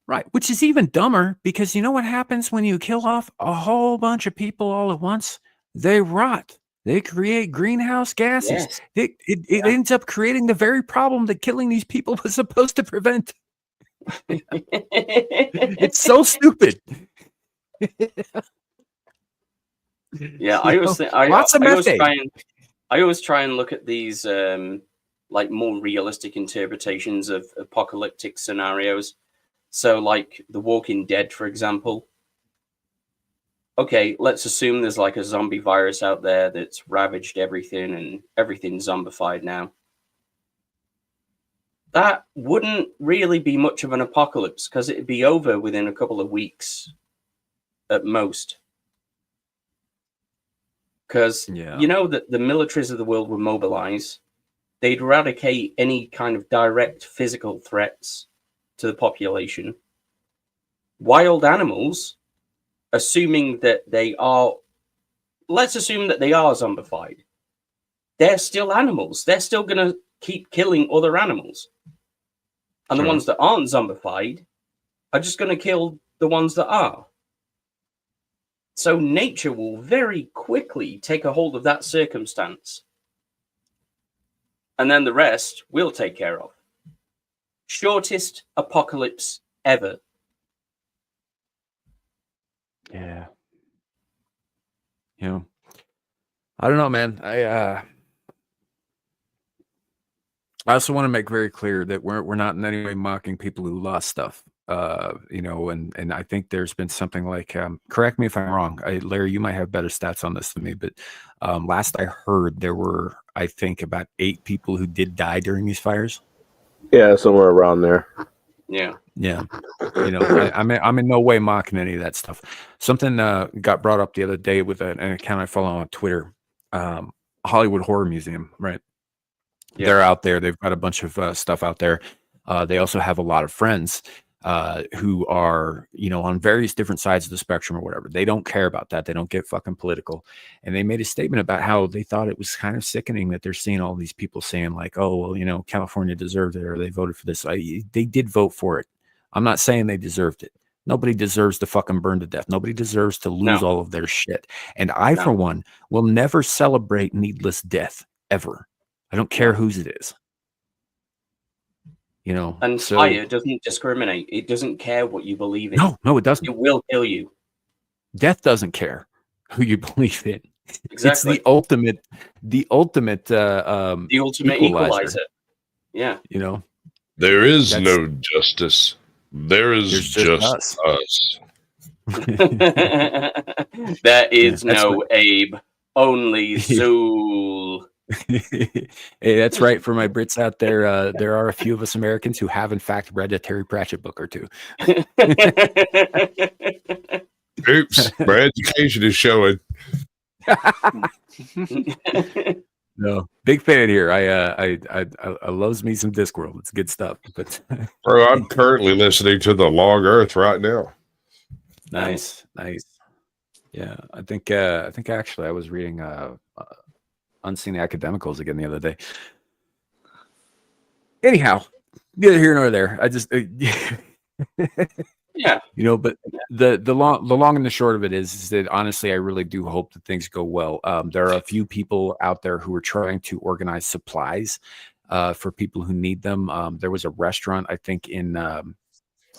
Right. Which is even dumber, because you know what happens when you kill off a whole bunch of people all at once? they rot. They create greenhouse gases. Yes. It ends up creating the very problem that killing these people was supposed to prevent. It's so stupid. Yeah, I always think I always try and look at these like more realistic interpretations of apocalyptic scenarios. So, like The Walking Dead, for example. Okay, let's assume there's like a zombie virus out there that's ravaged everything and everything's zombified now. That wouldn't really be much of an apocalypse because it'd be over within a couple of weeks at most. Because you know that the militaries of the world would mobilize. They'd eradicate any kind of direct physical threats to the population. Wild animals, assuming that they are, let's assume that they are zombified. They're still animals. They're still going to keep killing other animals. And the ones that aren't zombified are just going to kill the ones that are. So nature will very quickly take a hold of that circumstance. And then the rest we'll take care of. Shortest apocalypse ever. Yeah. You know, I don't know, man. I also want to make very clear that we're not in any way mocking people who lost stuff. You know, and I think there's been something like, correct me if I'm wrong, Larry, you might have better stats on this than me, but last I heard there were, I think, about 8 people who did die during these fires. Yeah, somewhere around there. Yeah. Yeah. You know, I'm in no way mocking any of that stuff. Something got brought up the other day with an account I follow on Twitter, Hollywood Horror Museum, right? Yeah. They're out there. They've got a bunch of stuff out there. They also have a lot of friends who are, you know, on various different sides of the spectrum or whatever. They don't care about that. They don't get fucking political. And they made a statement about how they thought it was kind of sickening that they're seeing all these people saying like, oh, well, you know, California deserved it or they voted for this. They did vote for it. I'm not saying they deserved it. Nobody deserves to fucking burn to death. Nobody deserves to lose all of their shit. And I, for one, will never celebrate needless death ever. I don't care whose it is. You know, and fire doesn't discriminate. It doesn't care what you believe in. No, it doesn't. It will kill you. Death doesn't care who you believe in. Exactly. It's the ultimate equalizer. Yeah. You know, there is no justice. There is just us. There is no Abe, only Zool. Hey, that's right. For my Brits out there, there are a few of us Americans who have, in fact, read a Terry Pratchett book or two. Oops, my education is showing. No, big fan here. I loves me some Discworld. It's good stuff. But bro, I'm currently listening to The Long Earth right now. Nice. Yeah, I think actually I was reading Unseen Academicals again the other day. Anyhow, neither here nor there. I just yeah, you know, but the long and the short of it is that honestly, I really do hope that things go well. There are a few people out there who are trying to organize supplies for people who need them. There was a restaurant, I think, in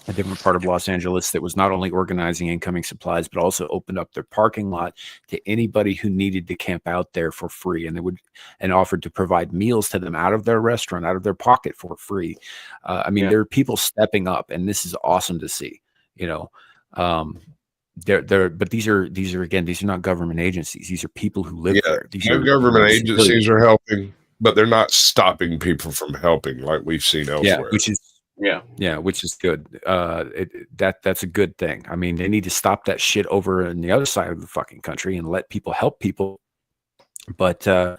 a different part of Los Angeles that was not only organizing incoming supplies, but also opened up their parking lot to anybody who needed to camp out there for free. And they would, and offered to provide meals to them out of their restaurant, out of their pocket for free. I mean, there are people stepping up, and this is awesome to see, you know. But these are again, these are not government agencies. These are people who live there. These no government agencies are helping, but they're not stopping people from helping like we've seen elsewhere. Yeah, which is which is good. That's a good thing. I mean, they need to stop that shit over on the other side of the fucking country and let people help people. But it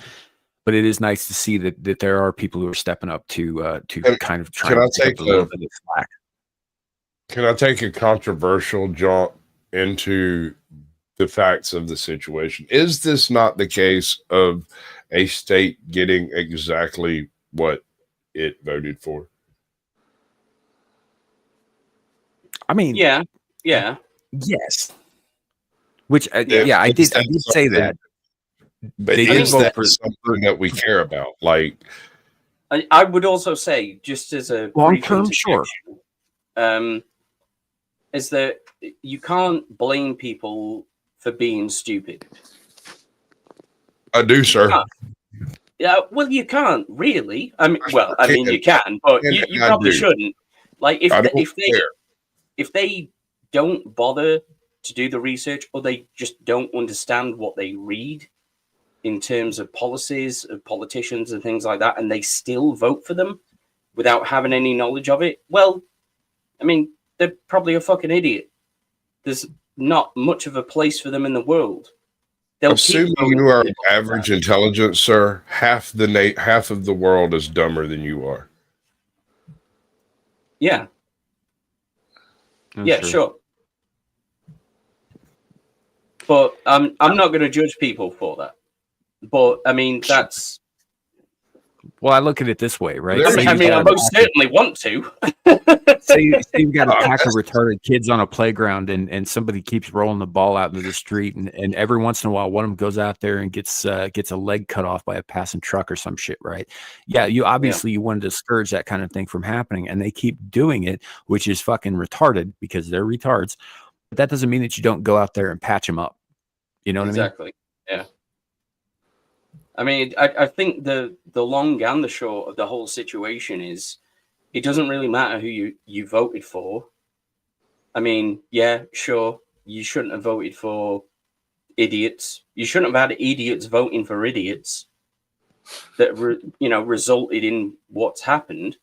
is nice to see that there are people who are stepping up to kind of try to take a little bit of slack. Can I take a controversial jump into the facts of the situation? Is this not the case of a state getting exactly what it voted for? I mean, yes. Which I did say that. But They did is vote that for- something that we care about? Like, I would also say, just as a Long brief term, sure. interjection, is that you can't blame people for being stupid. I do, sir. Yeah, well, you can't really. I mean, well, I mean, you can, but you And I probably do. shouldn't. Like, I don't if they don't bother to do the research, or they just don't understand what they read in terms of policies of politicians and things like that, and they still vote for them without having any knowledge of it, well, I mean, they're probably a fucking idiot. There's not much of a place for them in the world. They'll keep Assuming voting you are for of average intelligence, sir, half of the world is dumber than you are. Yeah. That's Yeah, true. sure. But I'm not going to judge people for that. But I mean, that's. Well, I look at it this way, right? I mean, I most certainly want to. Say you've got a pack of retarded kids on a playground, and somebody keeps rolling the ball out into the street, and every once in a while, one of them goes out there and gets a leg cut off by a passing truck or some shit, right? Yeah, you obviously you want to discourage that kind of thing from happening, and they keep doing it, which is fucking retarded because they're retards. But that doesn't mean that you don't go out there and patch them up. You know what I mean? Exactly. Yeah. I mean, I think the long and the short of the whole situation is it doesn't really matter who you voted for. I mean, yeah, sure, you shouldn't have voted for idiots. You shouldn't have had idiots voting for idiots that resulted in what's happened.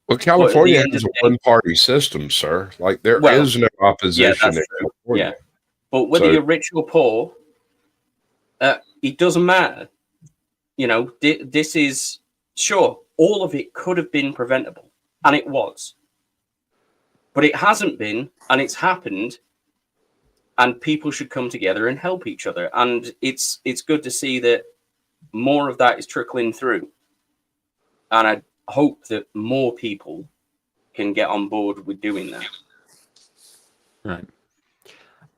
Well, California end has of a the day- one-party system, sir. Like there is Well, no opposition that's in true. California. Yeah, but whether So- you're rich or poor, it doesn't matter. You know, this is sure all of it could have been preventable, and it was, but it hasn't been, and it's happened. And people should come together and help each other, and it's good to see that more of that is trickling through, and I hope that more people can get on board with doing that. Right.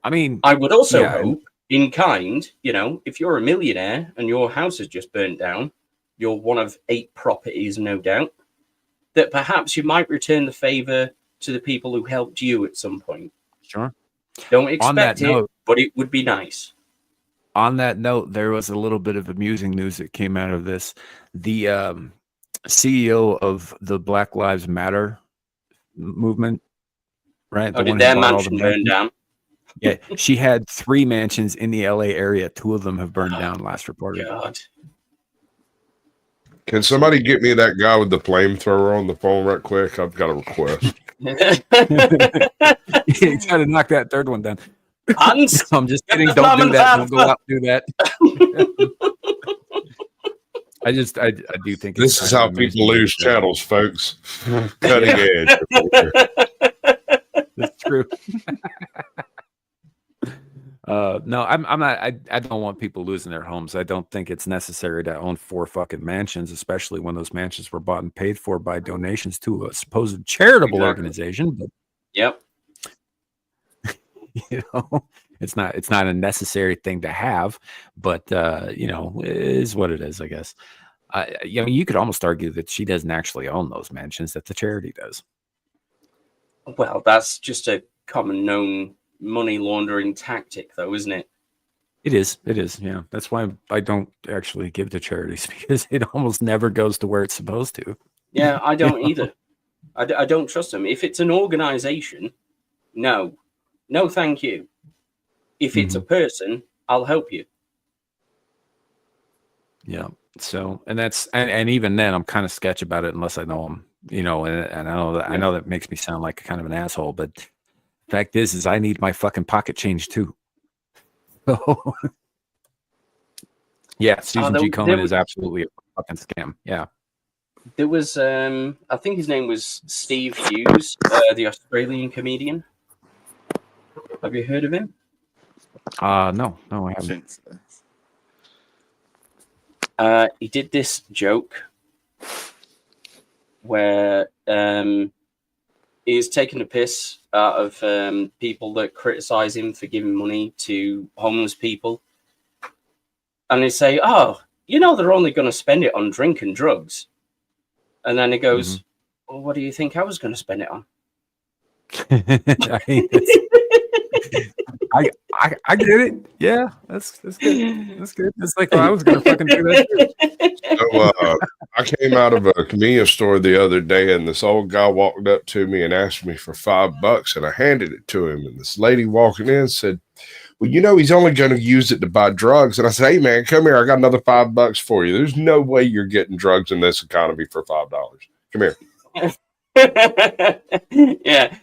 I mean, I would also yeah, hope, in kind, if you're a millionaire and your house has just burnt down, you're one of 8 properties, no doubt, that perhaps you might return the favor to the people who helped you at some point. Sure. Don't On that expect it, note- but it would be nice. On that note, there was a little bit of amusing news that came out of this. The CEO of the Black Lives Matter movement, right? Oh, did who their bought all the mansion burn mansions. down? Yeah, she had 3 mansions in the LA area. 2 of them have burned down. Last reported. God. Can somebody get me that guy with the flamethrower on the phone right quick? I've got a request. You got to knock that 3rd one down. Hans, I'm just kidding. get the Don't do that. flammable Don't go out and do that. I do think This is how people lose channels, folks. Cutting edge. That's true. No, I'm not. I don't want people losing their homes. I don't think it's necessary to own 4 fucking mansions, especially when those mansions were bought and paid for by donations to a supposed charitable organization. But Yep. it's not a necessary thing to have. But it is what it is, I guess. I mean, you could almost argue that she doesn't actually own those mansions; that the charity does. Well, that's just a common known money laundering tactic, though, isn't it? It is. Yeah, that's why I don't actually give to charities, because it almost never goes to where it's supposed to. Yeah, I don't either. I don't trust them. If it's an organization, no, thank you. If it's a person, I'll help you. Yeah. So, and even then, I'm kind of sketch about it unless I know them, and I know that makes me sound like kind of an asshole, but the fact is I need my fucking pocket change too. So, yeah, Susan G. Komen is absolutely a fucking scam. Yeah. There was, I think his name was Steve Hughes, the Australian comedian. Have you heard of him? No, I haven't. He did this joke where he's taking the piss out of people that criticize him for giving money to homeless people. and they say, "Oh, you know, they're only going to spend it on drink and drugs," and then he goes, "Well, what do you think I was going to spend it on?" I get it. Yeah, that's good. That's good. It's like, I was gonna fucking do that too. So I came out of a convenience store the other day, and this old guy walked up to me and asked me for $5, and I handed it to him. And this lady walking in said, "Well, you know, he's only going to use it to buy drugs." And I said, "Hey, man, come here. I got another $5 for you. There's no way you're getting drugs in this economy for $5. Come here." Yeah,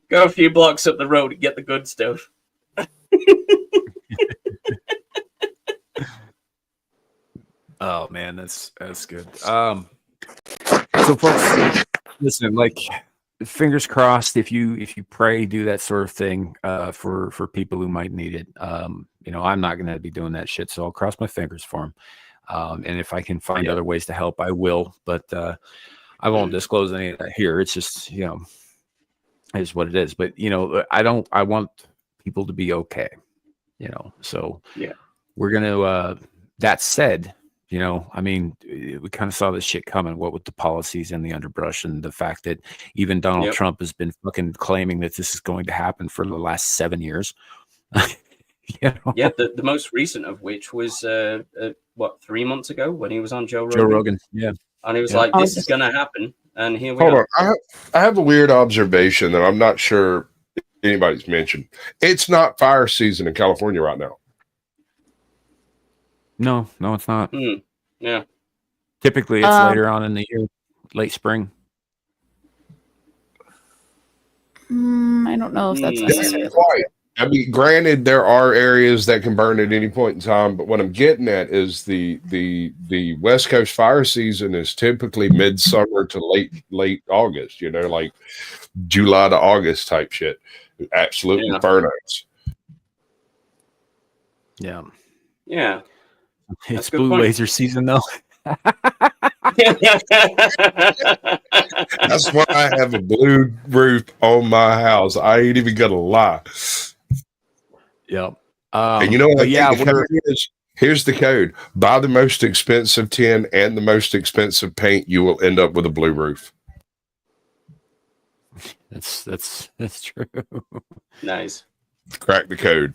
go a few blocks up the road and get the good stuff. Oh man, that's good. So folks, listen, like, fingers crossed, if you pray, do that sort of thing for people who might need it. You know, I'm not going to be doing that shit, so I'll cross my fingers for them. And if I can find other ways to help, I will. But I won't disclose any of that here. It's just, you know, it's what it is. But you know, I want people to be okay. You know, so yeah, we're gonna. That said, you know, I mean, we kind of saw this shit coming. What with the policies and the underbrush, and the fact that even Donald Trump has been fucking claiming that this is going to happen for the last 7 years. You know? Yeah, the most recent of which was 3 months ago when he was on Joe Rogan. Joe Rogan, yeah, and he was like, "This is going to happen," and here we Hold are. on. I have a weird observation that I'm not sure anybody's mentioned. It's not fire season in California right now. No, it's not. Yeah. Typically, it's later on in the year, late spring. I don't know if that's necessarily Quite. I mean, granted, there are areas that can burn at any point in time, but what I'm getting at is the West Coast fire season is typically midsummer to late August. You know, like July to August type shit. Absolutely burnouts. Yeah. Yeah. It's blue laser season, though. That's why I have a blue roof on my house. I ain't even gonna lie. Yep. And you know what? Yeah. Here's the code: buy the most expensive tin and the most expensive paint. You will end up with a blue roof. That's true. Nice. Crack the code.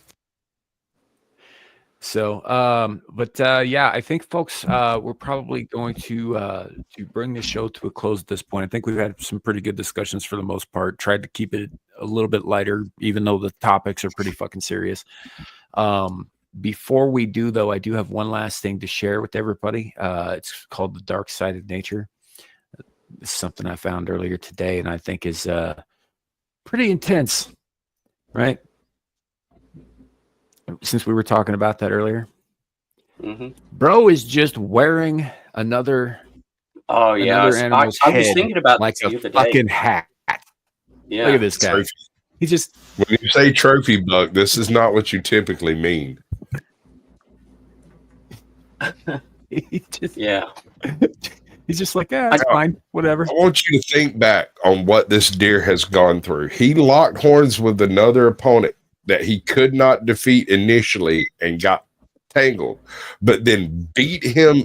So, yeah, I think, folks, we're probably going to bring the show to a close at this point. I think we've had some pretty good discussions for the most part. Tried to keep it a little bit lighter, even though the topics are pretty fucking serious. Before we do, though, I do have one last thing to share with everybody. It's called The Dark Side of Nature. It's something I found earlier today, and I think is pretty intense, right? Since we were talking about that earlier, bro is just wearing another. Oh yeah, I was thinking about like that a the other fucking day. hat. Yeah, Look at this guy. He just, when you say trophy buck, this is not what you typically mean. Yeah. He's just like, yeah, it's fine, whatever. I want you to think back on what this deer has gone through. He locked horns with another opponent that he could not defeat initially and got tangled, but then beat him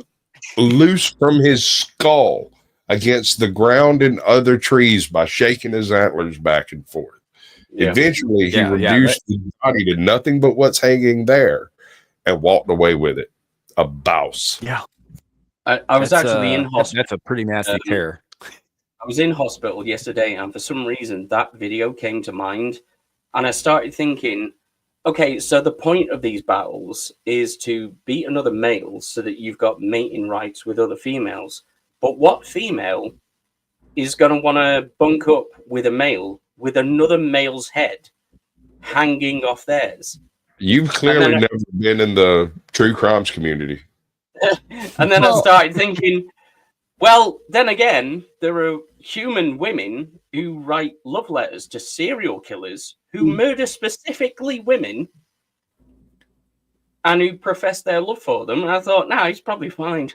loose from his skull against the ground and other trees by shaking his antlers back and forth. Yeah. Eventually, he reduced the body to nothing but what's hanging there and walked away with it. A bouse. Yeah. I was actually in hospital. That's a pretty nasty tear. I was in hospital yesterday, and for some reason, that video came to mind. And I started thinking, okay, so the point of these battles is to beat another male so that you've got mating rights with other females. But what female is going to want to bunk up with a male with another male's head hanging off theirs? You've clearly never been in the true crimes community. And then I started thinking, well, then again, there are human women who write love letters to serial killers who murder specifically women and who profess their love for them. And I thought, nah, he's probably fine.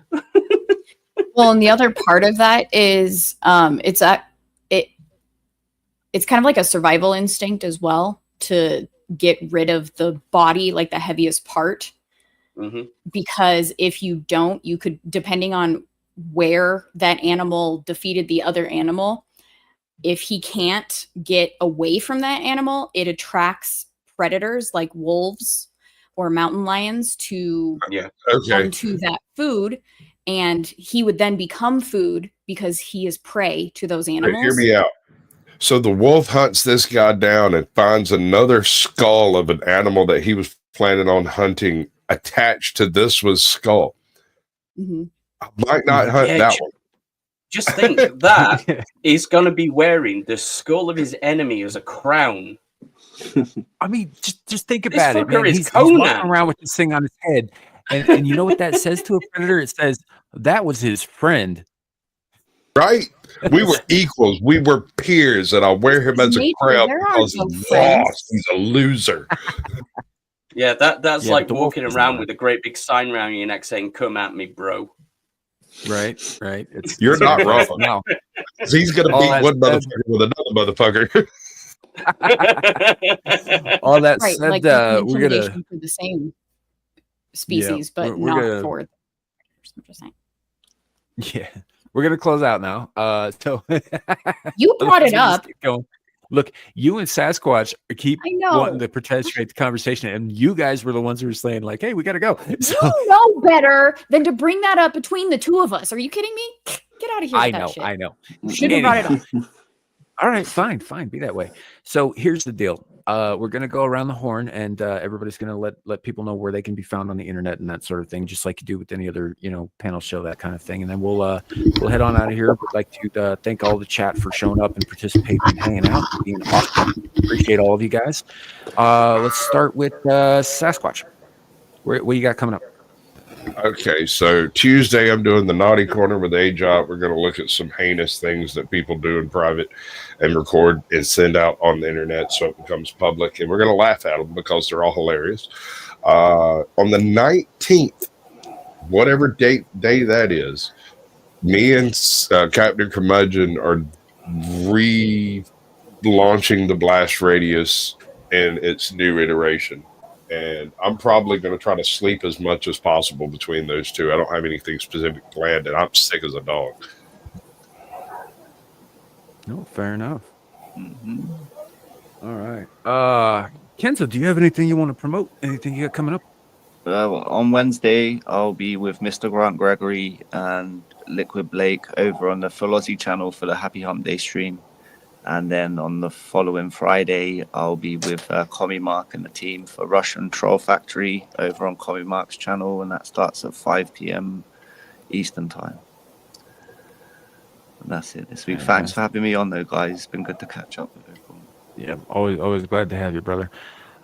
Well, and the other part of that is it's kind of like a survival instinct as well, to get rid of the body, like the heaviest part. because if you don't, you could, depending on where that animal defeated the other animal, if he can't get away from that animal, it attracts predators like wolves or mountain lions to come to that food, and he would then become food because he is prey to those animals. Hear me out. So the wolf hunts this guy down and finds another skull of an animal that he was planning on hunting attached to this was skull. Mm-hmm. I might not hunt that one. Just think that he's going to be wearing the skull of his enemy as a crown. I mean, just think about it, man. Is He's walking around with this thing on his head, and you know what that says to a predator? It says that was his friend. Right? We were equals. We were peers, and I wear him as a crown because he's lost. He's a loser. Yeah, that's like walking around with a great big sign around your neck saying, "Come at me, bro." Right. You're not wrong. No. He's going to beat one motherfucker with another motherfucker. All that Right, said, like we're gonna for the same species, but we're not gonna- for. I'm just saying. Yeah, we're gonna close out now. So You brought it let's just up. keep going. Look, you and Sasquatch keep I know. wanting to perpetuate the conversation, and you guys were the ones who were saying, like, "Hey, we gotta go." So, You know better than to bring that up between the two of us. Are you kidding me? Get out of here. I with that know, shit. I know. You shouldn't have brought it up. All right, fine, be that way. So here's the deal. We're gonna go around the horn, and everybody's gonna let people know where they can be found on the internet and that sort of thing, just like you do with any other panel show, that kind of thing. And then we'll head on out of here. We'd like to thank all the chat for showing up and participating and hanging out and being awesome. Appreciate all of you guys. Let's start with Sasquatch. What you got coming up? Okay, so Tuesday I'm doing the Naughty Corner with AJOT. We're going to look at some heinous things that people do in private and record and send out on the internet so it becomes public. And we're going to laugh at them because they're all hilarious. On the 19th, whatever day that is, me and Captain Curmudgeon are relaunching the Blast Radius in its new iteration. And I'm probably going to try to sleep as much as possible between those two. I don't have anything specific planned, and I'm sick as a dog. No, fair enough. All right. Kenzo, do you have anything you want to promote? Anything you got coming up? On Wednesday, I'll be with Mr. Grant Gregory and Liquid Blake over on the Full Aussie channel for the Happy Hump Day stream. And then on the following Friday, I'll be with Commie Mark and the team for Russian Troll Factory over on Commie Mark's channel, and that starts at 5 p.m. Eastern time. And that's it this week. Thanks for having me on, though, guys. It's been good to catch up with everyone. Yeah, always glad to have you, brother.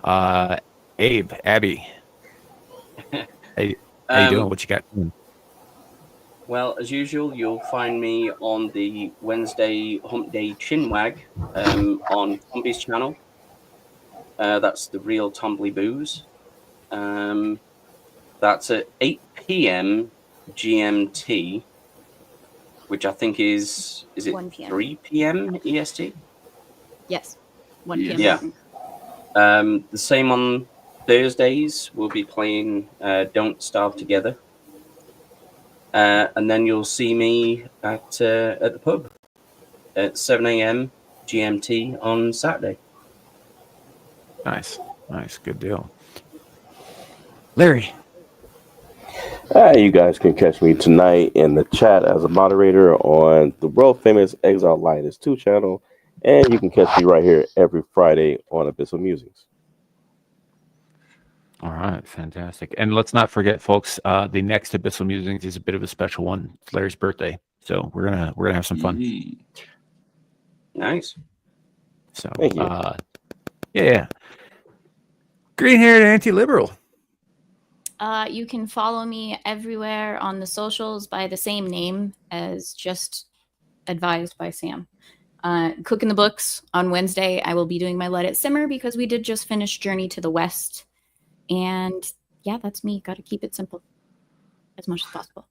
Abby, how you doing? What you got? Well, as usual, you'll find me on the Wednesday Hump Day Chinwag on Tumbly's channel. That's the real Tumbly Booze. That's at 8 p.m. GMT, which I think is it 1 p.m. 3 p.m. EST? Yes. 1 p.m. Yeah. The same on Thursdays. We'll be playing Don't Starve Together. And then you'll see me at the pub at 7 a.m. GMT on Saturday. Nice, good deal. Larry. You guys can catch me tonight in the chat as a moderator on the world famous Exile Linus 2 channel, and you can catch me right here every Friday on Abyssal Musings. All right, fantastic. And let's not forget, folks, the next Abyssal Musings is a bit of a special one. It's Larry's birthday, so we're gonna have some fun. Nice. So, yeah. Green-haired anti-liberal. You can follow me everywhere on the socials by the same name as just advised by Sam. Cooking the books on Wednesday. I will be doing my Let It Simmer because we did just finish Journey to the West. And yeah, that's me. Got to keep it simple as much as possible.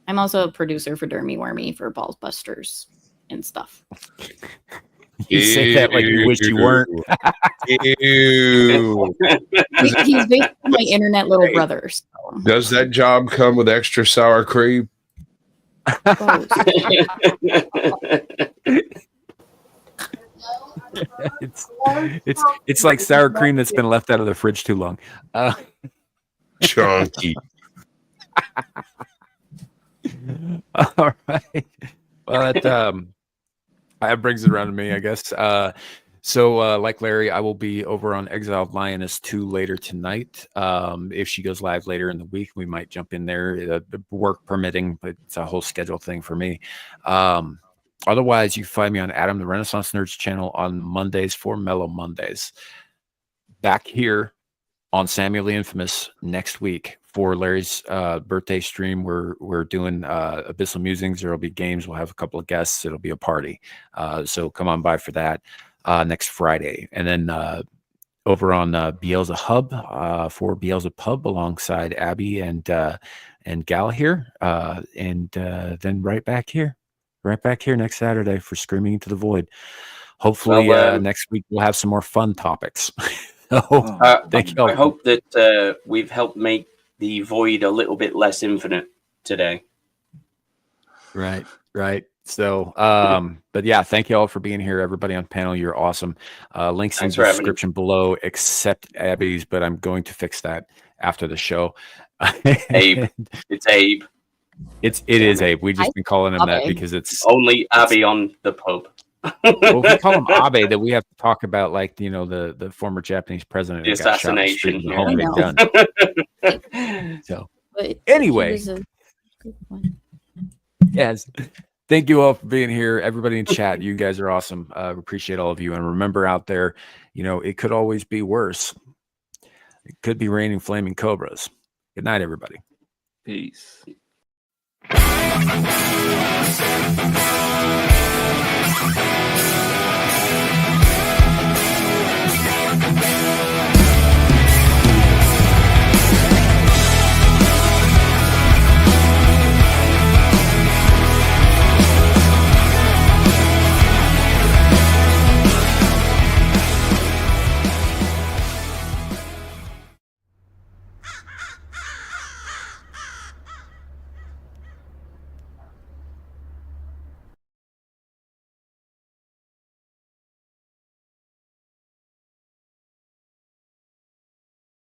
I'm also a producer for Dermy Wormy for Balls Busters and stuff. You say that like you wish you weren't. Ew. He's basically my internet little brother. So. Does that job come with extra sour cream? It's like sour cream that's been left out of the fridge too long. Chunky. All right. Well, that brings it around to me, I guess. So, like Larry, I will be over on Exiled Lioness 2 later tonight. If she goes live later in the week, we might jump in there, work permitting, but it's a whole schedule thing for me. Otherwise, you can find me on Adam the Renaissance Nerds channel on Mondays for Mellow Mondays. Back here on Samuel the Infamous next week for Larry's birthday stream. We're doing Abyssal Musings. There'll be games. We'll have a couple of guests. It'll be a party. So come on by for that next Friday. And then over on Beelzebub Hub for Beelzebub Pub alongside Abby and Gal here. And then right back here next Saturday for Screaming Into the Void. Hopefully next week we'll have some more fun topics. Thank you all. I hope that we've helped make the void a little bit less infinite today. Right. So, but yeah, thank you all for being here. Everybody on panel, you're awesome. Links in the description below, except Abby's, but I'm going to fix that after the show. Abe. It's Abe. It is Abe. We've just been calling him that because it's only Abby on the pub. Well, if we call him Abe, then we have to talk about the former Japanese president, the assassination, who got shot in the gun. So anyway, yes, thank you all for being here. Everybody in chat, you guys are awesome. Appreciate all of you, and remember out there, it could always be worse. It could be raining flaming cobras. Good night, everybody. Peace.